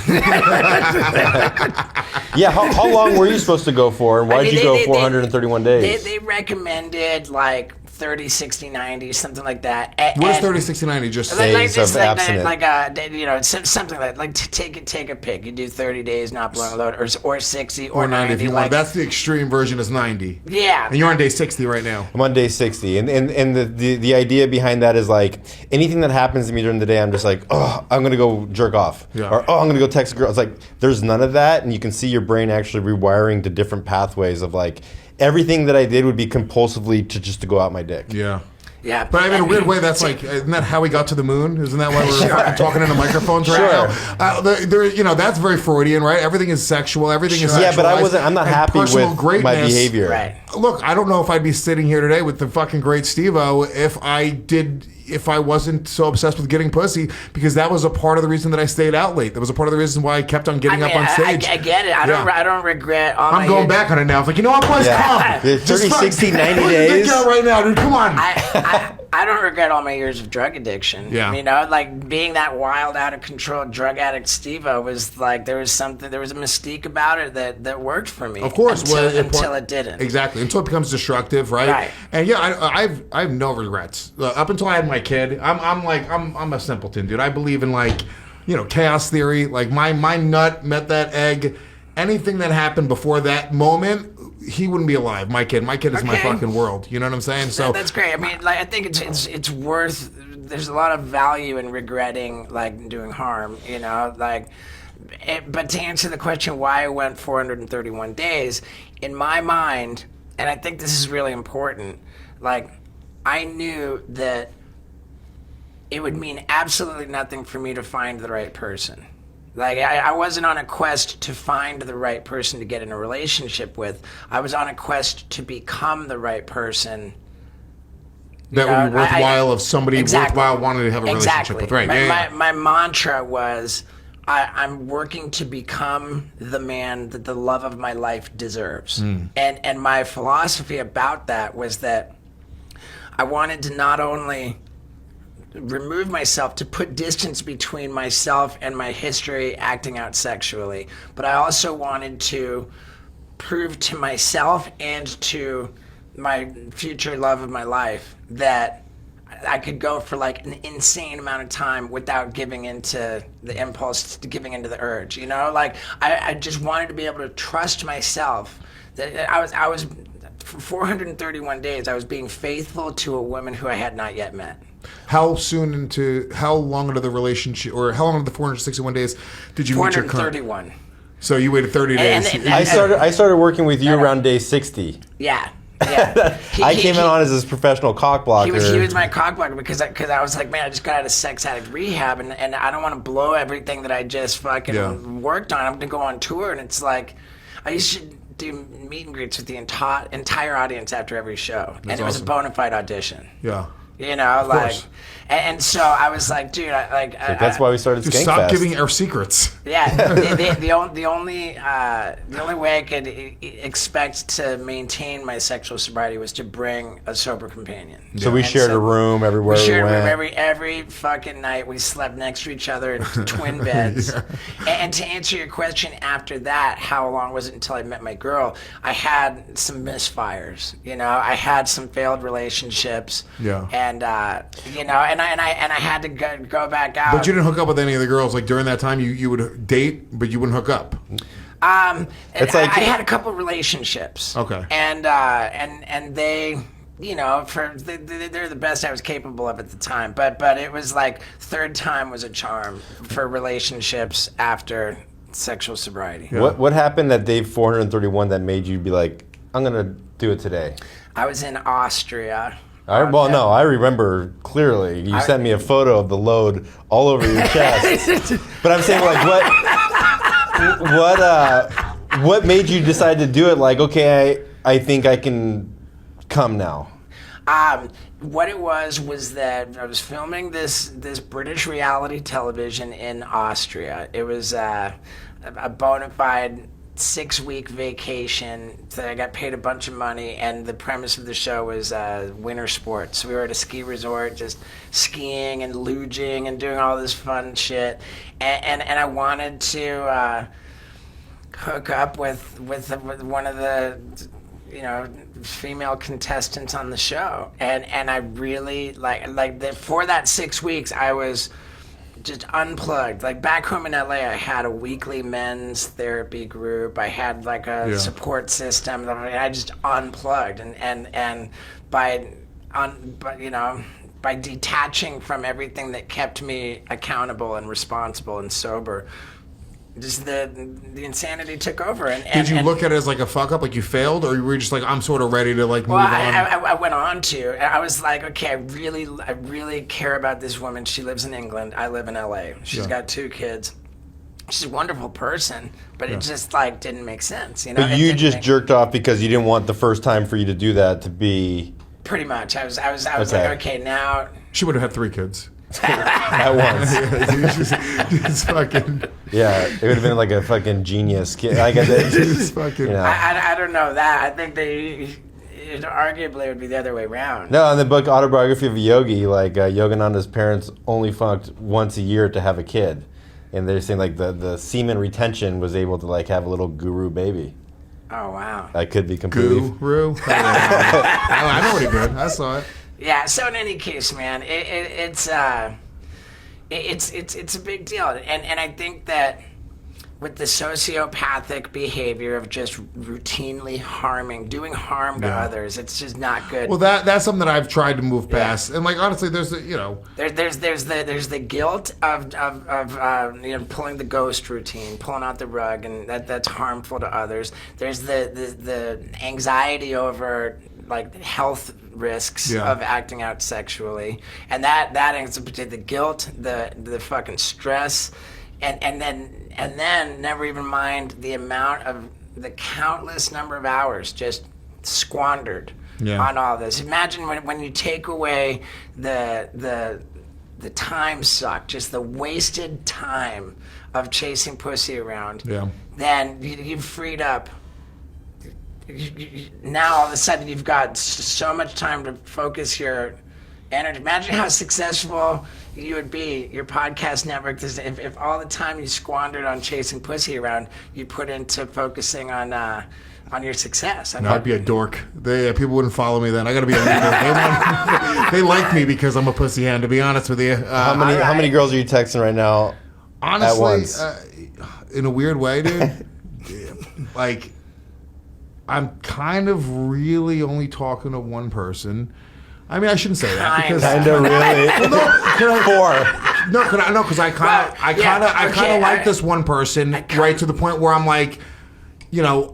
Yeah, how long were you supposed to go for, and why did you go 431 days? They recommended like 30, 60, 90, something like that. What is 30, 60, 90? Just days of abstinence. Something like take a pick. You do 30 days not blowing a load, or 60, or 90 if you want. That's the extreme version is 90. Yeah. And you're on day 60 right now. I'm on day 60, and the idea behind that is like anything that happens to me during the day, I'm just like, oh, I'm gonna go jerk off, or oh, I'm gonna go text a girl. It's like there's none of that, and you can see your brain actually rewiring to different pathways of like everything that I did would be compulsively to go out my dick. Yeah. Yeah, but I mean, in a weird way, that's like, isn't that how we got to the moon? Isn't that why we're fucking talking into microphones right now? That's very Freudian, right? Everything is sexual. Everything is sexual. Yeah, but I'm not happy with my behavior. Right. Look, I don't know if I'd be sitting here today with the fucking great Steve-O if I wasn't so obsessed with getting pussy, because that was a part of the reason that I stayed out late. That was a part of the reason why I kept on getting up on stage. I get it. I don't regret all I'm going back on it now. It's like, what, boys, come. 30, 60, 90 days. Right now, dude, come on. I don't regret all my years of drug addiction. Yeah. Like being that wild, out of control drug addict Steve-O was like, there was a mystique about it that worked for me. Of course. Until it didn't. Exactly. Until it becomes destructive, right? Right. And I have no regrets. Up until I had my kid, I'm a simpleton, dude. I believe in chaos theory. Like my nut met that egg. Anything that happened before that moment, he wouldn't be alive. My kid is my fucking world. You know what I'm saying? So that's great. I mean, I think it's worth. There's a lot of value in regretting doing harm. But to answer the question why I went 431 days, in my mind, and I think this is really important. I knew that it would mean absolutely nothing for me to find the right person. Like, I wasn't on a quest to find the right person to get in a relationship with. I was on a quest to become the right person. That would be worthwhile of somebody worthwhile wanting to have a relationship with. Right. My mantra was, I'm working to become the man that the love of my life deserves. And my philosophy about that was that I wanted to not only remove myself, to put distance between myself and my history acting out sexually, but I also wanted to prove to myself and to my future love of my life that I could go for like an insane amount of time without giving into the impulse, giving into the urge, you know? Like, I just wanted to be able to trust myself that I was for 431 days, I was being faithful to a woman who I had not yet met. How long into the relationship, or how long into the 461 days did you meet your current? 431. So you waited 30 days. I started working with you around day 60. Yeah. Yeah. I came in on as his professional cock blocker. He was my cock blocker because I was like, man, I just got out of sex addict rehab, and I don't want to blow everything that I just fucking worked on. I'm going to go on tour, and it's like, I used to do meet and greets with the entire audience after every show. That's and it was a awesome. bona fide audition. Yeah. You know, like, and so I was like, dude, that's why we started Just Skankfest. stop giving our secrets. Yeah, the only way I could expect to maintain my sexual sobriety was to bring a sober companion. So we shared a room everywhere we we shared went. a room every fucking night. We slept next to each other in twin beds. And to answer your question, after that, how long was it until I met my girl? I had some misfires. You know, I had some failed relationships. Yeah. And you know, and I had to go back out. But you didn't hook up with any of the girls. Like during that time, you would date, but you wouldn't hook up. It's like I had a couple relationships. Okay. And they, you know, they're the best I was capable of at the time. But it was like third time was a charm for relationships after sexual sobriety. Yeah. What happened that day 431 that made you be like, I'm gonna do it today? I was in Austria. I remember clearly. You sent me a photo of the load all over your chest. But I'm saying, like, what made you decide to do it? Like, okay, I think I can come now. What it was that I was filming this British reality television in Austria. It was a bona fide 6-week vacation that I got paid a bunch of money, and the premise of the show was winter sports. So we were at a ski resort just skiing and luging and doing all this fun shit, and I wanted to hook up with one of the, you know, female contestants on the show, and I really for that 6 weeks I was just unplugged. Like back home in LA, I had a weekly men's therapy group. I had like a support system. I just unplugged, and by detaching from everything that kept me accountable and responsible and sober, just the insanity took over. Did you look at it as like a fuck up, like you failed, or you were just like, I'm sort of ready to like move on? I went on to. I was like, okay, I really care about this woman. She lives in England. I live in LA. She's got 2 kids. She's a wonderful person, but it just like didn't make sense, you know. But you just jerked off because you didn't want the first time for you to do that to be. Pretty much. I was like, okay, now. She would have had 3 kids. At once. Just fucking. Yeah, it would have been like a fucking genius kid. I guess Just fucking. You know. I don't know that. I think it arguably would be the other way around. No, in the book Autobiography of a Yogi, like Yogananda's parents only fucked once a year to have a kid, and they're saying like the semen retention was able to like have a little guru baby. Oh wow. That could be completely. Guru. I know what he did. I saw it. Yeah. So in any case, man, it's a big deal, and I think that with the sociopathic behavior of just routinely doing harm to others, it's just not good. Well, that's something that I've tried to move past, and like honestly, there's the guilt of pulling the ghost routine, pulling out the rug, and that's harmful to others. There's the anxiety over like health risks of acting out sexually, and that is the guilt, the fucking stress, and then never even mind the countless number of hours just squandered on all this. Imagine when you take away the time suck, just the wasted time of chasing pussy around. Yeah. Then you've freed up. Now all of a sudden you've got so much time to focus your energy. Imagine how successful you would be, your podcast network, if all the time you squandered on chasing pussy around, you put into focusing on your success. I'd be a dork. People wouldn't follow me then. I got to be a leader. They like me because I'm a pussy hand, to be honest with you. How many girls are you texting right now? Honestly, at once? In a weird way, dude. Like, I'm kind of really only talking to one person. I mean, I shouldn't say that because kind of really. Four. No, because I kind of like this one person right to the point where I'm like, you know,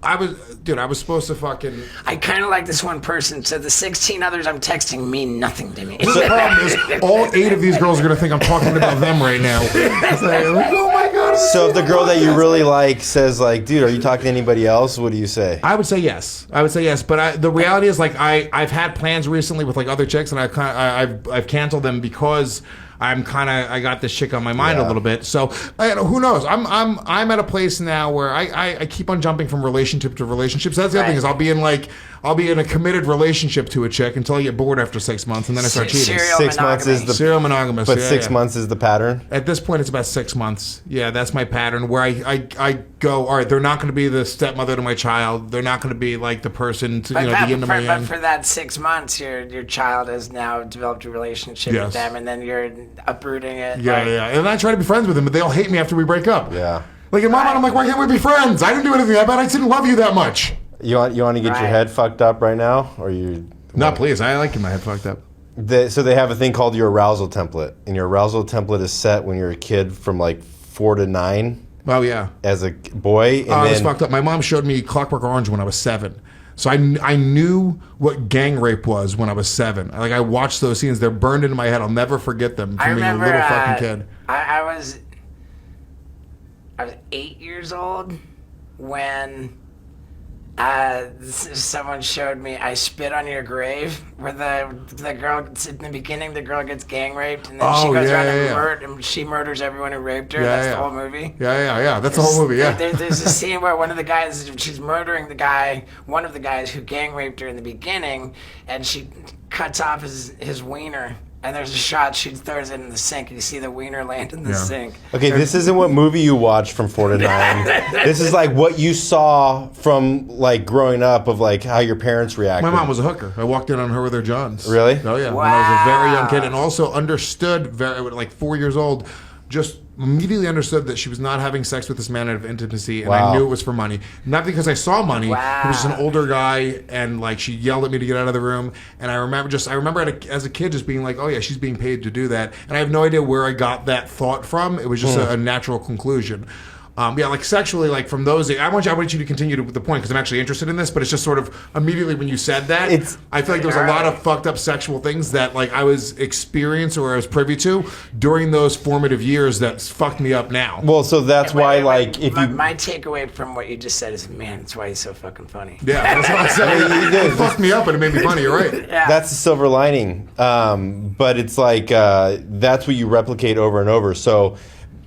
I was supposed to fucking. I kind of like this one person, so the 16 others I'm texting mean nothing to me. The problem is, all 8 of these girls are gonna think I'm talking about them right now. It's like, oh my god. So if the girl that you really like says like, dude, are you talking to anybody else? What do you say? I would say yes. But the reality is, like, I've had plans recently with like other chicks, and I've canceled them because I got this chick on my mind a little bit. So who knows? I'm at a place now where I keep on jumping from relationship to relationship. So that's the other thing is I'll be in a committed relationship to a chick until I get bored after 6 months, and then I start cheating. Serial monogamous. But 6 months is the pattern. At this point, it's about 6 months. Yeah, that's my pattern. Where I go, all right, they're not going to be the stepmother to my child. They're not going to be like the person to the yin to my yang. But for that 6 months, your child has now developed a relationship with them, and then you're uprooting it. Yeah. And I try to be friends with them, but they all hate me after we break up. Yeah. Like in my mind, I'm like, why can't we be friends? I didn't do anything that bad. I didn't love you that much. You want to get your head fucked up right now, or you? No, please. I like getting my head fucked up. So they have a thing called your arousal template, and your arousal template is set when you're a kid from like 4 to 9. Oh yeah. As a boy, and I was fucked up. My mom showed me Clockwork Orange when I was 7. So I knew what gang rape was when I was 7. I watched those scenes. They're burned into my head. I'll never forget them from being a little fucking kid. I was 8 years old when someone showed me I Spit on Your Grave, where the girl, in the beginning, the girl gets gang raped, and then she goes around and she murders everyone who raped her. That's the whole movie. Yeah. That's the whole movie. Yeah. There's a scene where one of the guys, she's murdering one of the guys who gang raped her in the beginning, and she cuts off his wiener. And there's a shot, she throws it in the sink, and you see the wiener land in the sink. Okay, this isn't what movie you watched from 4 to 9. This is like what you saw from like growing up of like how your parents reacted. My mom was a hooker. I walked in on her with her Johns. Really? Oh yeah. Wow. When I was a very young kid, and also understood like 4 years old, just immediately understood that she was not having sex with this man out of intimacy, and I knew it was for money. Not because I saw money. Wow. He was just an older guy, and like she yelled at me to get out of the room. And I remember as a kid just being like, oh yeah, she's being paid to do that. And I have no idea where I got that thought from. It was just a natural conclusion. Like sexually, like from those, I want you to continue with the point because I'm actually interested in this, but it's just sort of immediately when you said that, I feel like there was a lot of fucked up sexual things that like I was experienced or I was privy to during those formative years that fucked me up now. Well, so that's why my takeaway from what you just said is, man, that's why he's so fucking funny. Yeah, that's what I said. It fucked me up and it made me funny, you're right. Yeah. That's the silver lining. But it's like, that's what you replicate over and over. So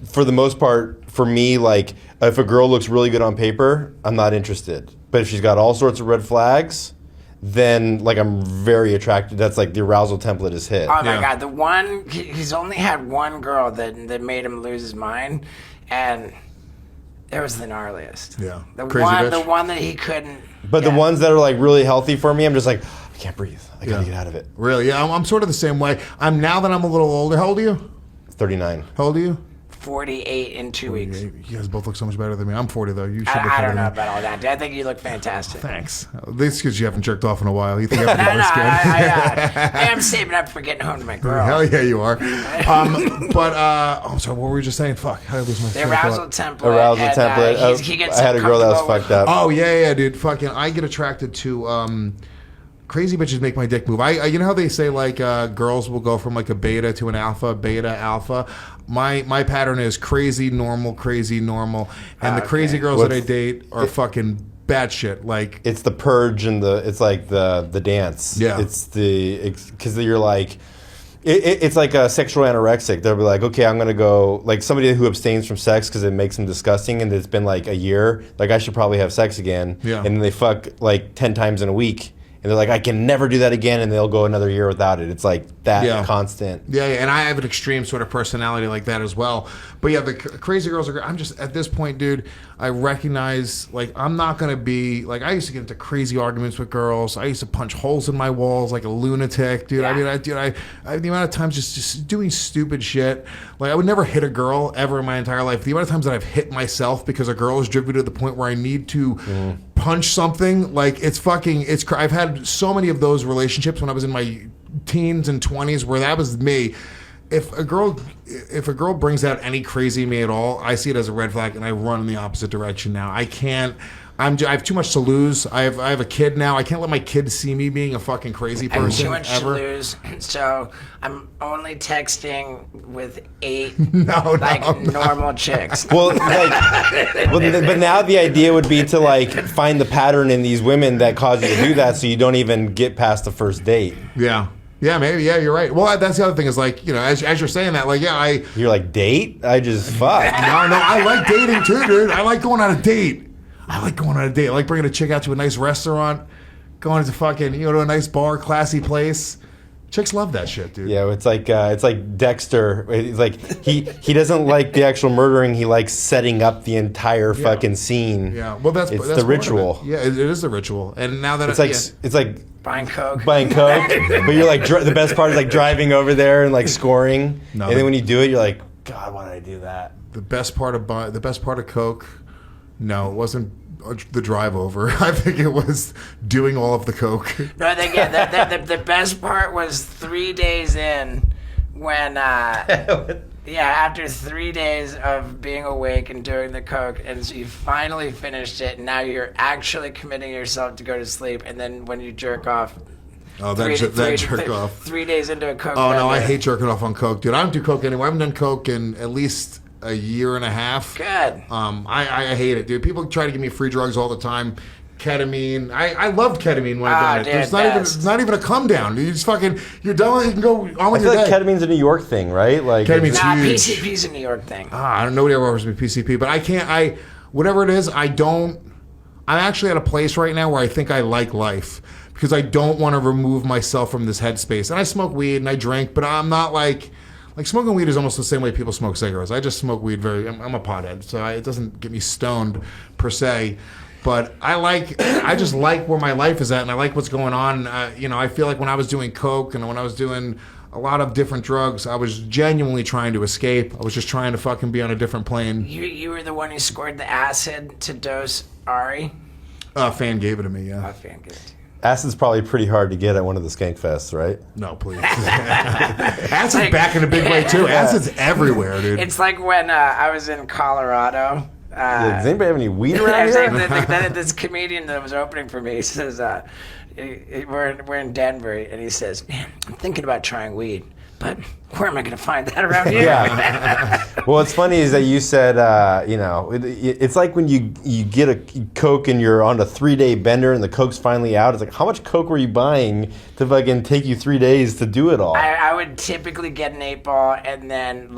for the most part, for me, like, if a girl looks really good on paper, I'm not interested. But if she's got all sorts of red flags, then, like, I'm very attracted. That's, like, the arousal template is hit. Oh, my God. He's only had one girl that made him lose his mind, and it was the gnarliest. Yeah. The one that he couldn't. But the ones that are, like, really healthy for me, I'm just like, I can't breathe. I gotta get out of it. Really? Yeah, I'm sort of the same way. Now that I'm a little older. How old are you? 39. How old are you? 48 in 2 weeks. You guys both look so much better than me. I'm 40 though. You should. I don't know about all that. I think you look fantastic. Thanks. This because you haven't jerked off in a while. You think everybody looks good? I'm saving up for getting home to my girl. Hell yeah, you are. I'm sorry. What were we just saying? Fuck. How did I lose my the arousal template. Arousal template. He gets I had a girl that was fucked up. Oh yeah, dude. Fucking. I get attracted to crazy bitches make my dick move. I you know how they say like girls will go from like a beta to an alpha, beta, alpha. My pattern is crazy, normal, and the crazy girls that I date are fucking bad shit. Like it's the purge and it's like the dance. Yeah. Because you're like. It's like a sexual anorexic. They'll be like, okay, I'm going to go, like somebody who abstains from sex because it makes them disgusting and it's been like a year, like I should probably have sex again. Yeah. And then they fuck like 10 times in a week. And they're like, I can never do that again, and they'll go another year without it. It's like that constant. Yeah, and I have an extreme sort of personality like that as well. But yeah, the crazy girls are. I'm just at this point, dude. I recognize like I'm not gonna be like I used to get into crazy arguments with girls. I used to punch holes in my walls like a lunatic, dude. Yeah. I mean, I the amount of times just doing stupid shit. Like I would never hit a girl ever in my entire life. The amount of times that I've hit myself because a girl has driven me to the point where I need to punch something, like it's I've had so many of those relationships when I was in my teens and 20s where that was me. If a girl brings out any crazy in me at all, I see it as a red flag and I run in the opposite direction now. I can't. I have too much to lose. I have a kid now. I can't let my kid see me being a fucking crazy person. I have too much ever. to lose, so I'm only texting with 8 normal chicks. Well, but now the idea would be to like find the pattern in these women that cause you to do that, so you don't even get past the first date. Yeah. Yeah, maybe. Yeah, you're right. Well, that's the other thing is like, you know, as you're saying that, like, yeah, You're like, date? I just fuck. No, I like dating too, dude. I like going on a date. I like bringing a chick out to a nice restaurant, going to fucking, to a nice bar, classy place. Chicks love that shit, dude. Yeah, it's like Dexter. It's like he doesn't like the actual murdering. He likes setting up the entire fucking scene. Yeah, well, that's the ritual. Yeah, it is the ritual. And now that it's like buying coke, but you're like the best part is like driving over there and like scoring. And then when you do it, you're like, God, why did I do that? The best part of coke. No, it wasn't the drive over. I think it was doing all of the coke. No, the best part was 3 days in when, after 3 days of being awake and doing the coke, and so you finally finished it, and now you're actually committing yourself to go to sleep, and then when you jerk off. Oh, that jerk off. 3 days into a coke. Oh, no, I hate jerking off on coke, dude. I don't do coke anymore. I haven't done coke in at least a year and a half. Good. I hate it, dude. People try to give me free drugs all the time. Ketamine. I loved ketamine when I did it. It's not even a come down. You just fucking, you're done. You can go on with your day. I feel like ketamine's a New York thing, right? Like ketamine's huge. PCP's a New York thing. I don't know. Nobody ever offers me PCP, but I can't. Whatever it is, I don't. I'm actually at a place right now where I think I like life because I don't want to remove myself from this headspace. And I smoke weed and I drink, but I'm not like smoking weed is almost the same way people smoke cigarettes. I just smoke weed I'm a pothead, so it doesn't get me stoned per se. But I just like where my life is at, and I like what's going on. I feel like when I was doing coke and when I was doing a lot of different drugs, I was genuinely trying to escape. I was just trying to fucking be on a different plane. You were the one who scored the acid to dose Ari? A fan gave it to me, yeah. A fan gave it to you. Acid's probably pretty hard to get at one of the skank fests, right? No, please. Acid's back in a big way, too. Acid's everywhere, dude. It's like when I was in Colorado. Does anybody have any weed around here? This comedian that was opening for me says, we're in Denver, and he says, man, I'm thinking about trying weed, but where am I going to find that around here? Yeah. Well, what's funny is that you said, it's like when you get a Coke and you're on a 3-day bender and the Coke's finally out. It's like, how much Coke were you buying to fucking take you 3 days to do it all? I would typically get an 8-ball and then,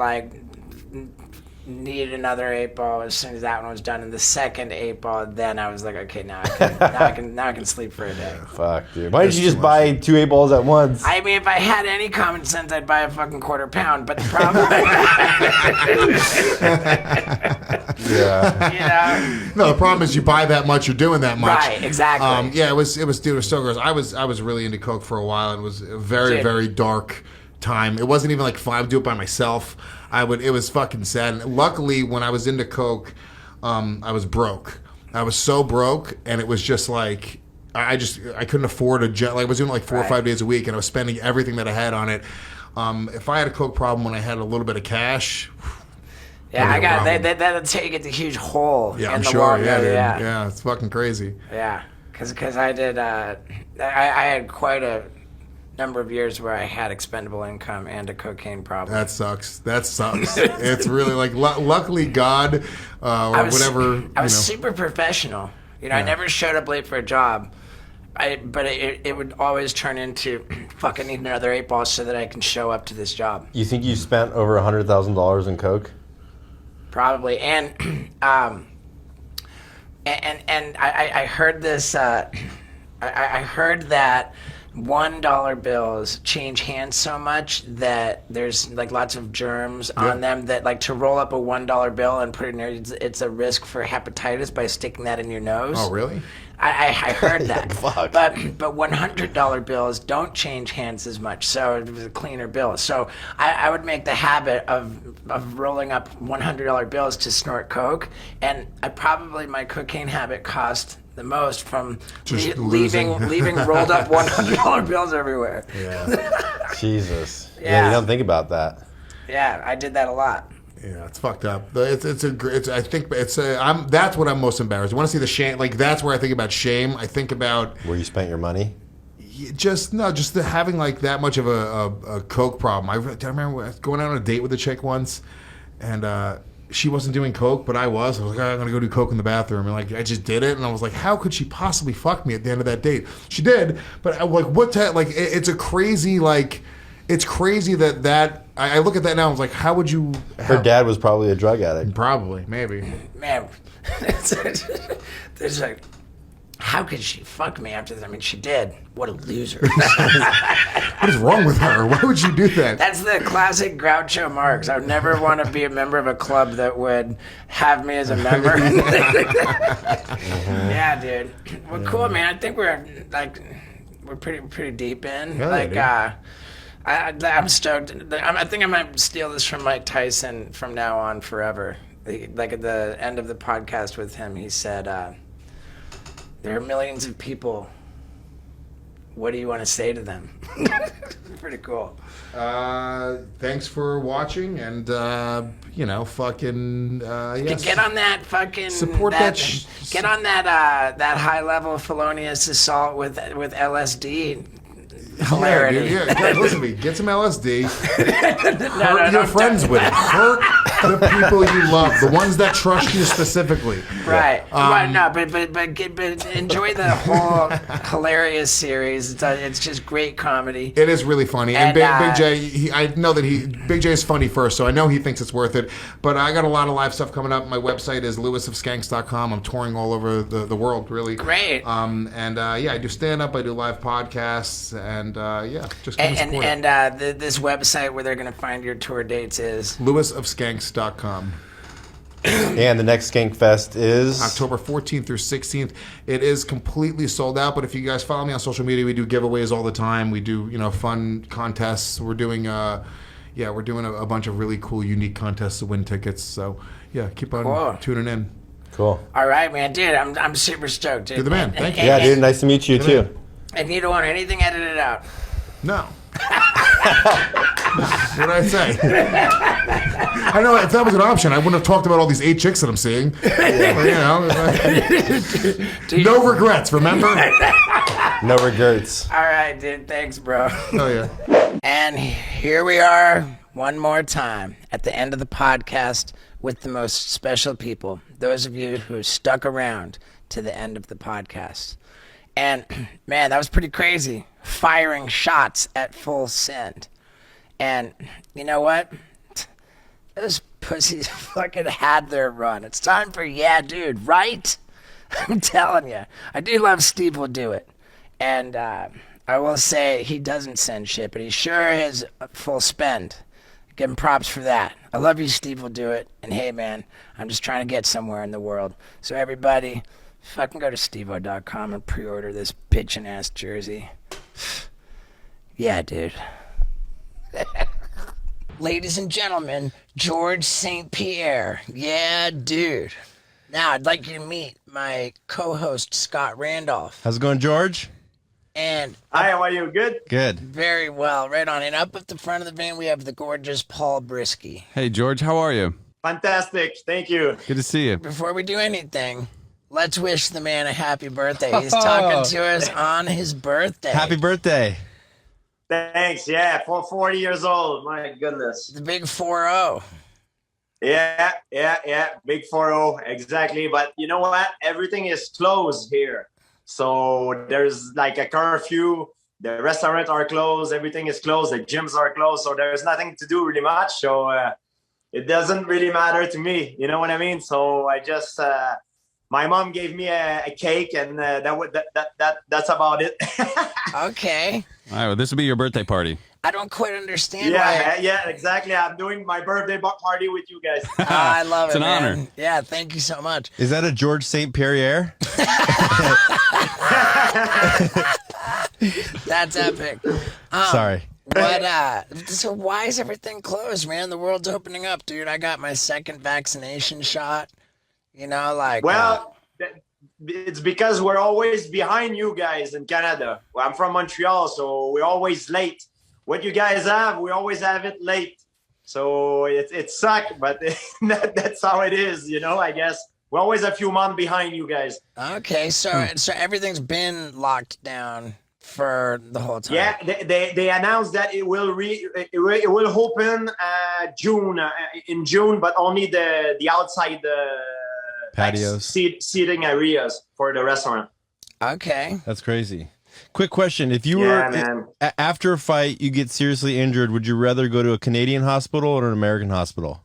needed another 8-ball as soon as that one was done. And the second 8-ball, then I was like, okay, now I can sleep for a day. Fuck, dude. Why didn't you just buy 2 8-balls at once? I mean, if I had any common sense, I'd buy a fucking quarter pound. But the problem, No, the problem is you buy that much, you're doing that much. Right, exactly. It was so gross. I was really into coke for a while, and it was a very, very dark time. It wasn't even like fun. I would do it by myself. It was fucking sad. And luckily, when I was into coke, I was broke. I was so broke, and it was just like I couldn't afford a jet. Like I was doing 4 or 5 days a week, and I was spending everything that I had on it. If I had a coke problem when I had a little bit of cash, that'll take it a huge hole. Yeah, in I'm the sure. wall. Yeah, dude. Yeah, it's fucking crazy. Yeah, because I did. I had quite a number of years where I had expendable income and a cocaine problem. That sucks. It's really like, luckily God, or whatever. I was super professional. I never showed up late for a job. But it would always turn into, fuck, I need another 8 ball so that I can show up to this job. You think you spent over $100,000 in coke? Probably. And I heard this, I heard that $1 bills change hands so much that there's like lots of germs on them that like to roll up a $1 bill and put it in there, it's a risk for hepatitis by sticking that in your nose. Oh, really? I heard that. Fuck. But $100 bills don't change hands as much, so it was a cleaner bill. So I would make the habit of rolling up $100 bills to snort coke, and my cocaine habit cost the most from leaving rolled up $100 bills everywhere. Yeah. Jesus. Yeah. You don't think about that. Yeah, I did that a lot. Yeah, it's fucked up. I think that's what I'm most embarrassed. You want to see the shame? Like, that's where I think about shame. I think about where you spent your money. Just having like that much of a coke problem. I remember going out on a date with a chick once, and she wasn't doing coke, but I was. I was like, I'm gonna go do coke in the bathroom, and like I just did it, and I was like, how could she possibly fuck me at the end of that date? She did, but I, like, it's a crazy like. It's crazy that I look at that now. I was like, how would you? Her dad was probably a drug addict. Probably, maybe. Man, there's like, how could she fuck me after this? I mean, she did. What a loser. What is wrong with her? Why would you do that? That's the classic Groucho Marx. I would never want to be a member of a club that would have me as a member. Yeah, dude. Well, cool, man. I think we're pretty deep in. Yeah, I'm stoked. I think I might steal this from Mike Tyson from now on forever. Like at the end of the podcast with him, he said, there are millions of people. What do you want to say to them? Pretty cool. Thanks for watching, and fucking yes. Get on that fucking support that. Get on that high level felonious assault with LSD. Hilarity. Yeah, guys, listen to me. Get some LSD. Hurt your friends with it. Hurt the people you love, the ones that trust you specifically. Right. But enjoy the whole hilarious series. It's just great comedy. It is really funny. And Big J, I know that Big J is funny first, so I know he thinks it's worth it. But I got a lot of live stuff coming up. My website is lewisofskanks.com. I'm touring all over the world, really. Great. I do stand-up. I do live podcasts, and just come support it. This website where they're going to find your tour dates is lewisofskanks.com. And the next Skank Fest is October 14th through 16th. It is completely sold out, but if you guys follow me on social media, we do giveaways all the time. We do, fun contests. We're doing a bunch of really cool, unique contests to win tickets. So, keep on tuning in. Cool. All right, man. Dude, I'm super stoked, dude. You're the man. Thank you. Yeah, dude. Nice to meet you, too. If you don't want anything edited out. No. What did I say? I know if that was an option, I wouldn't have talked about all these 8 chicks that I'm seeing. No regrets, remember? No regrets. All right, dude. Thanks, bro. Oh, yeah. And here we are one more time at the end of the podcast with the most special people, those of you who stuck around to the end of the podcast. And, man, that was pretty crazy, firing shots at full send. And you know what? Those pussies fucking had their run. It's time for Yeah Dude, right? I'm telling you. I do love Steve Will Do It. And I will say he doesn't send shit, but he sure is full spend. Give him props for that. I love you, Steve Will Do It. And hey, man, I'm just trying to get somewhere in the world. So everybody, fucking go to stevo.com and pre-order this bitchin' ass jersey. Yeah, dude. Ladies and gentlemen, George St. Pierre. Yeah, dude. Now, I'd like you to meet my co-host, Scott Randolph. How's it going, George? And hi, how are you? Good? Good. Very well. Right on. And up at the front of the van, we have the gorgeous Paul Brisky. Hey, George, how are you? Fantastic. Thank you. Good to see you. Before we do anything, Let's wish the man a happy birthday. He's talking to us on his birthday. Happy birthday. Thanks. Yeah, for 40 years old. My goodness. The big 4-0. Yeah. Big 4-0, exactly. But you know what? Everything is closed here. So there's like a curfew. The restaurants are closed. Everything is closed. The gyms are closed. So there's nothing to do really much. So it doesn't really matter to me. You know what I mean? So I just, my mom gave me a cake, and that's about it. Okay. All right, well, this will be your birthday party. I don't quite understand why. Yeah, exactly. I'm doing my birthday party with you guys. I love It's it, an man. honor. Yeah, thank you so much. Is that a George St. Pierre? That's epic. Sorry. So why is everything closed, man? The world's opening up, dude. I got my second vaccination shot. You know, like... Well, it's because we're always behind you guys in Canada. Well, I'm from Montreal, so we're always late. What you guys have, we always have it late. So it sucks, but that's how it is, you know, I guess. We're always a few months behind you guys. Okay, so everything's been locked down for the whole time. Yeah, they announced that it will open in June, but only the outside Patios. seating areas for the restaurant. Okay. That's crazy. Quick question. If you man. were, after a fight, you get seriously injured, would you rather go to a Canadian hospital or an American hospital?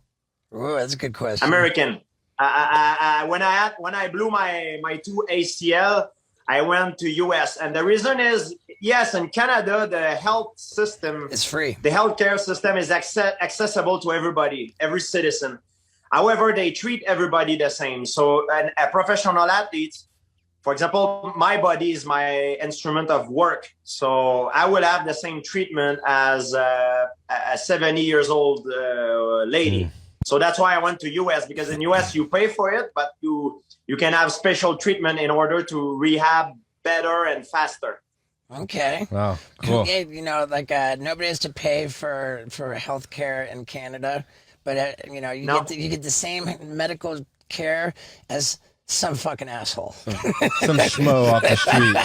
Ooh, that's a good question. American. When I blew my 2 ACL, I went to US, and the reason is, yes, in Canada the health system It's free. the healthcare system is accessible to everybody, every citizen. However, they treat everybody the same. So a professional athlete, for example, my body is my instrument of work. So I will have the same treatment as a 70 years old lady. So that's why I went to US, because in US you pay for it, but you can have special treatment in order to rehab better and faster. Okay. Wow, cool. Yeah, you know, like nobody has to pay for healthcare in Canada, but you know, you get the same medical care as some fucking asshole. Some schmo off the street.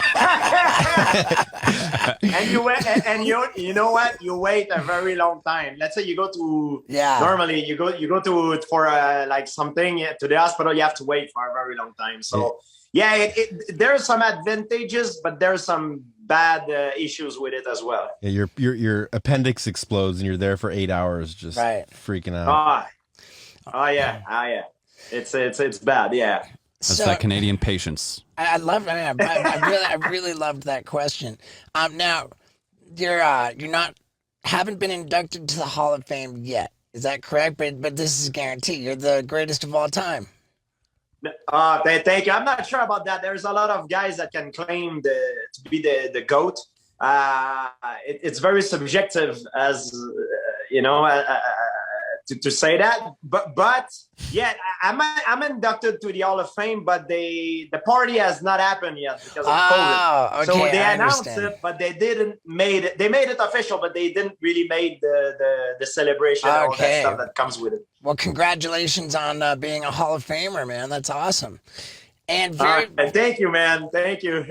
And you know what? You wait a very long time. Let's say you go to normally you go to for like something to the hospital. You have to wait for a very long time. So there are some advantages, but there's some bad issues with it as well. Yeah, your appendix explodes and you're there for 8 hours just freaking out. Oh yeah. It's bad. Yeah. That's that Canadian patience. I love. I really loved that question. Now, you're haven't been inducted to the Hall of Fame yet. Is that correct? But this is a guarantee. You're the greatest of all time. Thank you. I'm not sure about that. There's a lot of guys that can claim to be the GOAT. It's very subjective, as you know, to say that. But yeah, I'm inducted to the Hall of Fame, but the party has not happened yet because of COVID. Okay, so they I announced understand. it, but they didn't made it. They made it official, but they didn't really make the celebration and all that stuff that comes with it. Well, congratulations on being a Hall of Famer, man. That's awesome. And thank you, man. Thank you.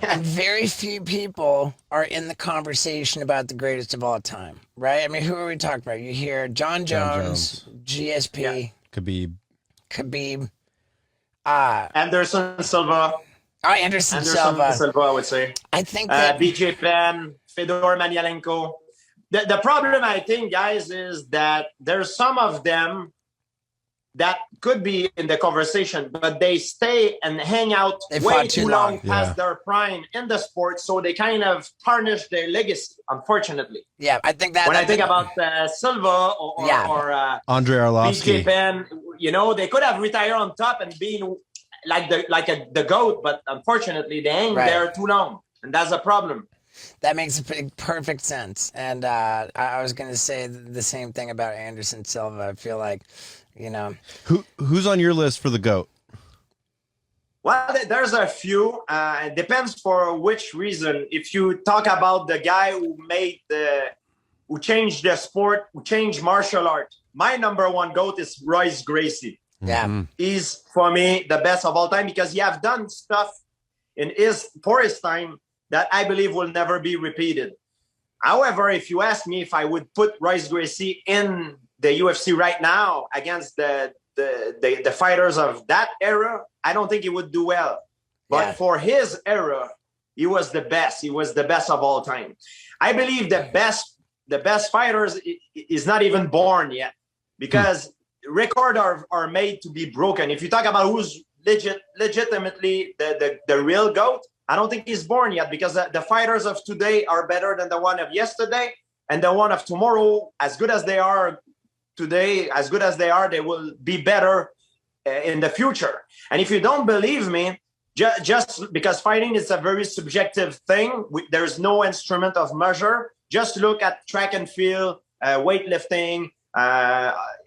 and very few people are in the conversation about the greatest of all time, right? I mean, who are we talking about? You hear John Jones, GSP, Khabib, Anderson Silva. Anderson Silva, I would say. I think that BJ Penn, Fedor Emelianenko. The problem, I think, guys, is that there's some of them that could be in the conversation, but they stay and hang out way too long past their prime in the sport, so they kind of tarnish their legacy, unfortunately. Yeah, I think that when I think about Silva or Andre Arlovsky, BJ Penn, you know, they could have retired on top and been like the GOAT, but unfortunately they hang there too long, and that's a problem. That makes perfect sense. And I was going to say the same thing about Anderson Silva. I feel like, you know. Who's on your list for the GOAT? Well, there's a few. It depends for which reason. If you talk about the guy who changed the sport, who changed martial art, my number one GOAT is Royce Gracie. Yeah. He's, for me, the best of all time because he have done stuff for his time that I believe will never be repeated. However, if you ask me if I would put Royce Gracie in the UFC right now against the fighters of that era, I don't think he would do well. But for his era, he was the best. He was the best of all time. I believe the best fighters is not even born yet because records are made to be broken. If you talk about who's legitimately the real GOAT, I don't think he's born yet because the fighters of today are better than the one of yesterday, and the one of tomorrow, as good as they are today, as good as they will be better in the future. And if you don't believe me, just because fighting is a very subjective thing, there's no instrument of measure. Just look at track and field, weightlifting,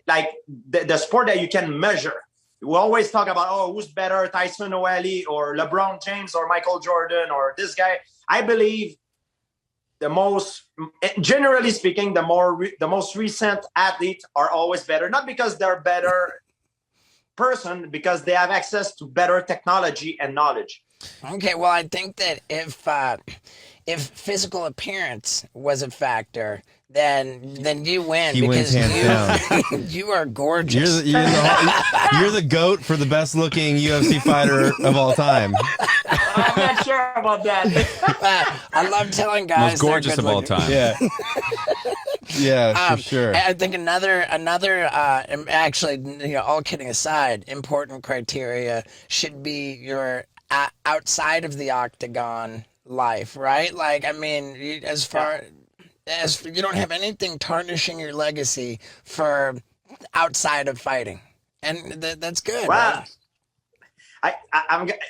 like the sport that you can measure. We always talk about, who's better, Tyson O'Malley or LeBron James or Michael Jordan or this guy. I believe generally speaking, the most recent athletes are always better, not because they're better person, because they have access to better technology and knowledge. Okay, well, I think that if physical appearance was a factor, then you win. He wins hands down. You are gorgeous. You're the GOAT for the best looking UFC fighter of all time. I'm not sure about that. I love telling guys Most gorgeous of all time. Yeah. Yeah, for sure. I think another actually, all kidding aside, important criteria should be your outside of the octagon life, right? Like, I mean, as far as you don't have anything tarnishing your legacy for outside of fighting, and that's good. Wow. Right?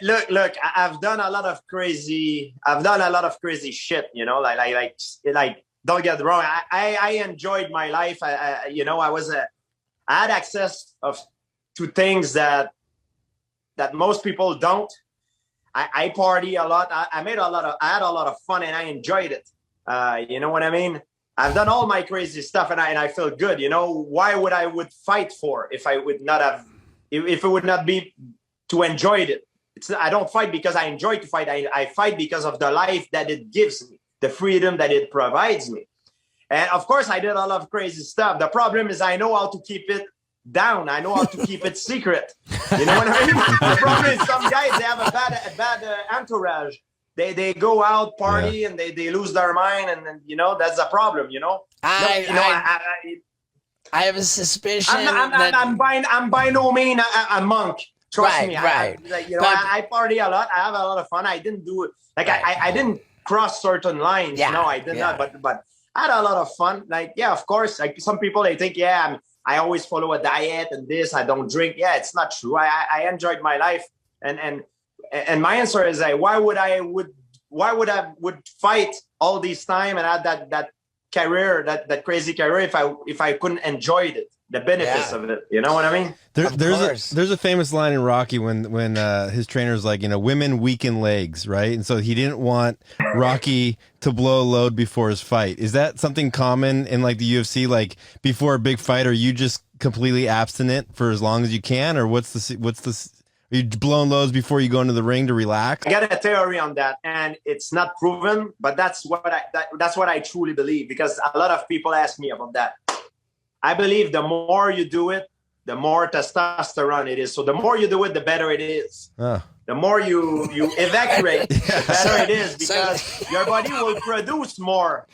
Look. I've done a lot of crazy shit. Like. Don't get wrong. I enjoyed my life. I had access to things that most people don't. I party a lot. I had a lot of fun, and I enjoyed it. You know what I mean? I've done all my crazy stuff, and I feel good. Why would I fight for if I would not have, if it would not be to enjoy it? I don't fight because I enjoy to fight. I fight because of the life that it gives me, the freedom that it provides me. And of course, I did a lot of crazy stuff. The problem is I know how to keep it down. I know how to keep it secret. You know what I mean? The problem is some guys, they have a bad entourage. They go out, party, and they lose their mind. And then, that's a problem, I have a suspicion I'm by no means a monk. Trust me. Right. I party a lot. I have a lot of fun. I didn't do it. Like, I didn't cross certain lines. Yeah, No, I did not. But I had a lot of fun. Like, of course. Like, some people, they think, I always follow a diet and this. I don't drink. Yeah, it's not true. I enjoyed my life. And my answer is, why would I fight all this time and have that career, that crazy career, if I couldn't enjoy it, the benefits of it. You know what I mean? There's a famous line in Rocky when his trainer's like, women weaken legs, right? And so he didn't want Rocky to blow a load before his fight. Is that something common in like the UFC? Like before a big fight, are you just completely abstinent for as long as you can, or what's the are you blowing loads before you go into the ring to relax? I got a theory on that, and it's not proven, but that's what I truly believe, because a lot of people ask me about that. I believe the more you do it, the more testosterone it is. So the more you do it, the better it is. The more you evacuate, the better it is, because your body will produce more.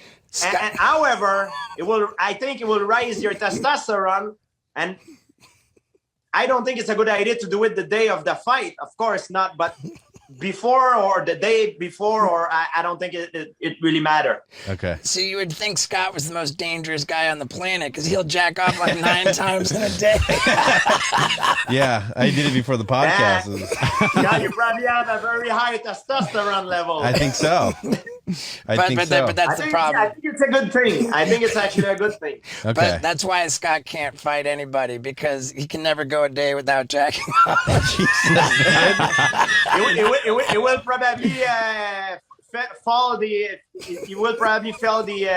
And however, I think it will raise your testosterone, and I don't think it's a good idea to do it the day of the fight. Of course not, but before or the day before, or I don't think it really matters. Okay. So you would think Scott was the most dangerous guy on the planet because he'll jack off like 9 times in a day. Yeah, I did it before the podcast. Yeah, you probably have a very high testosterone level. I think so. But that's the problem. I think it's a good thing. I think it's actually a good thing. Okay. But that's why Scott can't fight anybody, because he can never go a day without jacking off. It will probably follow you will probably fail the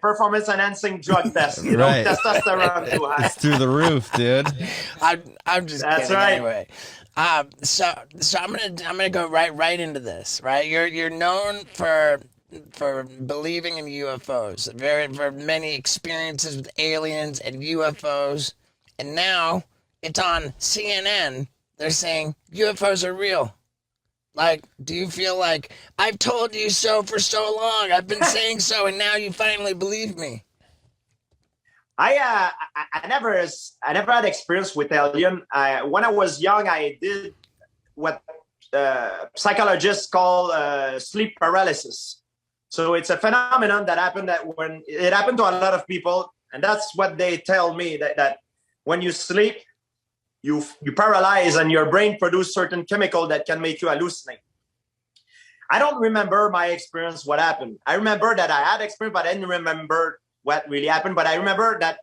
performance enhancing drug test. You Right. know, testosterone too high. It's through the roof, dude. I'm just That's kidding. right. Anyway, so I'm gonna go right into this. Right, you're known for believing in UFOs, for many experiences with aliens and UFOs, and now it's on CNN. They're saying UFOs are real. Like, do you feel like I've told you so for so long? I've been saying so, and now you finally believe me. I never had experience with alien. When I was young, I did what psychologists call sleep paralysis. So it's a phenomenon that happened when it happened to a lot of people, and that's what they tell me that when you sleep, you paralyze and your brain produces certain chemical that can make you hallucinate. I don't remember my experience, what happened. I remember that I had experience, but I didn't remember what really happened. But I remember that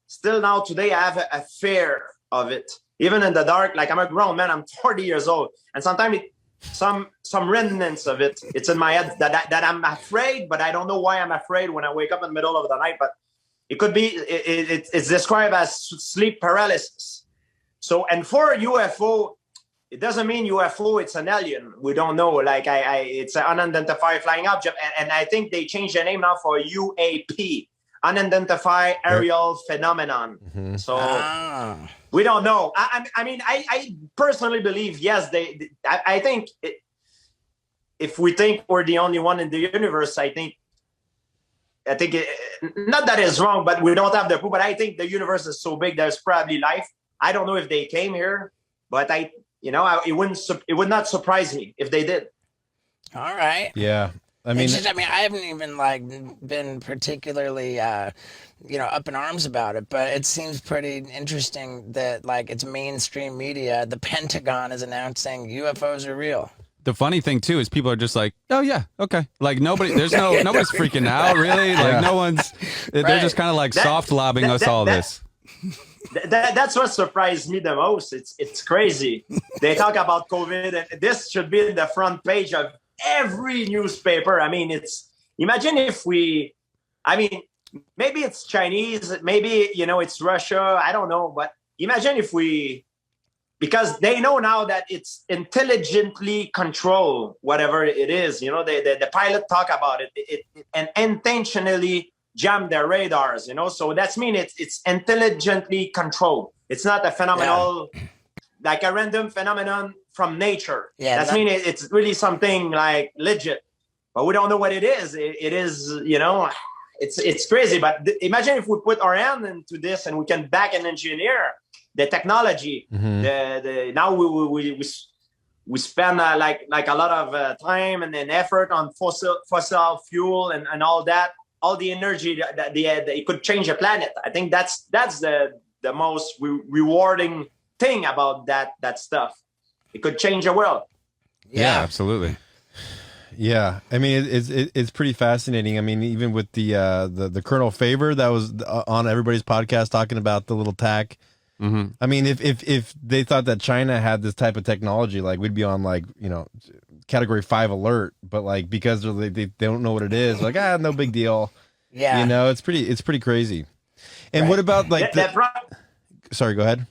still now today I have a fear of it. Even in the dark, like I'm a grown man, I'm 40 years old. And sometimes some remnants of it, it's in my head that I'm afraid, but I don't know why I'm afraid when I wake up in the middle of the night. But it could be, it's described as sleep paralysis. So, and for UFO, it doesn't mean UFO, it's an alien. We don't know. Like it's an unidentified flying object. And I think they changed the name now for UAP, unidentified aerial phenomenon. Mm-hmm. So we don't know. I personally believe, yes, I think if we think we're the only one in the universe, I think not that it's wrong, but we don't have the proof. But I think the universe is so big, there's probably life. I don't know if they came here, but it would not surprise me if they did. All right. Yeah. I mean, I haven't even been particularly, up in arms about it, but it seems pretty interesting that it's mainstream media. The Pentagon is announcing UFOs are real. The funny thing too is people are just like, oh yeah, okay. Like nobody's freaking out really. Like no one's. They're just kind of like soft lobbing us all this. That's what surprised me the most. It's crazy. They talk about COVID, and this should be in the front page of every newspaper. Imagine if maybe it's Chinese, maybe it's Russia. I don't know, but imagine if because they know now that it's intelligently controlled, whatever it is. The pilot talk about it and intentionally jam their radars, so that's mean it's intelligently controlled. It's not a phenomenal, like a random phenomenon from nature. Yeah, that's mean it's really something like legit, but we don't know what it is. It is, it's crazy. But imagine if we put our hand into this and we can back and engineer the technology. Mm-hmm. Now we spend like a lot of time and effort on fossil fuel and all that. All the energy that it could change a planet. I think that's the most rewarding thing about that stuff. It could change the world. Yeah, absolutely. Yeah, it's pretty fascinating. Even with the Colonel Favor that was on everybody's podcast talking about the little tack. Mm-hmm. If they thought that China had this type of technology, we'd be on Category 5 alert, but because they don't know what it is, no big deal. Yeah, it's pretty crazy. And what about sorry, go ahead.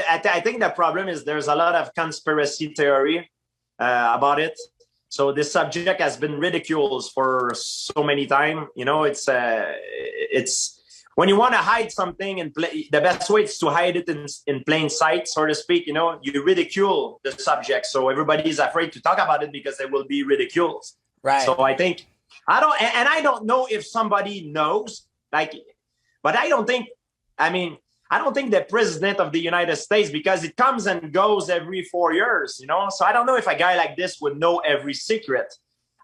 I think the problem is there's a lot of conspiracy theory about it. So this subject has been ridiculed for so many times. It's when you want to hide something the best way is to hide it in plain sight, so to speak. You ridicule the subject, so everybody's afraid to talk about it because they will be ridiculed. Right. So I think I don't know if somebody knows, but I don't think. I don't think the president of the United States, because it comes and goes every 4 years. So I don't know if a guy like this would know every secret.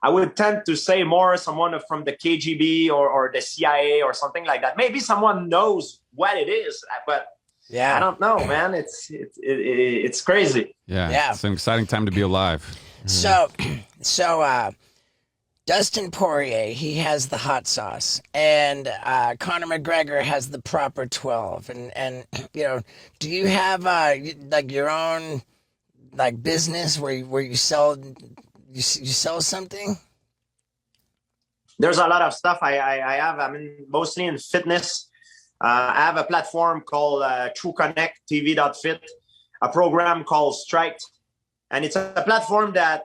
I would tend to say more someone from the KGB or the CIA or something like that. Maybe someone knows what it is, but yeah, I don't know, man. It's crazy. Yeah. It's an exciting time to be alive. So Dustin Poirier, he has the hot sauce, and Conor McGregor has the proper 12. And do you have your own business where you sell you sell something? There's a lot of stuff I have. I mean, mostly in fitness. I have a platform called TrueConnect TV.fit, a program called Strike, and it's a platform that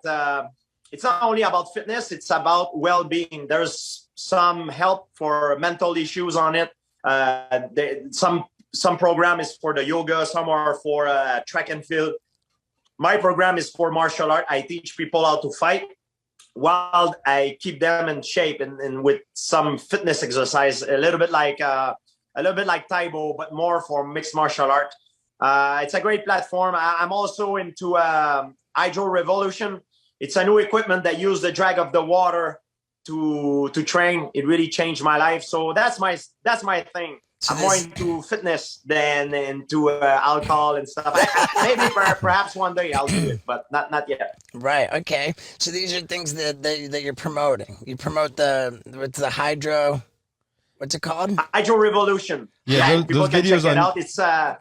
it's not only about fitness; it's about well-being. There's some help for mental issues on it. Some program is for the yoga, some are for track and field. My program is for martial art. I teach people how to fight while I keep them in shape and with some fitness exercise, a little bit like Taibo, but more for mixed martial art. It's a great platform. I'm also into Hydro Revolution. It's a new equipment that use the drag of the water to train. It really changed my life. So that's my thing. I'm more into fitness than into alcohol and stuff. Maybe perhaps one day I'll do it, but not yet. Right. Okay. So these are things that you're promoting. You promote what's the hydro? What's it called? Hydro Revolution. Yeah, people those can videos check it out. It's a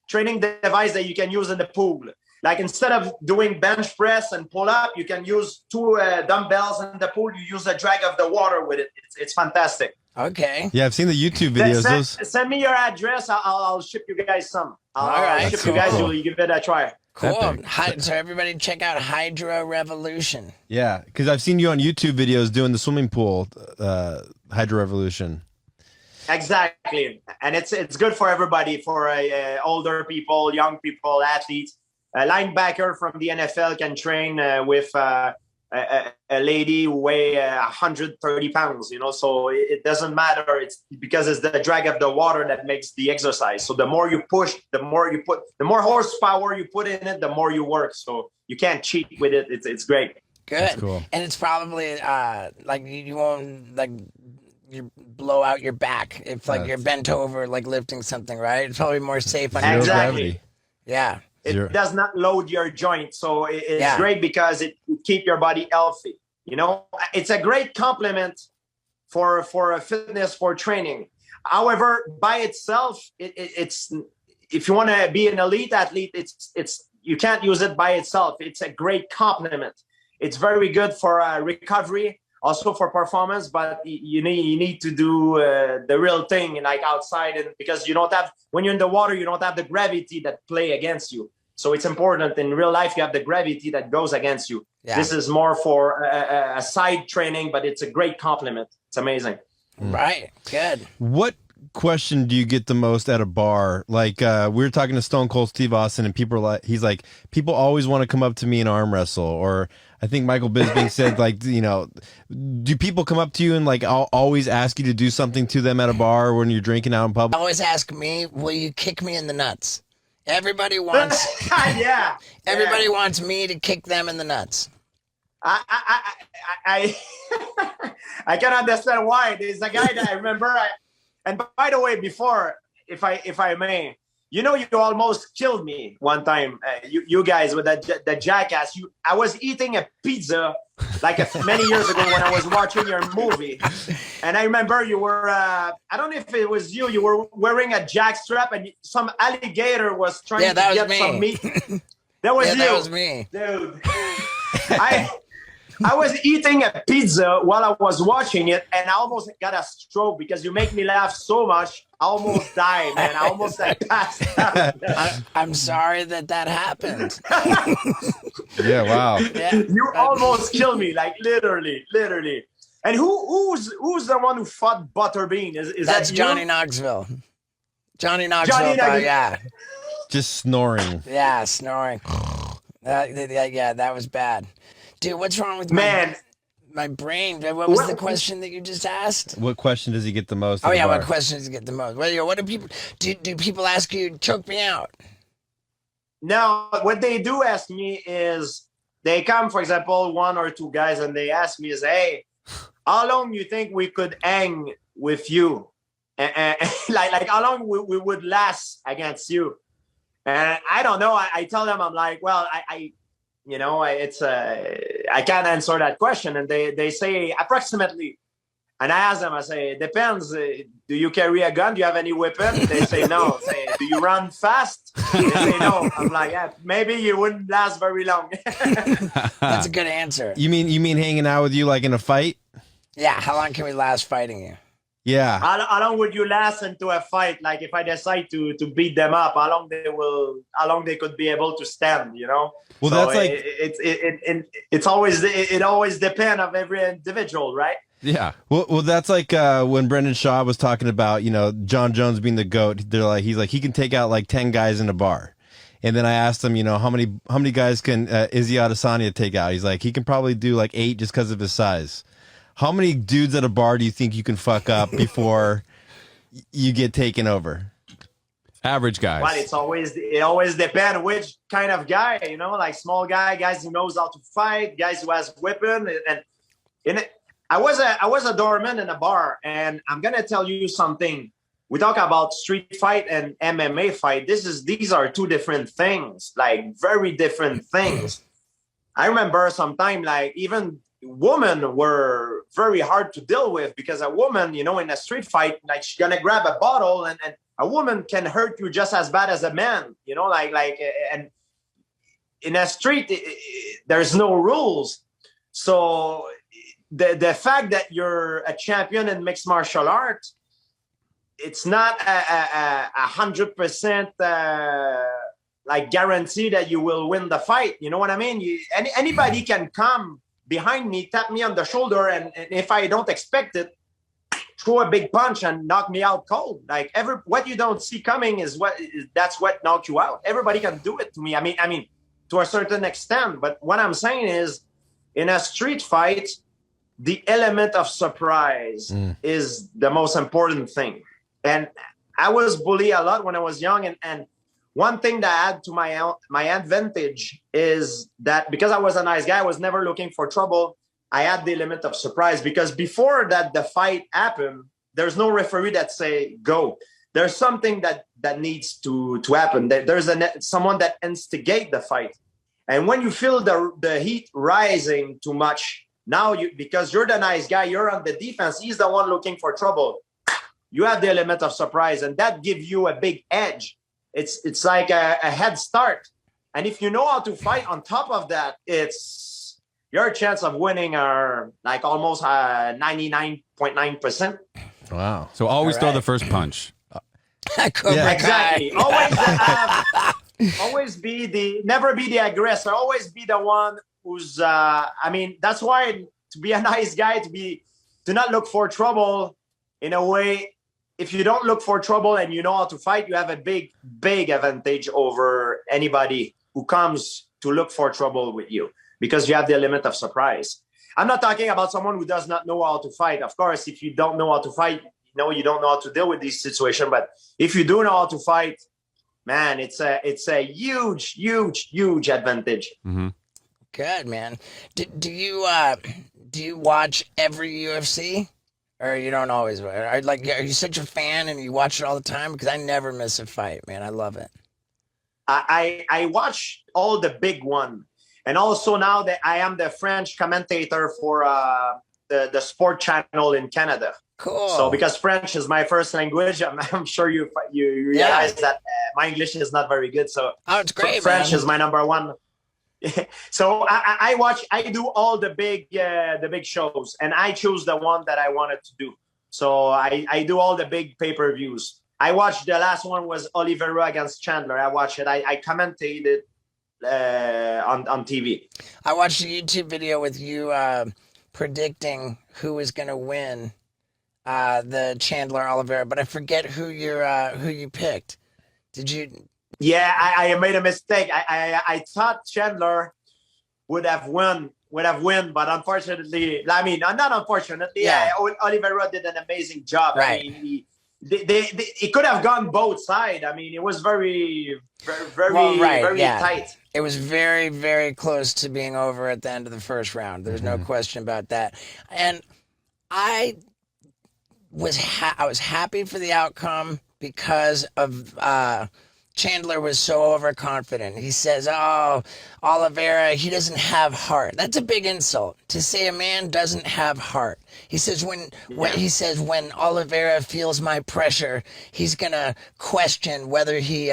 training device that you can use in the pool. Like instead of doing bench press and pull up, you can use 2 dumbbells in the pool. You use the drag of the water with it. It's fantastic. Okay. Yeah, I've seen the YouTube videos. Send me your address. I'll ship you guys some. I'll ship you guys. You'll give it a try. Cool. So everybody check out Hydro Revolution. Yeah, because I've seen you on YouTube videos doing the swimming pool, Hydro Revolution. Exactly, and it's good for everybody, for older people, young people, athletes. A linebacker from the NFL can train with a lady who weighs 130 pounds, so it doesn't matter. It's because it's the drag of the water that makes the exercise. So the more you push, the more horsepower you put in it, the more you work. So you can't cheat with it. It's great. Good. That's cool. And it's probably like you won't you blow out your back if you're bent over lifting something, right? It's probably more safe on your Exactly. Yeah. It does not load your joint, so it's great because it keep your body healthy. It's a great complement for fitness, for training. However, by itself, it's if you want to be an elite athlete, it's you can't use it by itself. It's a great complement. It's very good for recovery, also for performance. But you need to do the real thing, like outside, and because when you're in the water, you don't have the gravity that play against you. So it's important in real life. You have the gravity that goes against you. Yeah. This is more for a side training, but it's a great compliment. It's amazing. Right. Good. What question do you get the most at a bar? Like we were talking to Stone Cold Steve Austin, and he's like, people always want to come up to me and arm wrestle. Or I think Michael Bisping said, do people come up to you and always ask you to do something to them at a bar when you're drinking out in public? Always ask me, will you kick me in the nuts? Everybody wants. Yeah. Everybody wants me to kick them in the nuts. I can understand why. There's a guy that I remember. And by the way, before, if I may, you almost killed me one time. You guys with the jackass. I was eating a pizza many years ago when I was watching your movie, and I remember you were. I don't know if it was you. You were wearing a jackstrap, and some alligator was trying to get some meat. That was you. That was me, dude. I was eating a pizza while I was watching it, and I almost got a stroke because you make me laugh so much. I almost died, man. I almost passed out. I'm sorry that happened. Yeah, wow. Yeah. You almost killed me, literally. And who's the one who fought Butterbean? Is That's that Johnny you? Knoxville. Johnny Knoxville. Yeah. Just snoring. Yeah, snoring. That was bad. Dude, what's wrong with my brain? What was the question that you just asked? What question does he get the most? Oh yeah, what question does he get the most? Well, what do people do? People ask you, choke me out? No, what they do ask me is they come, for example, 1 or 2 guys, and they ask me is, hey, how long you think we could hang with you? And like how long we would last against you? And I don't know. I tell them, I'm like, well, I can't answer that question. And they say approximately. And I ask them, I say, it depends. Do you carry a gun? Do you have any weapon? They say no. Say, do you run fast? They say no. I'm like, yeah, maybe you wouldn't last very long. That's a good answer. You mean hanging out with you like in a fight? Yeah, how long can we last fighting you? Yeah. How long would you last into a fight? Like if I decide to beat them up, how long they could be able to stand, you know? Well, so that's like it always depends of every individual, right? Yeah. well, that's like when Brendan Shaw was talking about, John Jones being the GOAT. He's like he can take out like 10 guys in a bar. And then I asked him, how many guys can Izzy Adesanya take out? He's like, he can probably do like 8 just because of his size. How many dudes at a bar do you think you can fuck up before you get taken over? Average guys. But it always depends which kind of guy, like small guys who knows how to fight, guys who has weapon. And in it, I was a doorman in a bar, and I'm gonna tell you something. We talk about street fight and MMA fight. These are 2 different things, like very different things. I remember sometime like even women were very hard to deal with because a woman, in a street fight, like she's gonna grab a bottle and a woman can hurt you just as bad as a man, and in a street, there's no rules. So the fact that you're a champion in mixed martial arts, it's not a 100% like guarantee that you will win the fight. You know what I mean? Anybody can come behind me, tap me on the shoulder, and if I don't expect it, throw a big punch and knock me out cold. Like what you don't see coming that's what knocks you out. Everybody can do it to me. I mean, to a certain extent. But what I'm saying is, in a street fight, the element of surprise is the most important thing. And I was bullied a lot when I was young, and one thing that I had to my advantage is that because I was a nice guy, I was never looking for trouble. I had the element of surprise because before that the fight happened, there's no referee that say go. There's something that needs to happen. There's someone that instigate the fight, and when you feel the heat rising too much, now because you're the nice guy, you're on the defense. He's the one looking for trouble. You have the element of surprise, and that gives you a big edge. It's like a head start. And if you know how to fight on top of that, your chance of winning are like almost 99.9%. Wow. So always throw the first punch. Yeah, exactly. Always never be the aggressor. Always be the one who's, that's why to be a nice guy, to not look for trouble in a way. If you don't look for trouble and you know how to fight, you have a big, big advantage over anybody who comes to look for trouble with you because you have the element of surprise. I'm not talking about someone who does not know how to fight. Of course, if you don't know how to fight, you don't know how to deal with this situation. But if you do know how to fight, man, it's a huge, huge, huge advantage. Mm-hmm. Good, man. Do you watch every UFC? Or you don't always? Are you such a fan and you watch it all the time? Because I never miss a fight, man. I love it. I watch all the big one, and also now that I am the French commentator for the sport channel in Canada. Cool. So because French is my first language, I'm sure you realize that my English is not very good. So it's great. French man. is my number one. So I do all the big shows, and I choose the one that I wanted to do. So I do all the big pay-per-views. I watched the last one was Oliveira against Chandler. I watched it. I commentated it on TV. I watched a YouTube video with you predicting who was going to win the Chandler Oliveira, but I forget who you picked. Did you? Yeah, I made a mistake. I thought Chandler would have won, but unfortunately, not unfortunately. Yeah. Oliveira did an amazing job. Right. I mean, it could have gone both sides. I mean, it was very, very, very tight. It was very, very close to being over at the end of the first round. There's no question about that. And I was happy for the outcome because of Chandler was so overconfident. He says, "Oh, Oliveira, he doesn't have heart." That's a big insult to say a man doesn't have heart. He says when Oliveira feels my pressure, he's gonna question whether he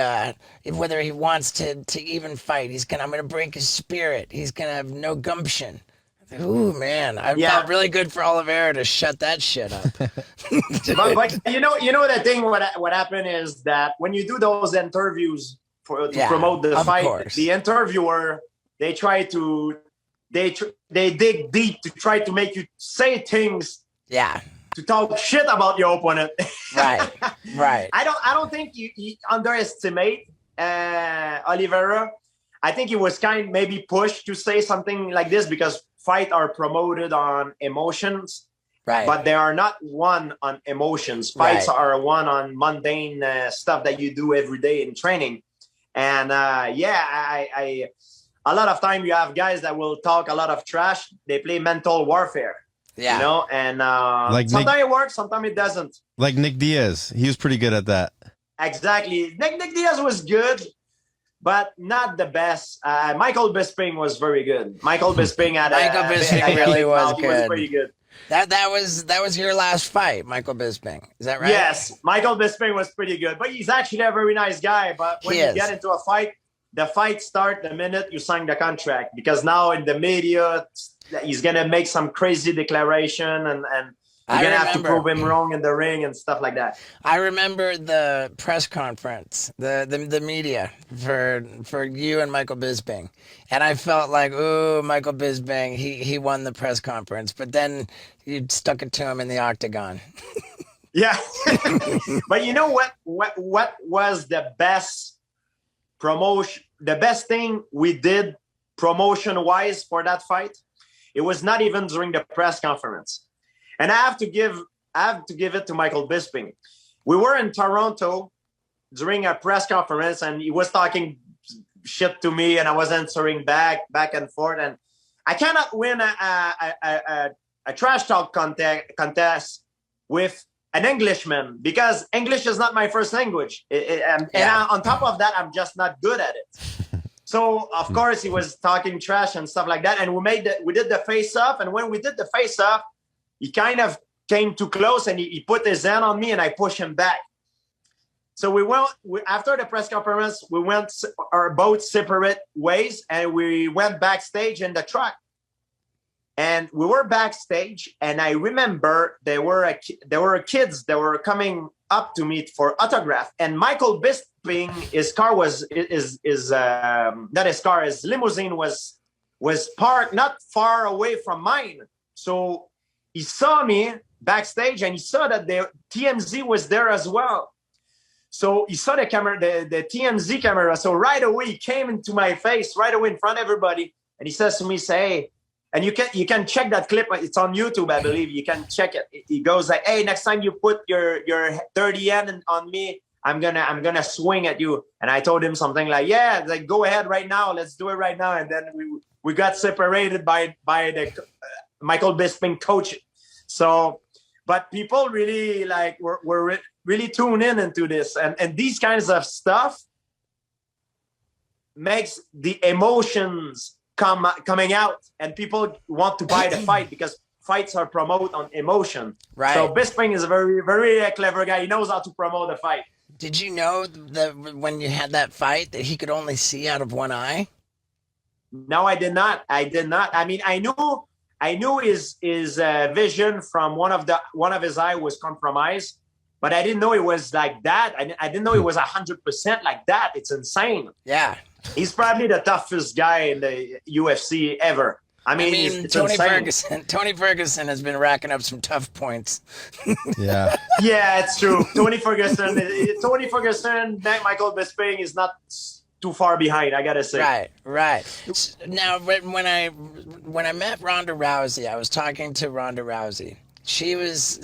wants to even fight. I'm gonna break his spirit. He's gonna have no gumption. Ooh, man, I felt really good for Oliveira to shut that shit up. but you know the thing. What happened is that when you do those interviews to promote the fight, course. the interviewer they dig deep to try to make you say things. Yeah. To talk shit about your opponent. Right. I don't think you underestimate Oliveira. I think he was maybe pushed to say something like this because fights are promoted on emotions, right? But they are not won on emotions. Fights are won on mundane stuff that you do every day in training. And I a lot of time you have guys that will talk a lot of trash. They play mental warfare. Yeah. You know, and sometimes it works, sometimes it doesn't. Like Nick Diaz, he was pretty good at that. Exactly. Nick Diaz was good, but not the best. Michael Bisping was very good. Michael Bisping really was good. Was pretty good. That was your last fight, Michael Bisping. Is that right? Yes, Michael Bisping was pretty good, but he's actually a very nice guy. But when you get into a fight, the fight starts the minute you sign the contract, because now in the media he's gonna make some crazy declaration and you're gonna have to prove him wrong in the ring and stuff like that. I remember the press conference, the media for you and Michael Bisping, and I felt like, ooh, Michael Bisping, he won the press conference, but then you stuck it to him in the octagon. Yeah, but you know what was the best promotion? The best thing we did promotion wise for that fight, it was not even during the press conference. And I have to give it to Michael Bisping. We were in Toronto during a press conference, and he was talking shit to me, and I was answering back and forth. And I cannot win a trash talk contest with an Englishman because English is not my first language. And on top of that, I'm just not good at it. So of course he was talking trash and stuff like that. And we did the face off, and when we did the face off, he kind of came too close and he put his hand on me and I pushed him back. So after the press conference, we went our both separate ways and we went backstage in the truck. And we were backstage, and I remember there were kids that were coming up to me for autograph. And Michael Bisping, his limousine was parked not far away from mine. So he saw me backstage, and he saw that the TMZ was there as well. So he saw the camera, the TMZ camera. So right away, he came into my face, right away in front of everybody, and he says to me, "Hey," and you can check that clip. It's on YouTube, I believe. You can check it. He goes like, "Hey, next time you put your dirty hand on me, I'm gonna swing at you." And I told him something like, "Yeah, like go ahead right now. Let's do it right now." And then we got separated by the Michael Bisping coach. So, but people really were really tuned into this, and these kinds of stuff makes the emotions coming out, and people want to buy the fight because fights are promoted on emotion. Right. So Bisping is a very, very clever guy. He knows how to promote a fight. Did you know that when you had that fight that he could only see out of one eye? No, I did not. I mean, I knew his vision from one of his eye was compromised, but I didn't know it was like that. I didn't know it was 100% like that. It's insane. Yeah. He's probably the toughest guy in the UFC ever. I mean it's Tony Ferguson has been racking up some tough points. Yeah. Yeah, it's true. Tony Ferguson, Michael Bisping is not too far behind, I gotta say. Right. Now, when I met Ronda Rousey, I was talking to Ronda Rousey. She was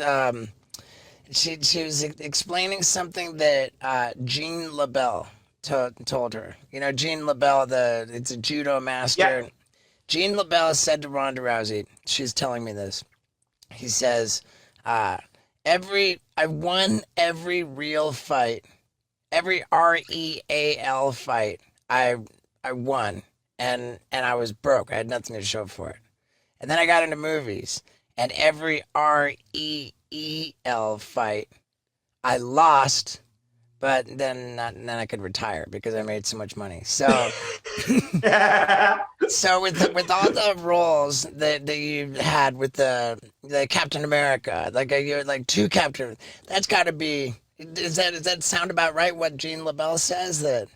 she was explaining something that Jean LaBelle told her. You know, Jean LaBelle, it's a judo master. Yeah. Jean LaBelle said to Ronda Rousey, she's telling me this. He says, I won every real fight every REAL fight, I won, and I was broke. I had nothing to show for it. And then I got into movies, and every REEL fight, I lost. But then I could retire because I made so much money. So, so with all the roles that you had with the Captain America, like you're like two Captain, that's got to be. Does that sound about right? What Gene LaBelle says that.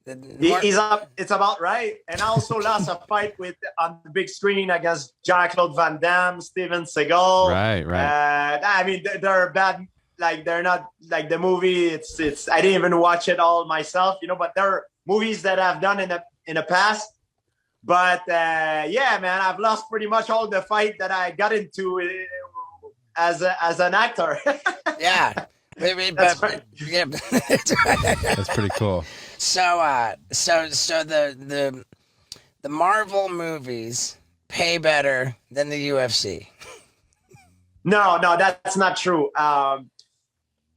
It's about right. And I also lost a fight on the big screen against Jean-Claude Van Damme, Steven Seagal. Right. I mean, they're bad. Like they're not like the movie. It's. I didn't even watch it all myself, but there are movies that I've done in the past. But yeah, man, I've lost pretty much all the fight that I got into as an actor. Yeah, That's right. Yeah, That's pretty cool. So the Marvel movies pay better than the UFC. No, that's not true.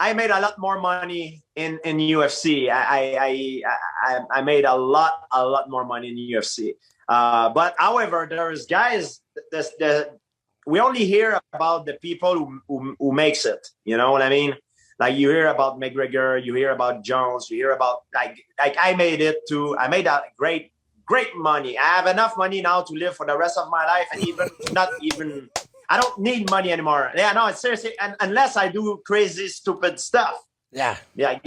I made a lot more money in UFC. I made a lot more money in UFC. But however, there's guys. We only hear about the people who makes it. You know what I mean? Like you hear about McGregor, you hear about Jones, you hear about like I made it too. I made a great money. I have enough money now to live for the rest of my life, and not even. I don't need money anymore. Yeah, no, it's seriously, unless I do crazy, stupid stuff. Yeah. Yeah,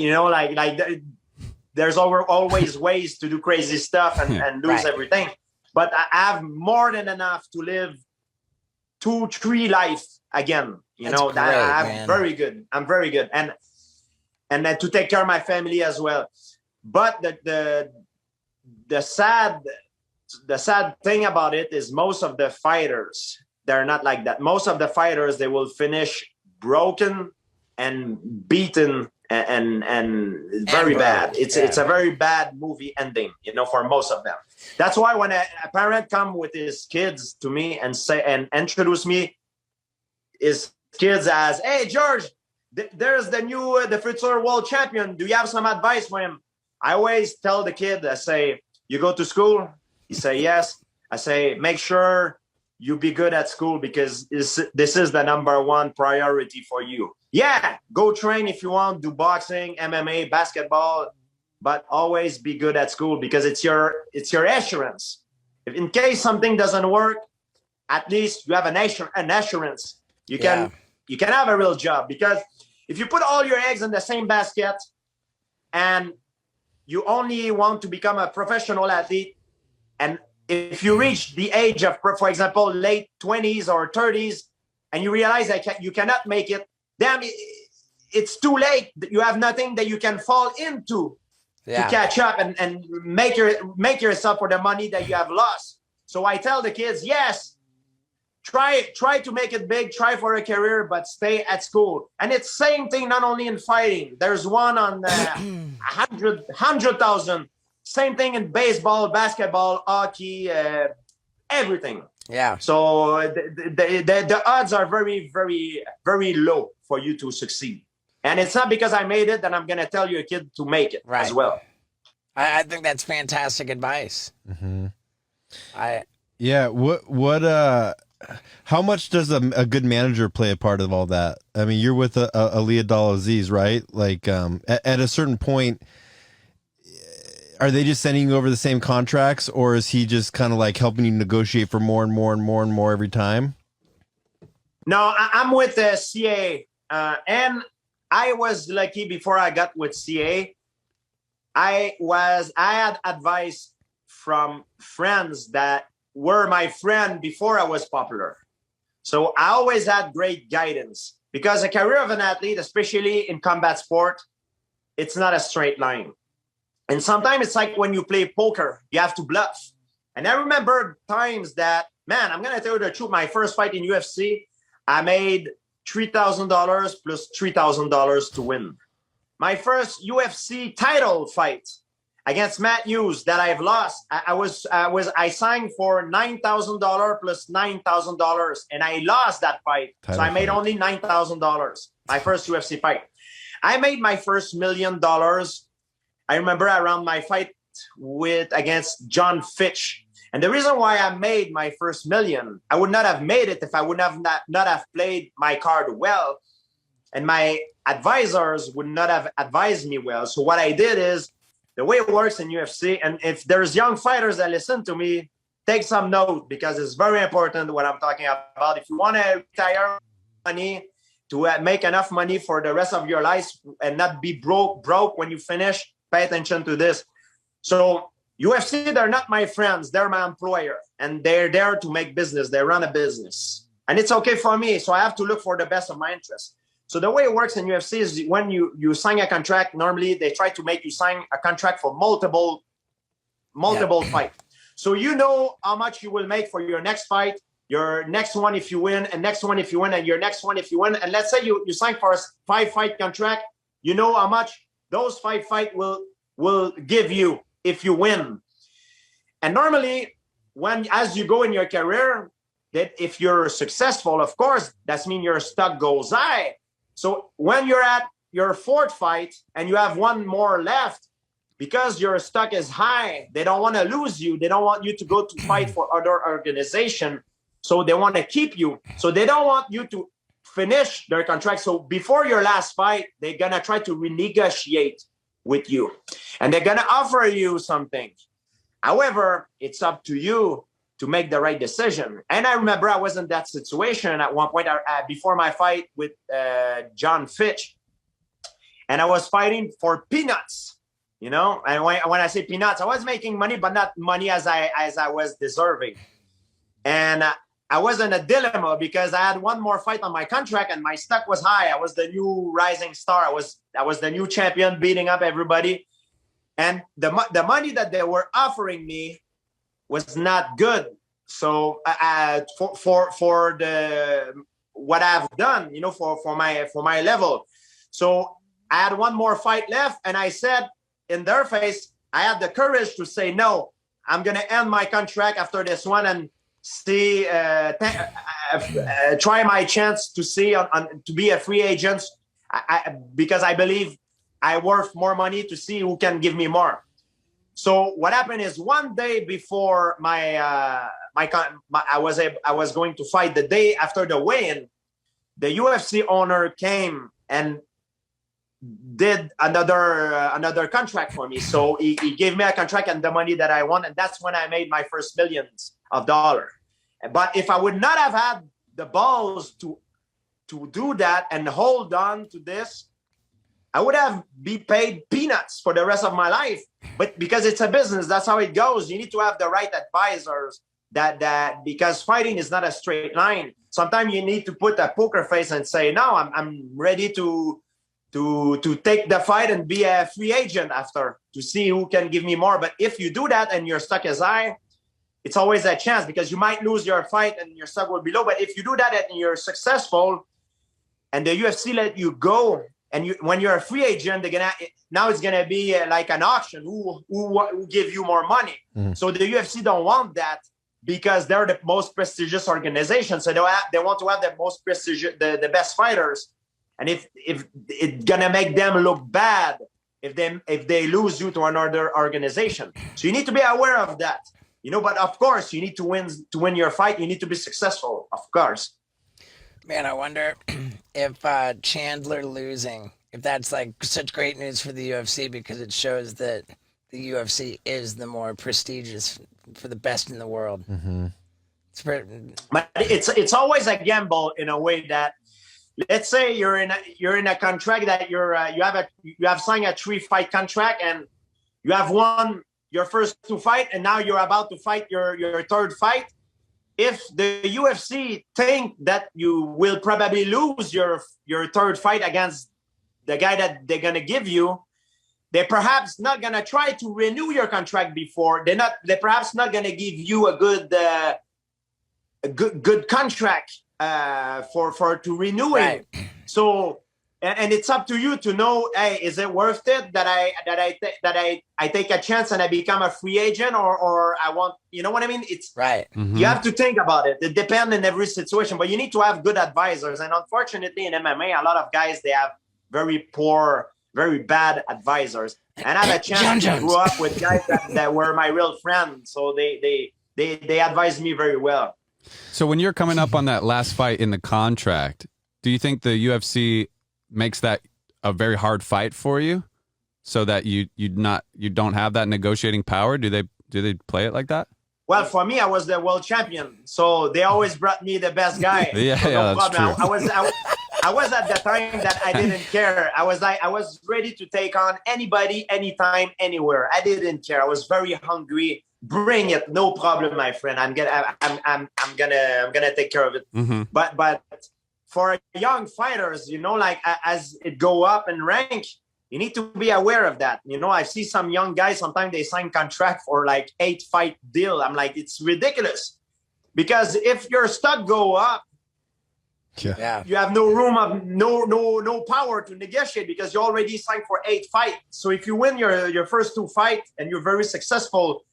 there's always ways to do crazy stuff and lose everything. But I have more than enough to live 2-3 life again. I'm very good. I'm very good, and then to take care of my family as well. But the sad thing about it is most of the fighters. They're not like that. Most of the fighters, they will finish broken and beaten and very bad. It's a very bad movie ending, for most of them. That's why when a parent come with his kids to me and introduce me his kids as, hey, George, there's the future world champion. Do you have some advice for him? I always tell the kid, I say, you go to school? He say, yes. I say, make sure you be good at school because this is the number one priority for you. Yeah, go train if you want, do boxing, MMA, basketball, but always be good at school because it's your assurance. If in case something doesn't work, at least you have an assurance. You can have a real job, because if you put all your eggs in the same basket and you only want to become a professional athlete, and if you reach the age of, for example, late 20s or 30s, and you realize that you cannot make it, damn, it's too late. You have nothing that you can fall into to catch up and make yourself for the money that you have lost. So I tell the kids, yes, try to make it big, try for a career, but stay at school. And it's same thing, not only in fighting. There's one on 100,000. Same thing in baseball, basketball, hockey, everything. Yeah. So the odds are very, very, very low for you to succeed. And it's not because I made it that I'm going to tell your kid to make it as well. I think that's fantastic advice. Mm-hmm. What how much does a good manager play a part of all that? I mean, you're with Aaliyah Aziz, right? Like at a certain point, are they just sending you over the same contracts, or is he just kind of like helping you negotiate for more and more and more and more every time? No, I'm with the CA, and I was lucky before I got with CA. I had advice from friends that were my friend before I was popular. So I always had great guidance, because a career of an athlete, especially in combat sport, it's not a straight line. And sometimes it's like when you play poker, you have to bluff. And I remember times that, man, I'm going to tell you the truth. My first fight in UFC, I made $3,000 plus $3,000 to win. My first UFC title fight against Matt Hughes that I've lost, I signed for $9,000 plus $9,000, and I lost that fight. So I made only $9,000. My first UFC fight. I made my first $1 million. I remember around my fight against John Fitch. And the reason why I made my first million, I would not have made it if I would have not have played my card well. And my advisors would not have advised me well. So what I did is, the way it works in UFC, and if there's young fighters that listen to me, take some note, because it's very important what I'm talking about. If you want to retire money, to make enough money for the rest of your life and not be broke when you finish, pay attention to this. So UFC, they're not my friends. They're my employer, and they're there to make business. They run a business, and it's okay for me. So I have to look for the best of my interests. So the way it works in UFC is when you sign a contract, normally they try to make you sign a contract for multiple fights. So you know how much you will make for your next fight, your next one if you win, and next one if you win, and your next one if you win. And let's say you sign for a 5-fight contract, you know how much those 5 fights will give you if you win. And normally, as you go in your career, that if you're successful, of course, that means your stock goes high. So when you're at your 4th fight and you have one more left, because your stock is high, they don't want to lose you. They don't want you to go to fight for other organization. So they want to keep you. So they don't want you to finish their contract. So before your last fight, they're going to try to renegotiate with you. And they're going to offer you something. However, it's up to you to make the right decision. And I remember I was in that situation at one point before my fight with John Fitch. And I was fighting for peanuts, you know. And when I say peanuts, I was making money, but not money as I was deserving. And I was in a dilemma because I had one more fight on my contract and my stock was high. I was the new rising star. I was the new champion, beating up everybody. And the money that they were offering me was not good. So for the what I've done, you know, for my level. So I had one more fight left, and I said in their face, I had the courage to say no. I'm gonna end my contract after this one and see try my chance to see to be a free agent. Because I believe I worth more money to see who can give me more. So what happened is one day before I was going to fight, the day after the weigh-in, the UFC owner came and did another contract for me. So he gave me a contract and the money that I want, and that's when I made my first millions of dollars. But if I would not have had the balls to do that and hold on to this, I would have been paid peanuts for the rest of my life. But because it's a business, that's how it goes. You need to have the right advisors that because fighting is not a straight line. Sometimes you need to put a poker face and say, no, I'm ready to take the fight and be a free agent after to see who can give me more. But if you do that and your stock is high, it's always a chance because you might lose your fight and your stock will be low. But if you do that and you're successful and the UFC let you go, and when you're a free agent, now it's gonna be like an auction. Who give you more money? Mm. So the UFC don't want that because they're the most prestigious organization. So they want to have the most prestigious, the best fighters. And if it's gonna make them look bad if they lose you to another organization. So you need to be aware of that. You know, but of course you need to win your fight. You need to be successful, of course. Man, I wonder if Chandler losing, if that's like such great news for the UFC because it shows that the UFC is the more prestigious for the best in the world. Mm-hmm. But it's always a gamble in a way that, let's say you're in a contract that you have signed a 3-fight contract and you have won your first 2 fights and now you're about to fight your 3rd fight. If the UFC think that you will probably lose your 3rd fight against the guy that they're gonna give you, they're perhaps not gonna try to renew your contract before. They're perhaps not gonna give you a good contract for to renew it. So and it's up to you to know, hey, is it worth it that I take a chance and I become a free agent or I want, you know what I mean? It's right. Mm-hmm. You have to think about it. It depends in every situation, but you need to have good advisors. And unfortunately in MMA, a lot of guys, very poor, very bad advisors. And I had a chance to grow up with guys that were my real friends. So they advised me very well. So when you're coming up on that last fight in the contract, do you think the UFC makes that a very hard fight for you, so that you don't have that negotiating power? Do they play it like that? Well, for me, I was the world champion, so they always brought me the best guy. Yeah, so no that's problem. true. I was at the time that I didn't care. I was ready to take on anybody, anytime, anywhere. I didn't care. I was very hungry. Bring it, no problem, my friend. I'm gonna take care of it. Mm-hmm. But for young fighters, like as it go up in rank, you need to be aware of that. I see some young guys, sometimes they sign contract for like 8-fight deal. I'm like, it's ridiculous. Because if your stock go up, you have no room of no power to negotiate because you already signed for 8 fights. So if you win your first 2 fights and you're very successful,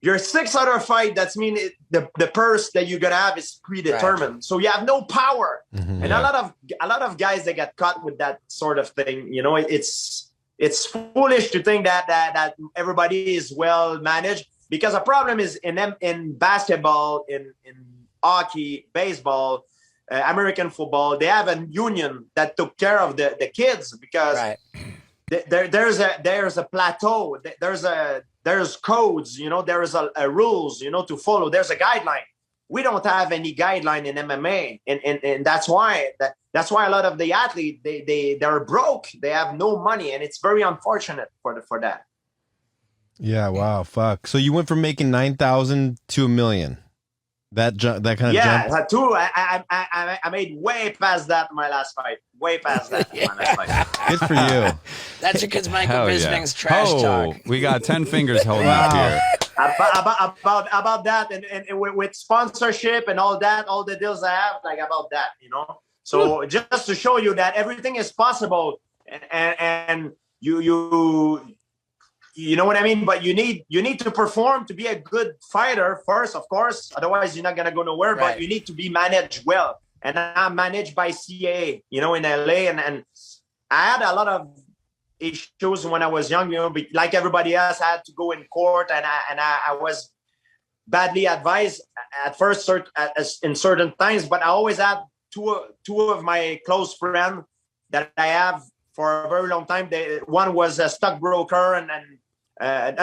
your 6 other fight, that's mean the purse that you're gonna have is predetermined. Right. So you have no power. Mm-hmm, and a lot of guys that get caught with that sort of thing. It's foolish to think that everybody is well managed, because the problem is in basketball, in hockey, baseball, American football, they have a union that took care of the kids, because there's a plateau, there's codes, there is a rules, to follow. There's a guideline. We don't have any guideline in MMA, and that's why a lot of the athletes they're broke. They have no money, and it's very unfortunate for that. Yeah. Wow. Fuck. So you went from making 9,000 to $1 million. That kind of jump. Yeah, too. I made way past that in my last fight. Way past that in my last fight. Good for you. That's because Michael Bisping's trash talk. We got 10 fingers holding up here. About that, and with sponsorship and all that, all the deals I have, like about that, So just to show you that everything is possible, and you know what I mean? But you need to perform to be a good fighter first, of course. Otherwise, you're not gonna go nowhere. Right. But you need to be managed well. And I'm managed by CAA, in LA, and I had a lot of issues when I was young. Like everybody else, I had to go in court, and I was badly advised at first in certain times. But I always had two of my close friends that I have for a very long time. One was a stockbroker, and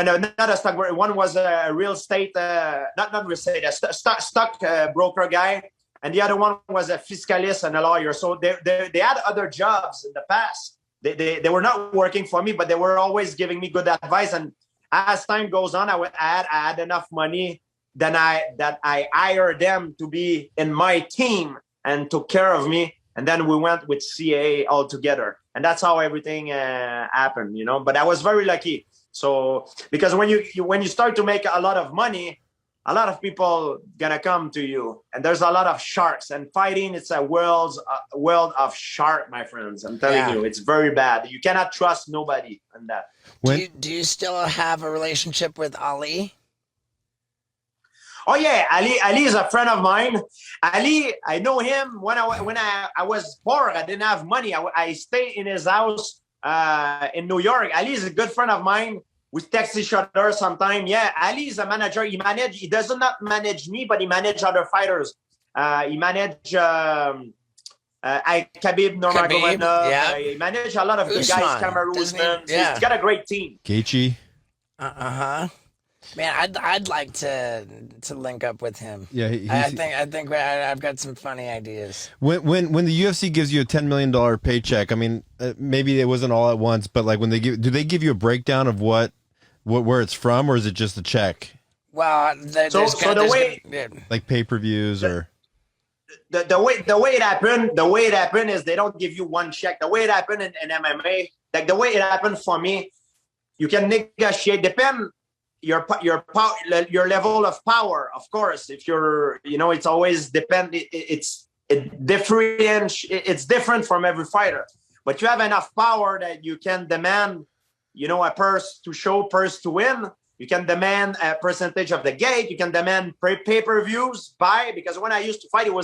no, not a stockbroker. One was a real estate, not real estate, a stock broker guy, and the other one was a fiscalist and a lawyer. So they had other jobs in the past. They were not working for me, but they were always giving me good advice. And as time goes on, I had enough money that I hired them to be in my team and took care of me. And then we went with CAA all together. And that's how everything happened, But I was very lucky. So because when you start to make a lot of money, a lot of people gonna come to you, and there's a lot of sharks. And fighting, it's a world of shark, my friends. I'm telling you, it's very bad. You cannot trust nobody on that. Do you still have a relationship with Ali? Oh yeah, Ali is a friend of mine. Ali, I know him when I was poor. I didn't have money. I stayed in his house in New York. Ali is a good friend of mine. We text each other sometimes. Yeah, Ali is a manager. He does not manage me, but he manages other fighters. He managed Khabib Nurmagomedov. Yeah. He managed a lot of good guys. Cameroon. He's got a great team. Gaethje. Man, I'd like to link up with him. Yeah, I think I've got some funny ideas. When the UFC gives you a $10 million paycheck, I mean, maybe it wasn't all at once, but like do they give you a breakdown of where it's from, or is it just a check? Well, like pay-per-views or the way it happened is they don't give you one check. The way it happened in MMA, like the way it happened for me, you can negotiate. Depend your level of power, of course. If you're, it's always depend. It's different from every fighter. But you have enough power that you can demand, a purse to win. You can demand a percentage of the gate. You can demand pay-per-views, because when I used to fight, it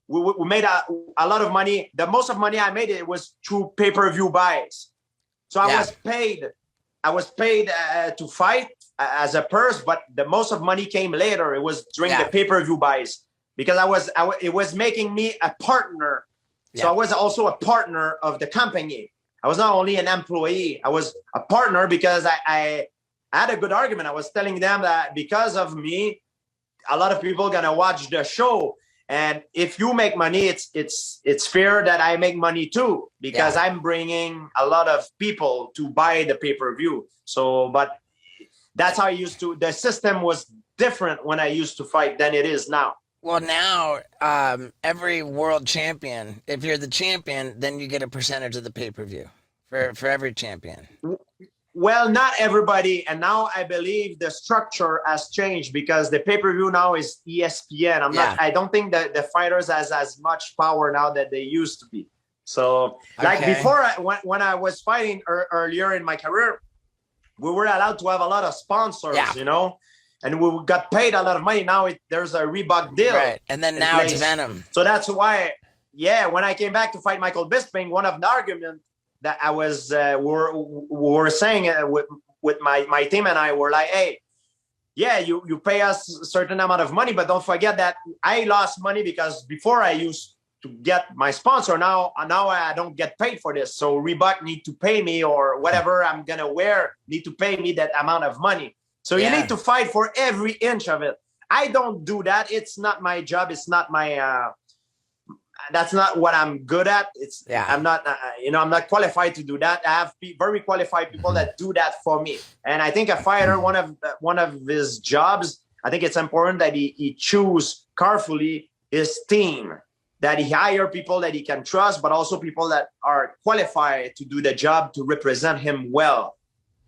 we made a lot of money. The most of money I made, it was through pay-per-view buys. So I was paid to fight as a purse, but the most of money came later. It was during the pay-per-view buys, because it was making me a partner. So I was also a partner of the company. I was not only an employee, I was a partner, because I had a good argument. I was telling them that because of me, a lot of people are gonna watch the show. And if you make money, it's fair that I make money too, because I'm bringing a lot of people to buy the pay-per-view. So, but that's how I used to. The system was different when I used to fight than it is now. Well, now every world champion, if you're the champion, then you get a percentage of the pay-per-view for every champion. Well, not everybody. And now I believe the structure has changed, because the pay-per-view now is ESPN. I don't think that the fighters has as much power now that they used to be. So like before, when I was fighting earlier in my career, we were allowed to have a lot of sponsors, you know, and we got paid a lot of money. Now there's a Reebok deal. Right. And then now it's Venom. So that's why, when I came back to fight Michael Bisping, one of the arguments that I was were saying with my team and I were like, hey, you pay us a certain amount of money, but don't forget that I lost money, because before I used to get my sponsor. Now I don't get paid for this. So Reebok need to pay me, or whatever I'm gonna wear need to pay me that amount of money. So you need to fight for every inch of it. I don't do that. It's not my job. It's not my that's not what I'm good at. I'm not, I'm not qualified to do that. I have very qualified people that do that for me. And I think a fighter, one of his jobs, I think it's important that he choose carefully his team, that he hire people that he can trust, but also people that are qualified to do the job to represent him well.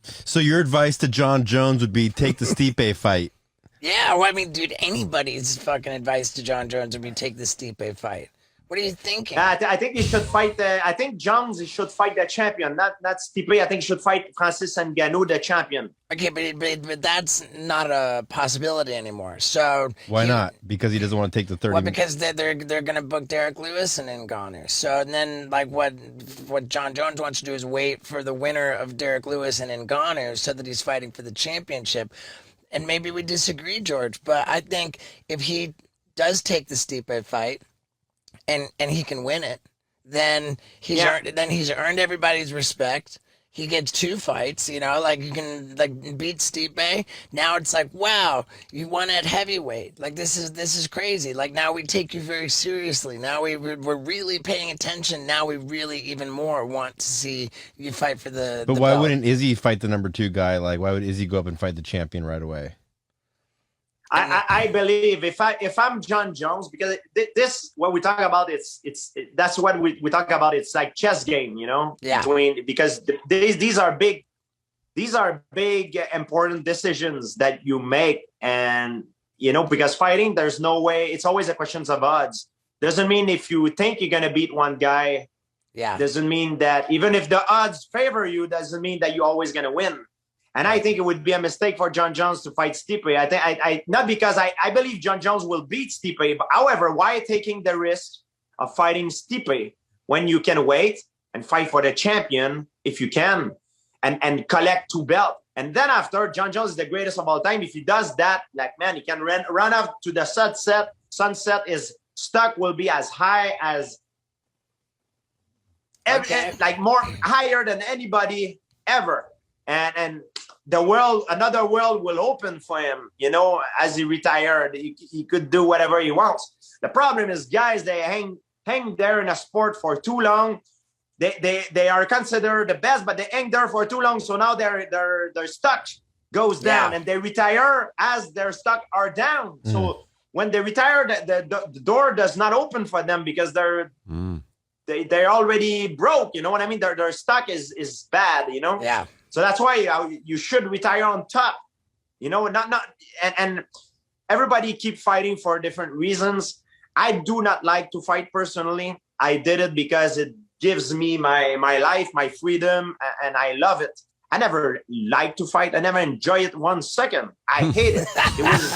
So your advice to John Jones would be take the Stipe fight. Yeah, well, I mean, dude, anybody's fucking advice to John Jones would be take the Stipe fight. What are you thinking? I think he should fight I think Jones should fight the champion, not Stipe. I think he should fight Francis Ngannou, the champion. Okay, but that's not a possibility anymore. So why not? Because he doesn't want to take the 30. Well, because they're gonna book Derek Lewis and Ngannou. So then, like, what John Jones wants to do is wait for the winner of Derek Lewis and Ngannou, so that he's fighting for the championship. And maybe we disagree, George, but I think if he does take the Stipe fight, and he can win it, then he's earned everybody's respect. He gets 2 fights, like you can beat Stipe. Now it's like, wow, you won at heavyweight. Like this is crazy. Like now we take you very seriously. Now we're really paying attention. Now we really even more want to see you fight for the. But why belt. wouldn't Izzy fight the number 2 guy? Like why would Izzy go up and fight the champion right away? I believe if I'm John Jones, because this what we talk about, that's what we talk about. It's like chess game, because these are big important decisions that you make, and because fighting, there's no way. It's always a question of odds. Doesn't mean if you think you're gonna beat one guy, doesn't mean that even if the odds favor you, doesn't mean that you're always gonna win. And I think it would be a mistake for John Jones to fight Stipe. I not because I believe John Jones will beat Stipe, but however, why taking the risk of fighting Stipe when you can wait and fight for the champion if you can, and collect 2 belts. And then after, John Jones is the greatest of all time. If he does that, like, man, he can run off to the sunset. Sunset, his stock will be as high as more higher than anybody ever. And another world will open for him, as he retired. He could do whatever he wants. The problem is, guys, they hang there in a sport for too long. They are considered the best, but they hang there for too long. So now their stock goes down, and they retire as their stock are down. So when they retire, the door does not open for them, because they're already broke. You know what I mean? Their stock is bad. Yeah. So that's why you should retire on top, and everybody keep fighting for different reasons. I do not like to fight personally. I did it because it gives me my life, my freedom, and I love it. I never liked to fight. I never enjoyed it 1 second. I hate it. It was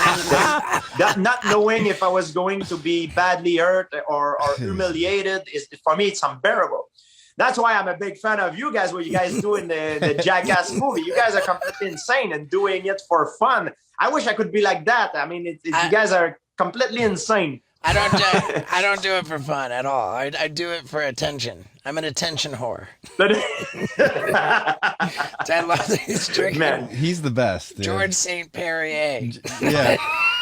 that not knowing if I was going to be badly hurt or humiliated. For me, it's unbearable. That's why I'm a big fan of you guys, what you guys do in the Jackass movie. You guys are completely insane and doing it for fun. I wish I could be like that. I mean, you guys are completely insane. I don't do it for fun at all. I do it for attention. I'm an attention whore. I love these drinking. Man, He's the best. Dude. George St. Perrier. Yeah.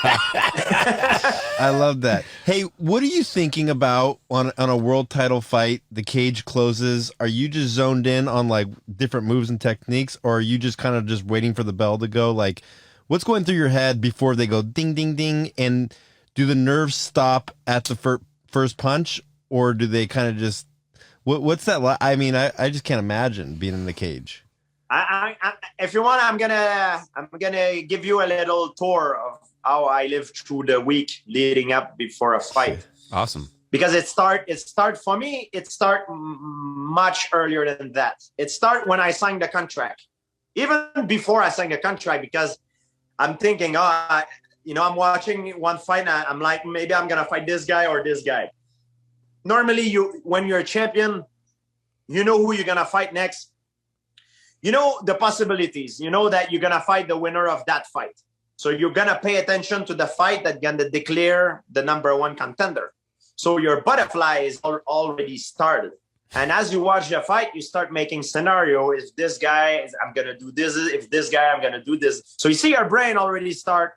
I love that. Hey, what are you thinking about on a world title fight? The cage closes. Are you just zoned in on like different moves and techniques, or are you just kind of just waiting for the bell to go? Like, what's going through your head before they go ding, ding, ding? And do the nerves stop at the first punch, or do they kind of just what's that like? I mean, I just can't imagine being in the cage. I if you want, I'm gonna give you a little tour of how I lived through the week leading up before a fight. Awesome. Because it start for me. It start much earlier than that. It start when I signed the contract, even before I signed the contract. Because I'm thinking, I'm watching one fight and I'm like, maybe I'm gonna fight this guy or this guy. Normally, when you're a champion, you know who you're gonna fight next. You know the possibilities. You know that you're gonna fight the winner of that fight. So you're gonna pay attention to the fight that's gonna declare the number one contender. So your butterfly is already started. And as you watch the fight, you start making scenario. If this guy, I'm gonna do this. If this guy, I'm gonna do this. So you see your brain already start.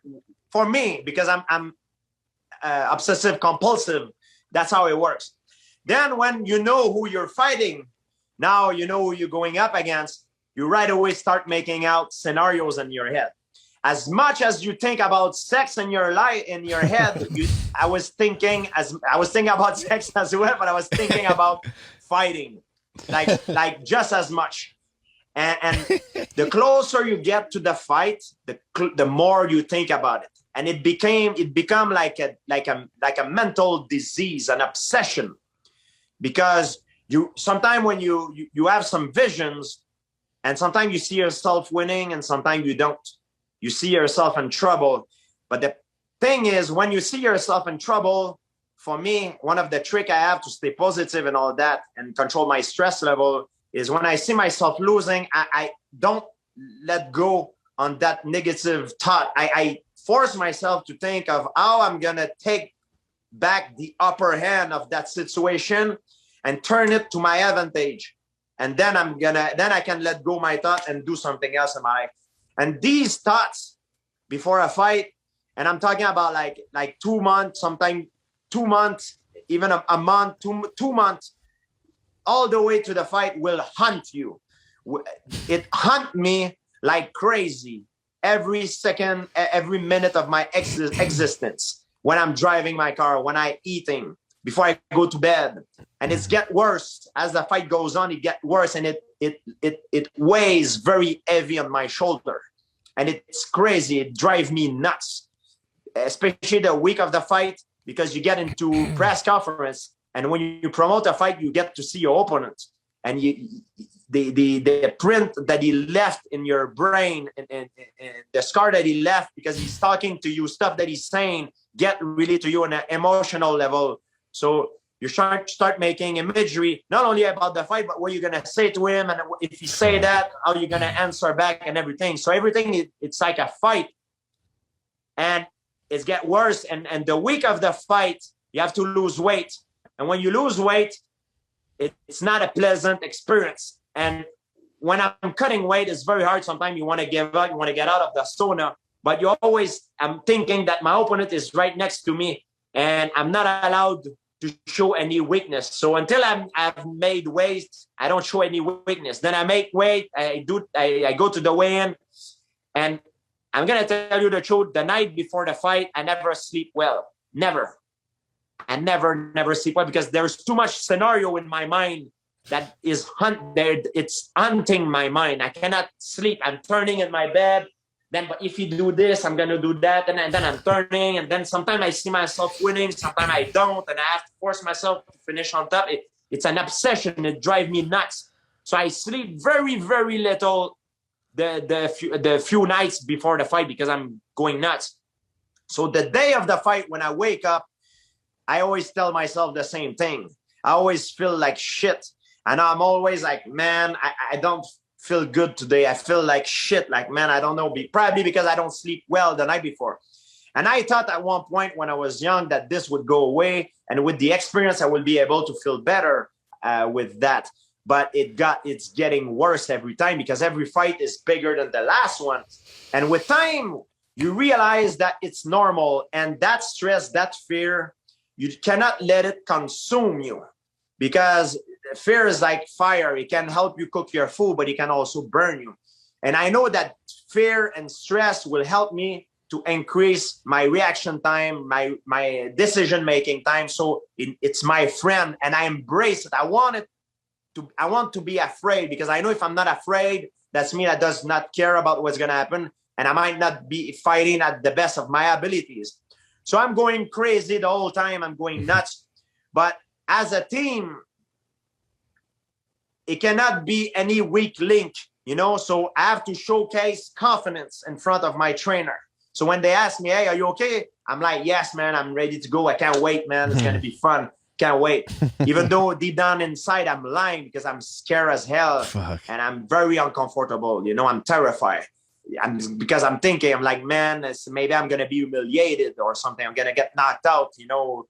For me, because I'm obsessive compulsive, that's how it works. Then when you know who you're fighting, now you know who you're going up against, you right away start making out scenarios in your head. As much as you think about sex in your head, I was thinking about sex as well, but I was thinking about fighting, like just as much. And the closer you get to the fight, the more you think about it, and it become like a mental disease, an obsession, because sometimes when you have some visions, and sometimes you see yourself winning, and sometimes you don't. You see yourself in trouble, but the thing is, when you see yourself in trouble, for me, one of the trick I have to stay positive and all that, and control my stress level, is when I see myself losing, I don't let go on that negative thought. I force myself to think of how I'm going to take back the upper hand of that situation and turn it to my advantage. And then I can let go my thought and do something else in my life. And these thoughts before a fight, and I'm talking about like 2 months, sometimes 2 months, even a month, 2 months, all the way to the fight will hunt you. It hunt me like crazy every second, every minute of my existence. When I'm driving my car, when I'm eating, before I go to bed. And it's get worse as the fight goes on. It get worse, and it weighs very heavy on my shoulder, and it's crazy. It drives me nuts, especially the week of the fight, because you get into press conference. And when you promote a fight, you get to see your opponent, and the print that he left in your brain and the scar that he left because he's talking to you, stuff that he's saying, get really to you on an emotional level. So you start making imagery, not only about the fight, but what you're going to say to him. And if you say that, how you're going to answer back and everything. So everything, it's like a fight. And it's get worse. And the week of the fight, you have to lose weight. And when you lose weight, it's not a pleasant experience. And when I'm cutting weight, it's very hard. Sometimes you want to give up, you want to get out of the sauna, but I'm thinking that my opponent is right next to me, and I'm not allowed to show any weakness. So until I've made weight, I don't show any weakness. Then I make weight, I go to the weigh-in, and I'm going to tell you the truth. The night before the fight, I never sleep well. Never. I never sleep well because there's too much scenario in my mind that is it's hunting my mind. I cannot sleep. I'm turning in my bed. But if you do this, I'm going to do that. And then I'm turning. And then sometimes I see myself winning. Sometimes I don't. And I have to force myself to finish on top. It's an obsession. It drives me nuts. So I sleep very, very little the few nights before the fight because I'm going nuts. So the day of the fight, when I wake up, I always tell myself the same thing. I always feel like shit. And I'm always like, man, I don't feel good today. I feel like shit. Like, man, I don't know. Probably because I don't sleep well the night before. And I thought at one point when I was young that this would go away. And with the experience, I will be able to feel better with that. But it's getting worse every time because every fight is bigger than the last one. And with time, you realize that it's normal. And that stress, that fear, you cannot let it consume you, because fear is like fire. It can help you cook your food, but it can also burn you. And I know that fear and stress will help me to increase my reaction time, my decision-making time. So it's my friend, and I embrace it. I want to be afraid, because I know if I'm not afraid, that's me that does not care about what's going to happen. And I might not be fighting at the best of my abilities. So I'm going crazy the whole time. I'm going nuts. But as a team, it cannot be any weak link, so I have to showcase confidence in front of my trainer. So when they ask me, hey, are you okay? I'm like, yes, man, I'm ready to go. I can't wait, man. It's going to be fun. Can't wait. Even though deep down inside, I'm lying because I'm scared as hell. Fuck. And I'm very uncomfortable. I'm terrified. Because I'm thinking, I'm like, man, maybe I'm going to be humiliated or something. I'm going to get knocked out,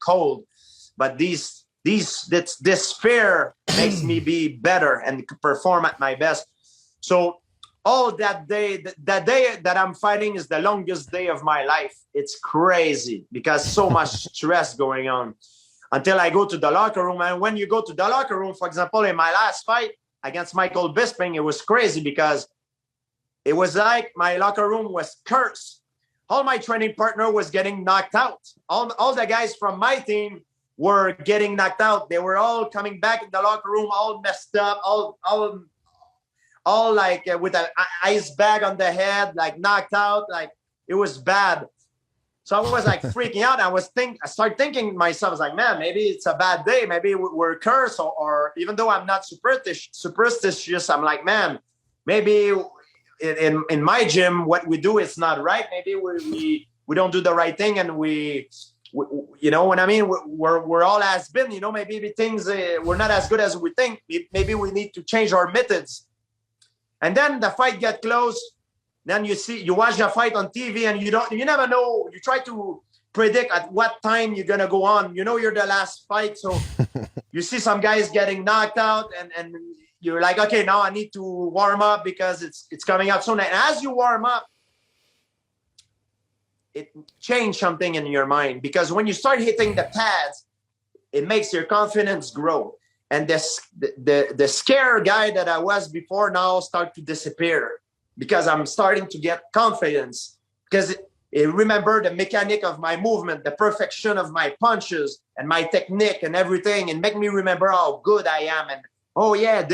cold. But this fear makes me be better and perform at my best. So all that day that I'm fighting is the longest day of my life. It's crazy because so much stress going on until I go to the locker room. And when you go to the locker room, for example, in my last fight against Michael Bisping, it was crazy because it was like my locker room was cursed. All my training partner was getting knocked out. All the guys from my team were getting knocked out. They were all coming back in the locker room, all messed up, all like with an ice bag on the head, like knocked out. Like it was bad. So I was like freaking out. I started thinking to myself, I was like, man, maybe it's a bad day. Maybe we're cursed, or even though I'm not superstitious, I'm like, man, maybe in my gym, what we do is not right. Maybe we don't do the right thing, and we you know what I mean? We're all has been, maybe things we're not as good as we think. Maybe we need to change our methods. And then the fight get close. Then you watch the fight on TV, and you never know. You try to predict at what time you're gonna go on. You're the last fight, so you see some guys getting knocked out, and you're like, okay, now I need to warm up because it's coming up soon. And as you warm up, it changed something in your mind, because when you start hitting the pads, it makes your confidence grow. And the scare guy that I was before now start to disappear, because I'm starting to get confidence, because it remember the mechanic of my movement, the perfection of my punches and my technique and everything, and make me remember how good I am. And oh yeah,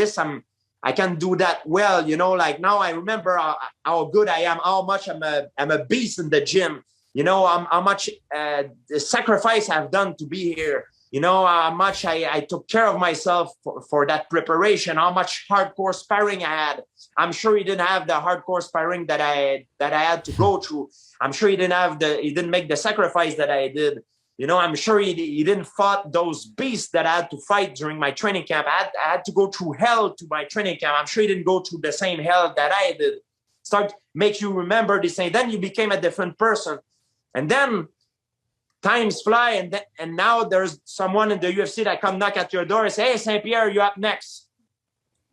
I can do that well, like now I remember how good I am, how much I'm a beast in the gym, how much the sacrifice I've done to be here, how much I took care of myself for that preparation, how much hardcore sparring I had. I'm sure he didn't have the hardcore sparring that I had to go through. I'm sure he didn't make the sacrifice that I did. I'm sure he didn't fight those beasts that I had to fight during my training camp. I had to go through hell to my training camp. I'm sure he didn't go through the same hell that I did. Make you remember this thing. Then you became a different person. And then times fly, and now there's someone in the UFC that come knock at your door and say, hey, St. Pierre, you're up next.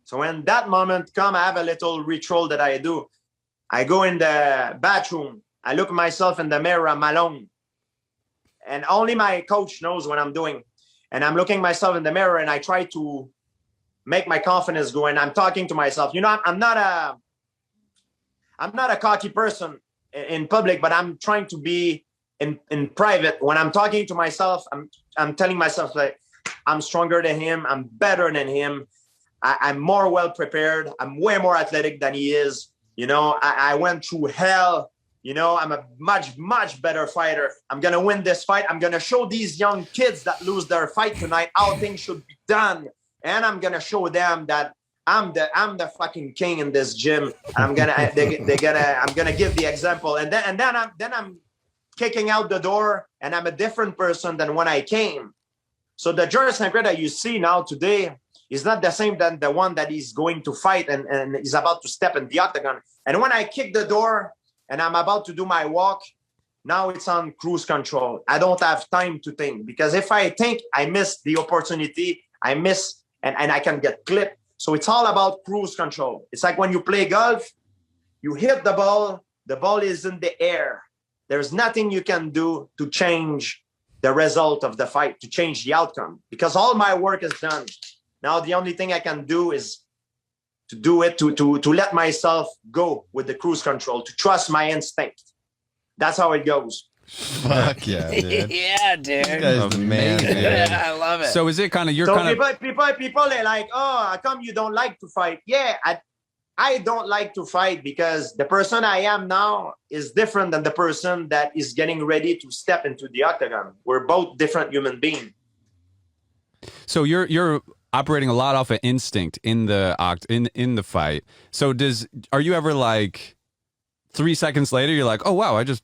So when that moment come, I have a little ritual that I do. I go in the bathroom. I look myself in the mirror. I'm alone. And only my coach knows what I'm doing. And I'm looking myself in the mirror, and I try to make my confidence go. And I'm talking to myself. I'm not a cocky person in public, but I'm trying to be in private. When I'm talking to myself, I'm telling myself, like, I'm stronger than him. I'm better than him. I'm more well prepared. I'm way more athletic than he is. I went through hell. I'm a much, much better fighter. I'm going to win this fight. I'm going to show these young kids that lose their fight tonight how things should be done. And I'm going to show them that I'm the fucking king in this gym. I'm gonna give the example, and then I'm kicking out the door, and I'm a different person than when I came. So the George St. Pierre that you see now today is not the same than the one that is going to fight and is about to step in the octagon. And when I kick the door and I'm about to do my walk, now it's on cruise control. I don't have time to think, because if I think, I miss the opportunity. I miss and I can get clipped. So it's all about cruise control. It's like when you play golf, you hit the ball is in the air. There's nothing you can do to change the result of the fight, to change the outcome, because all my work is done. Now the only thing I can do is to do it, to let myself go with the cruise control, to trust my instinct. That's how it goes. Fuck yeah, dude. Yeah, dude. This guy's the man, dude. I love it. So is it kind of People are like, oh, how come you don't like to fight? Yeah, I don't like to fight because the person I am now is different than the person that is getting ready to step into the octagon. We're both different human beings. So you're operating a lot off of instinct in the in the fight. So are you ever like 3 seconds later you're like, oh wow, I just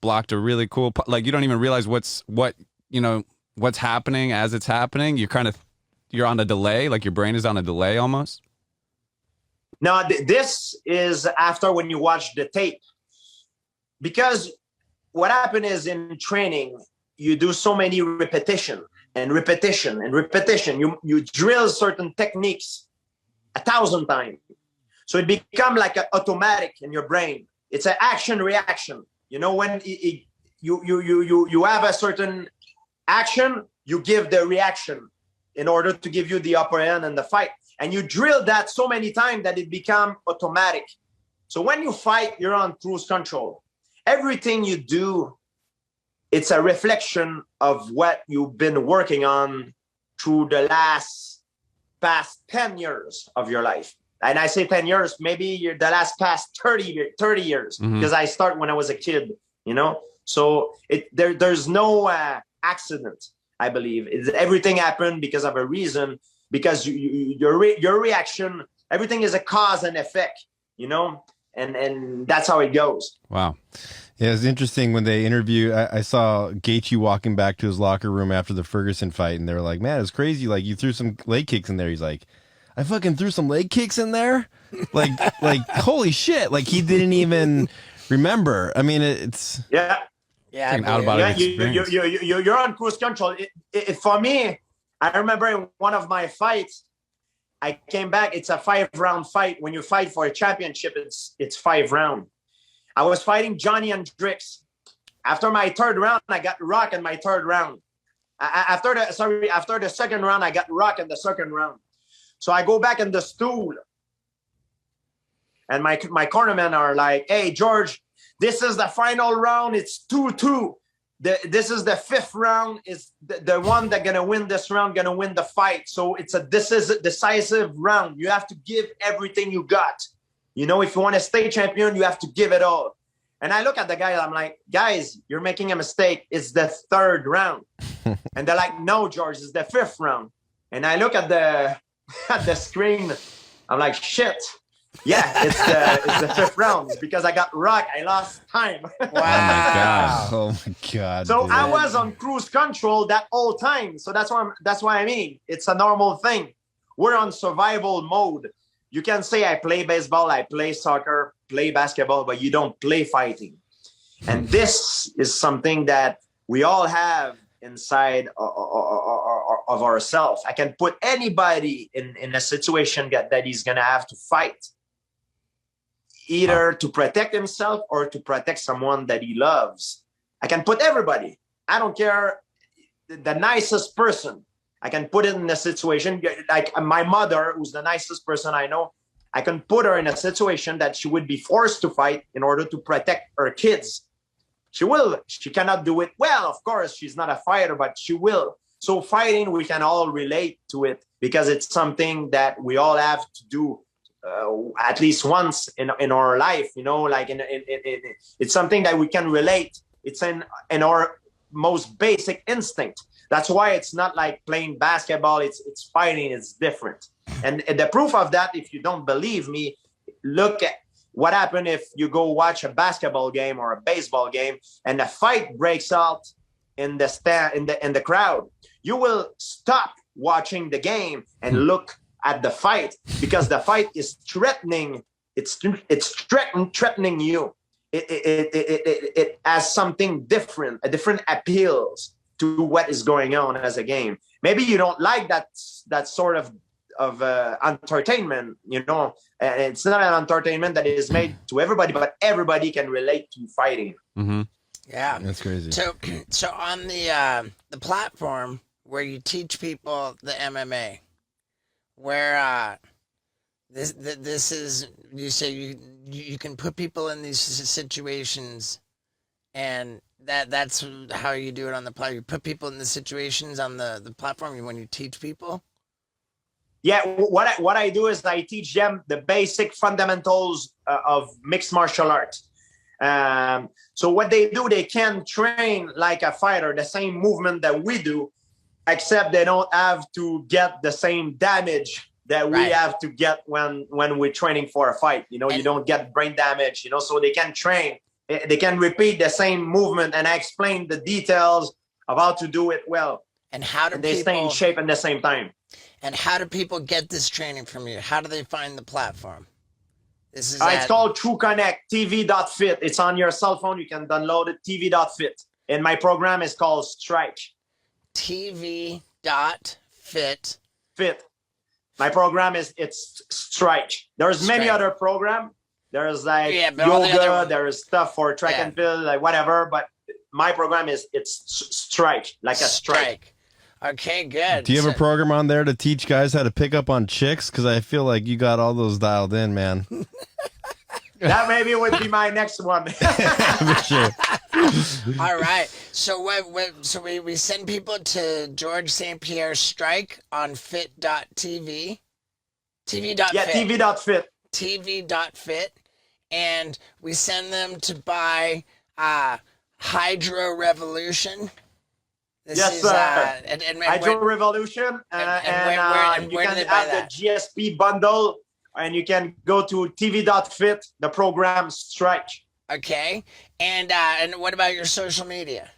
blocked a really cool like you don't even realize what's happening as it's happening. You're on a delay, like your brain is on a delay almost. Now, this is after when you watch the tape. Because what happened is in training, you do so many repetition. You drill certain techniques 1,000 times. So it become like an automatic in your brain. It's an action reaction. You know, when you have a certain action, you give the reaction in order to give you the upper hand in the fight. And you drill that so many times that it become automatic. So when you fight, you're on cruise control. Everything you do, it's a reflection of what you've been working on through the past 10 years of your life. And I say 10 years, maybe past 30 years, because I start when I was a kid, you know? So there's no accident, I believe. Everything happened because of a reason. Because your reaction, everything is a cause and effect, you know, and that's how it goes. Wow. Yeah, it's interesting when they interview. I saw Gaethje walking back to his locker room after the Ferguson fight, and they were like, "Man, it's crazy! Like you threw some leg kicks in there." He's like, "I fucking threw some leg kicks in there, like holy shit!" Like he didn't even remember. I mean, it's yeah. Out about experience. You're on cruise control. For me, I remember in one of my fights, I came back. It's a 5-round fight. When you fight for a championship, it's 5 rounds. I was fighting Johnny Hendricks. After my 3rd round, I got rocked in my 3rd round. After the 2nd round, I got rocked in the 2nd round. So I go back in the stool, and my cornermen are like, "Hey, George, this is the final round. It's 2-2. This is the 5th round. Is the one that gonna win this round, gonna win the fight. So it's a decisive round. You have to give everything you got. You know, if you want to stay champion, you have to give it all." And I look at the guy, I'm like, "Guys, you're making a mistake. It's the 3rd round." And they're like, "No, George, it's the 5th round." And I look at the screen, I'm like, "Shit. Yeah, it's the 5th round. It's because I got rocked. I lost time." Wow. oh my god. So dude. I was on cruise control that whole time. So that's why I mean, it's a normal thing. We're on survival mode. You can say I play baseball, I play soccer, play basketball, but you don't play fighting. And this is something that we all have inside of ourselves. I can put anybody in a situation that he's going to have to fight, either to protect himself or to protect someone that he loves. I can put everybody. I don't care, the nicest person. I can put it in a situation like my mother, who's the nicest person I know. I can put her in a situation that she would be forced to fight in order to protect her kids. She will. She cannot do it well. Of course, she's not a fighter, but she will. So fighting, we can all relate to it because it's something that we all have to do at least once in our life. You know, like it's something that we can relate. It's in our most basic instinct. That's why it's not like playing basketball. It's fighting. It's different. And the proof of that, if you don't believe me, look at what happened if you go watch a basketball game or a baseball game and a fight breaks out in the in the crowd. You will stop watching the game and look at the fight, because the fight is threatening. It's threatening you. It has something different, a different appeals to what is going on as a game. Maybe you don't like that sort of entertainment, it's not an entertainment that is made to everybody, but everybody can relate to fighting. Mm-hmm. Yeah, That's crazy. So on the platform where you teach people the MMA, where this is, you say you can put people in these situations, and that's how you do it on the platform. You put people in the situations on the platform when you teach people. Yeah, what I do is I teach them the basic fundamentals of mixed martial arts. So what they do, they can train like a fighter, the same movement that we do, except they don't have to get the same damage that we have to get when we're training for a fight. You don't get brain damage, so they can train. They can repeat the same movement, and I explain the details of how to do it well. And how do they stay in shape at the same time. And how do people get this training from you? How do they find the platform? This is it's called True Connect, TV.fit. It's on your cell phone. You can download it, TV.fit. And my program is called Strike. TV.fit. Fit. My program it's Strike. There's many other programs. There's like yoga, there's stuff for track and field, like whatever. But my program it's Strike, like a strike. Okay, good. Do you have a program on there to teach guys how to pick up on chicks? Because I feel like you got all those dialed in, man. That maybe would be my next one. For sure. All right. So we send people to George St. Pierre's Strike on fit.tv. TV.fit. Yeah, TV.fit. TV.fit. And we send them to buy Hydro Revolution. Yes, sir. Hydro Revolution. And you can have the GSP bundle, and you can go to TV.fit, the program Strike. Okay. And what about your social media?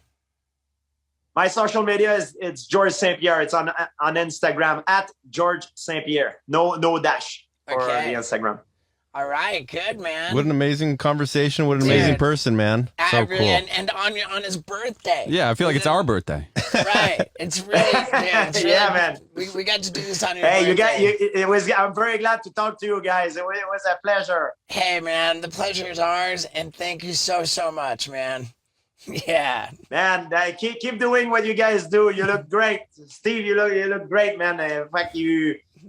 My social media it's George St. Pierre. It's on Instagram at George St. Pierre. No dash for the Instagram. All right, good, man. What an amazing conversation. What an amazing person, man. So cool. And on his birthday. Yeah, I feel like it's our birthday. Right. It's really, man. We got to do this on your birthday. I'm very glad to talk to you guys. It was a pleasure. Hey, man, the pleasure is ours, and thank you so much, man. Yeah. Man, keep doing what you guys do. You look great. Steve, you look great, man. In fact,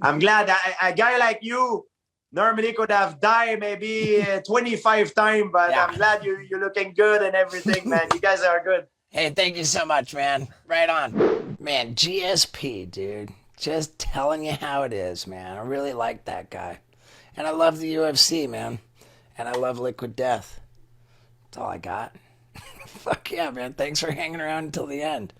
I'm glad a guy like you normally could have died maybe 25 times, but I'm glad you're looking good and everything, man. You guys are good. Hey, thank you so much, man. Right on. Man, GSP, dude. Just telling you how it is, man. I really like that guy. And I love the UFC, man. And I love Liquid Death. That's all I got. Fuck yeah, man. Thanks for hanging around until the end.